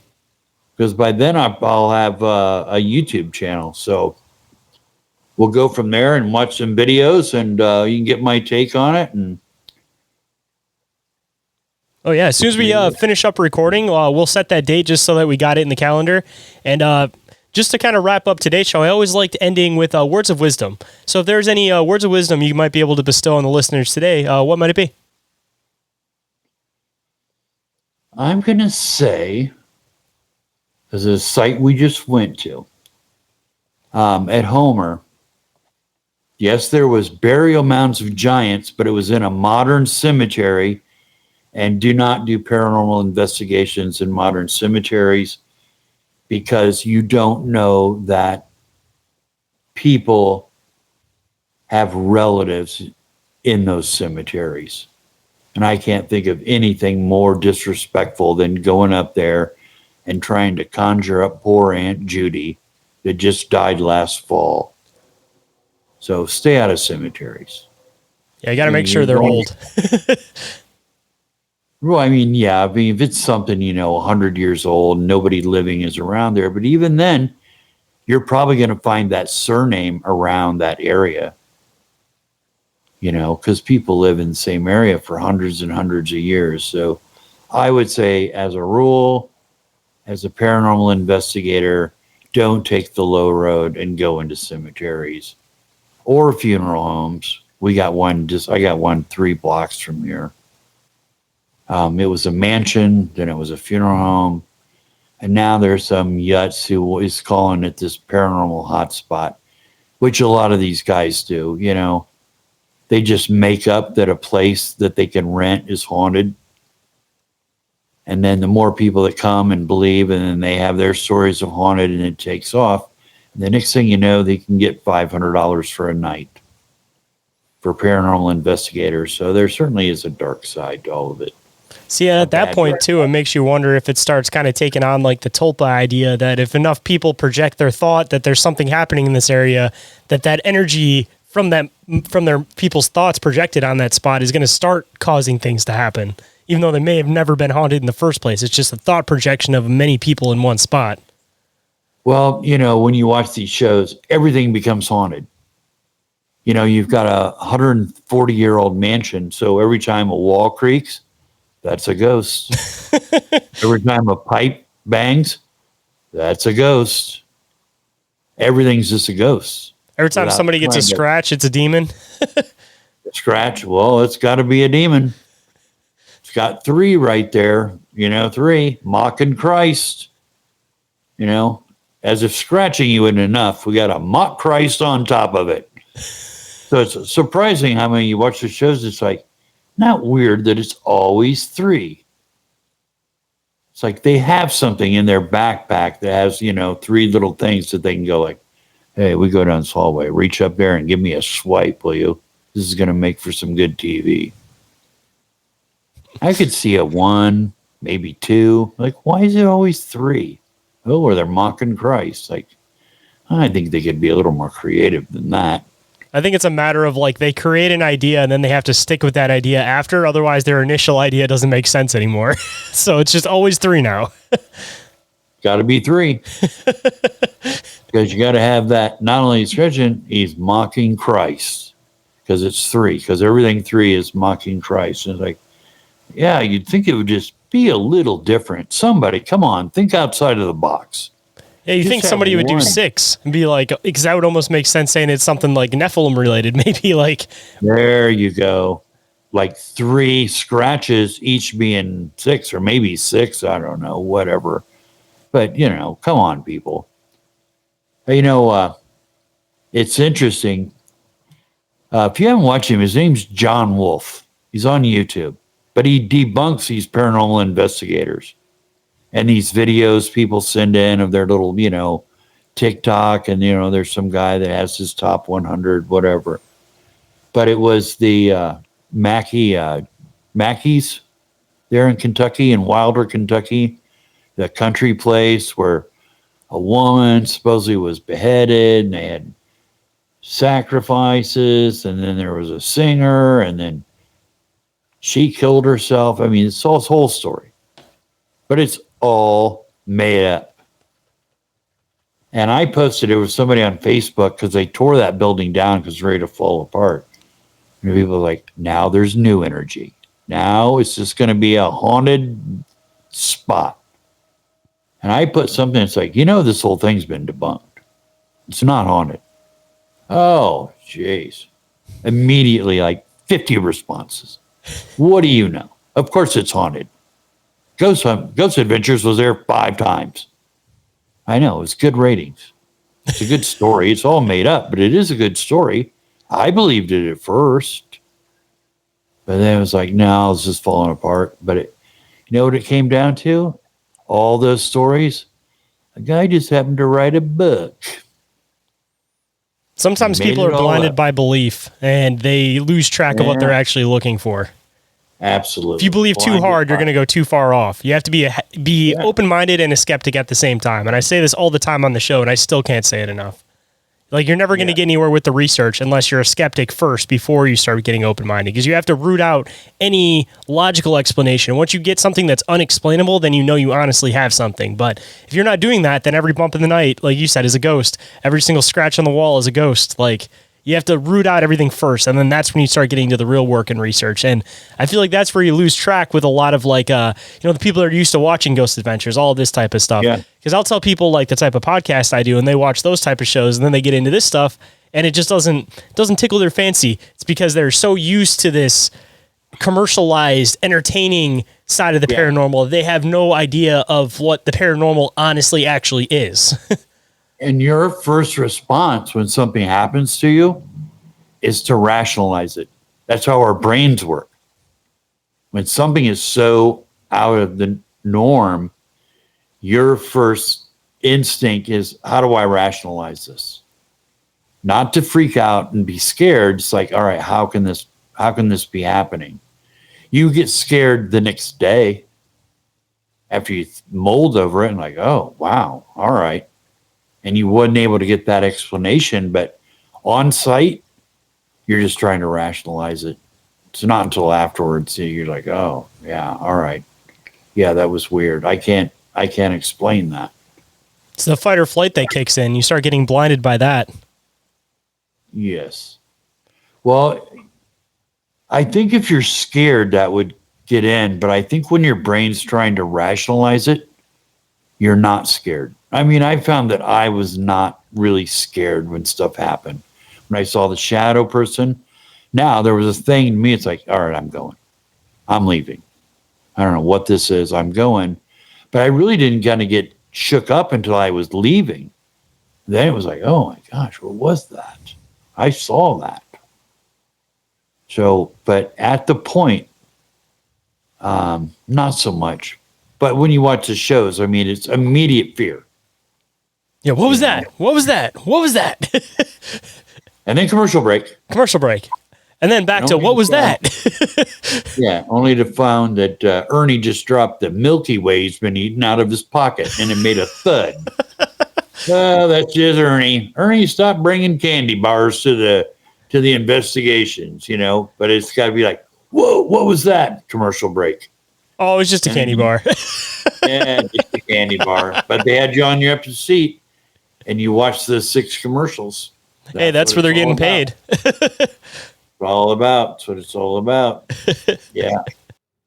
Because by then I'll have a YouTube channel. So we'll go from there and watch some videos and you can get my take on it. And oh, yeah. As soon as we finish up recording, we'll set that date just so that we got it in the calendar. And just to kind of wrap up today's show, I always liked ending with words of wisdom. So if there's any words of wisdom you might be able to bestow on the listeners today, what might it be? I'm going to say, as a site we just went to, at Homer, yes, there was burial mounds of giants, but it was in a modern cemetery, and do not do paranormal investigations in modern cemeteries because you don't know that people have relatives in those cemeteries. And I can't think of anything more disrespectful than going up there and trying to conjure up poor Aunt Judy that just died last fall. So stay out of cemeteries. Yeah, you got to make sure they're old. Well, I mean, if it's something, 100 years old, nobody living is around there. But even then, you're probably going to find that surname around that area. Because people live in the same area for hundreds and hundreds of years. So I would say, as a rule, as a paranormal investigator, don't take the low road and go into cemeteries or funeral homes. I got one 3 blocks from here. It was a mansion, then it was a funeral home, and now there's some yutz who is calling it this paranormal hotspot, which a lot of these guys do, They just make up that a place that they can rent is haunted. And then the more people that come and believe, and then they have their stories of haunted and it takes off. And the next thing you know, they can get $500 for a night for paranormal investigators. So there certainly is a dark side to all of it. See, at that point, too, it makes you wonder if it starts kind of taking on like the tulpa idea that if enough people project their thought that there's something happening in this area, that energy from their people's thoughts projected on that spot is going to start causing things to happen, even though they may have never been haunted in the first place. It's just a thought projection of many people in one spot. Well, when you watch these shows, everything becomes haunted. You've got a 140-year-old mansion, so every time a wall creaks, that's a ghost. Every time a pipe bangs, that's a ghost. Everything's just a ghost. Every time somebody gets a scratch, it's a demon. Scratch, well, it's got to be a demon. It's got 3 right there, 3, mocking Christ. As if scratching you isn't enough, we got to mock Christ on top of it. So it's surprising how many you watch the shows. It's like, not weird that it's always 3. It's like they have something in their backpack that has, 3 little things that they can go like, hey, we go down this hallway, reach up there and give me a swipe, will you? This is going to make for some good TV. I could see a 1, maybe 2. Like, why is it always 3? Oh, or they're mocking Christ. Like, I think they could be a little more creative than that. I think it's a matter of like they create an idea and then they have to stick with that idea after. Otherwise, their initial idea doesn't make sense anymore. So it's just always 3 now. Got to be 3. Because you got to have that. Not only stretching, he's mocking Christ. Because it's 3. Because everything 3 is mocking Christ. And it's like, yeah, you'd think it would just be a little different. Somebody, come on, think outside of the box. Yeah, you think somebody would do 6 and be like, because that would almost make sense saying it's something like Nephilim related. Maybe like. There you go. Like 3 scratches, each being 6 or maybe 6. I don't know, whatever. But, come on, people. It's interesting. If you haven't watched him, his name's John Wolfe. He's on YouTube. But he debunks these paranormal investigators. And these videos people send in of their little, TikTok. And, there's some guy that has his top 100, whatever. But it was the Mackey's there in Kentucky, in Wilder, Kentucky. The country place where a woman supposedly was beheaded. And they had sacrifices. And then there was a singer. And then she killed herself. I mean, it's all this whole story. But it's all made up. And I posted it with somebody on Facebook because they tore that building down because it's ready to fall apart. And people are like, now there's new energy. Now it's just going to be a haunted spot. And I put something that's like, this whole thing's been debunked. It's not haunted. Oh, jeez. Immediately, like 50 responses. What do you know? Of course it's haunted. Ghost Adventures was there 5 times. I know, it's good ratings. It's a good story. It's all made up, but it is a good story. I believed it at first. But then it was like, no, it's just falling apart. But you know what it came down to? All those stories, a guy just happened to write a book. Sometimes people are blinded by belief and they lose track of what they're actually looking for. Absolutely. If you believe too hard, you're going to go too far off. You have to be open-minded and a skeptic at the same time. And I say this all the time on the show, and I still can't say it enough. Like, you're never going to get anywhere with the research unless you're a skeptic first before you start getting open-minded, because you have to root out any logical explanation. Once you get something that's unexplainable, then you know you honestly have something. But if you're not doing that, then every bump in the night, like you said, is a ghost. Every single scratch on the wall is a ghost. Like, you have to root out everything first, and then that's when you start getting to the real work and research. And I feel like that's where you lose track with a lot of the people that are used to watching Ghost Adventures, all of this type of stuff. Because I'll tell people like the type of podcast I do, and they watch those type of shows, and then they get into this stuff, and it just doesn't tickle their fancy. It's because they're so used to this commercialized, entertaining side of the paranormal, they have no idea of what the paranormal honestly actually is. And your first response when something happens to you is to rationalize it. That's how our brains work. When something is so out of the norm, your first instinct is, how do I rationalize this? Not to freak out and be scared. It's like, all right, how can this be happening? You get scared the next day after you mulled over it and like, oh, wow, all right. And you wasn't able to get that explanation, but on site, you're just trying to rationalize it. It's not until afterwards you're like, oh, yeah, all right. Yeah, that was weird. I can't explain that. It's the fight or flight that kicks in. You start getting blinded by that. Yes. Well, I think if you're scared, that would get in. But I think when your brain's trying to rationalize it, you're not scared. I mean, I found that I was not really scared when stuff happened. When I saw the shadow person, now there was a thing in me. It's like, all right, I'm going. I'm leaving. I don't know what this is. I'm going. But I really didn't kind of get shook up until I was leaving. Then it was like, oh my gosh, what was that? I saw that. So, but at the point, not so much. But when you watch the shows, I mean, it's immediate fear. Yeah, what was that? What was that? What was that? And then commercial break. Commercial break. And then back to what was that? Yeah, only to find that Ernie just dropped the Milky Way he's been eating out of his pocket, and it made a thud. Oh, that's just Ernie. Ernie, stop bringing candy bars to the investigations, But it's got to be like, whoa, what was that? Commercial break. Oh, it was just a candy bar. Yeah, just a candy bar. But they had you on your empty seat, and you watched the 6 commercials. Hey, that's where they're getting paid. All about. That's what it's all about. Yeah.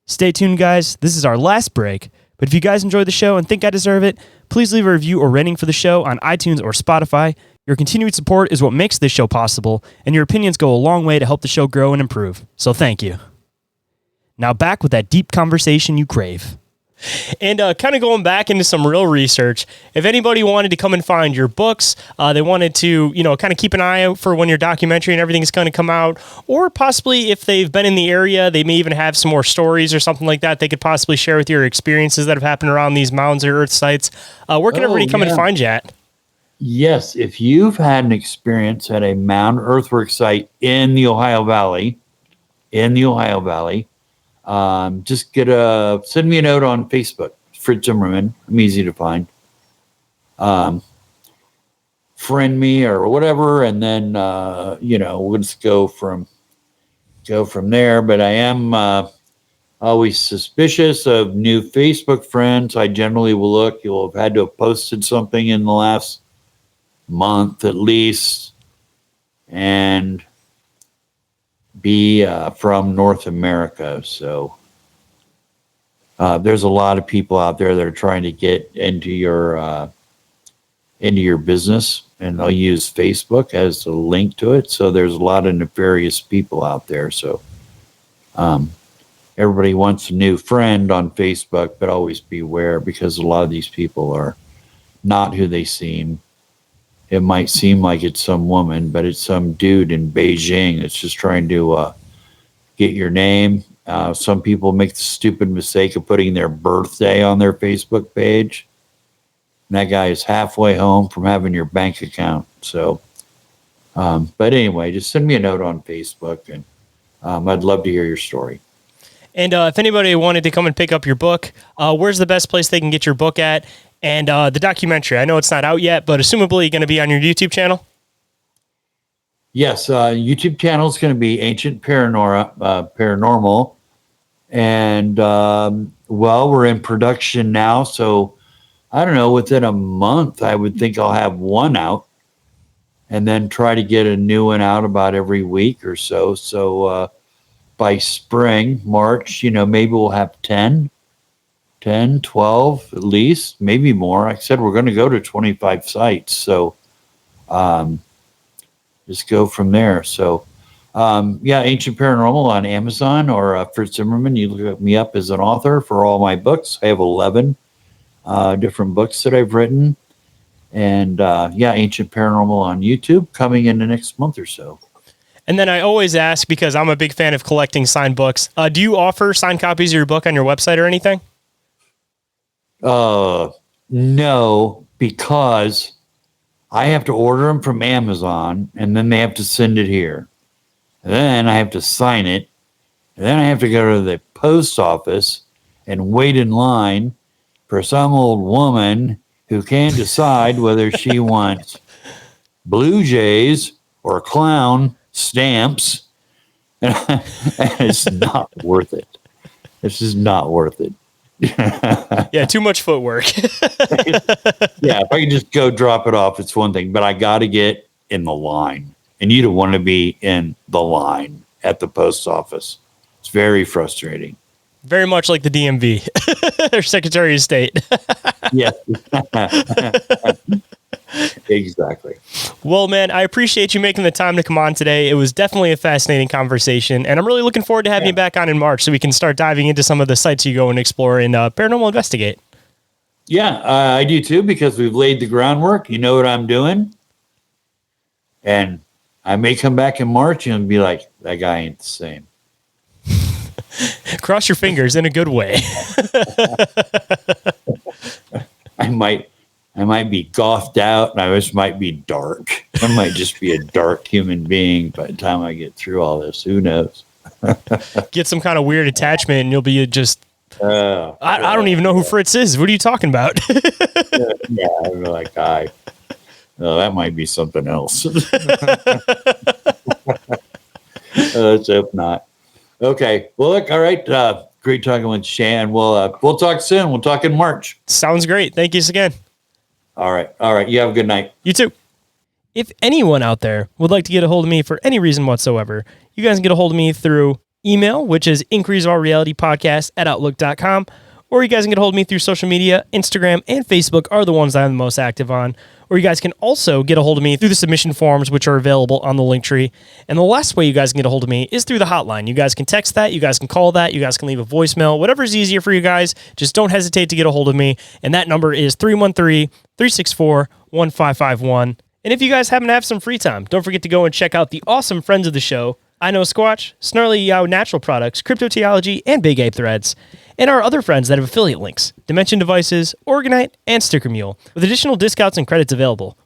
Stay tuned, guys. This is our last break. But if you guys enjoy the show and think I deserve it, please leave a review or rating for the show on iTunes or Spotify. Your continued support is what makes this show possible, and your opinions go a long way to help the show grow and improve. So thank you. Now back with that deep conversation you crave. And kind of going back into some real research, if anybody wanted to come and find your books, they wanted to, kind of keep an eye out for when your documentary and everything is going to come out, or possibly if they've been in the area, they may even have some more stories or something like that they could possibly share with your experiences that have happened around these mounds or earth sites. Where can everybody come and find you at? Yes, if you've had an experience at a mound earthwork site in the Ohio Valley, just send me a note on Facebook. Fritz Zimmerman. I'm easy to find. Friend me or whatever, and then we'll just go from there. But I am always suspicious of new Facebook friends. I generally will look. You'll have had to have posted something in the last month at least, and be from North America. So there's a lot of people out there that are trying to get into your business, and they'll use Facebook as the link to it. So there's a lot of nefarious people out there. So everybody wants a new friend on Facebook, but always beware, because a lot of these people are not who they seem. It might seem like it's some woman, but it's some dude in Beijing that's just trying to get your name. Some people make the stupid mistake of putting their birthday on their Facebook page. And that guy is halfway home from having your bank account. So, but anyway, just send me a note on Facebook, and I'd love to hear your story. And if anybody wanted to come and pick up your book, where's the best place they can get your book at? And the documentary, I know it's not out yet, but assumably going to be on your YouTube channel? Yes, YouTube channel is going to be Ancient Paranormal. And, we're in production now. So, I don't know, within a month, I would think I'll have one out. And then try to get a new one out about every week or so. So, by spring, March, maybe we'll have 10, 12 at least, maybe more. Like I said, we're going to go to 25 sites. So just go from there. So, Ancient Paranormal on Amazon, or Fritz Zimmerman. You look me up as an author for all my books. I have 11 different books that I've written. And, Ancient Paranormal on YouTube coming in the next month or so. And then I always ask, because I'm a big fan of collecting signed books, do you offer signed copies of your book on your website or anything? No, because I have to order them from Amazon, and then they have to send it here. And then I have to sign it. And then I have to go to the post office and wait in line for some old woman who can't decide whether she wants Blue Jays or clown stamps. And it's not worth it. This is not worth it. Yeah, too much footwork. Yeah, if I can just go drop it off, it's one thing, but I got to get in the line. And you don't want to be in the line at the post office. It's very frustrating. Very much like the DMV or Secretary of State. Yes. Exactly. Well, man, I appreciate you making the time to come on today. It was definitely a fascinating conversation, and I'm really looking forward to having you back on in March so we can start diving into some of the sites you go and explore in Paranormal Investigate. Yeah, I do too, because we've laid the groundwork. You know what I'm doing. And I may come back in March and be like, that guy ain't the same. Cross your fingers in a good way. I might be gothed out, and I just might be dark. I might just be a dark human being by the time I get through all this. Who knows? Get some kind of weird attachment, and you'll be just. I don't even know who Fritz is. What are you talking about? Yeah, I'm like, that might be something else. Let's hope not. Okay. Well, look. All right. Great talking with Shayn. We'll talk soon. We'll talk in March. Sounds great. Thank you again. All right. All right. You have a good night. You too. If anyone out there would like to get a hold of me for any reason whatsoever, you guys can get a hold of me through email, which is increaseourrealitypodcast@outlook.com, or you guys can get a hold of me through social media. Instagram and Facebook are the ones that I'm the most active on. Or you guys can also get a hold of me through the submission forms, which are available on the Linktree. And the last way you guys can get a hold of me is through the hotline. You guys can text that, you guys can call that, you guys can leave a voicemail, whatever's easier for you guys. Just don't hesitate to get a hold of me. And that number is 313-364-1551. And if you guys happen to have some free time, don't forget to go and check out the awesome friends of the show, IKNOWSQUATCH, Snarly Yow Natural Products, Cryptotheology, and Big Ape Threads, and our other friends that have affiliate links, Dimension Devices, Oregon-ite, and Sticker Mule, with additional discounts and credits available.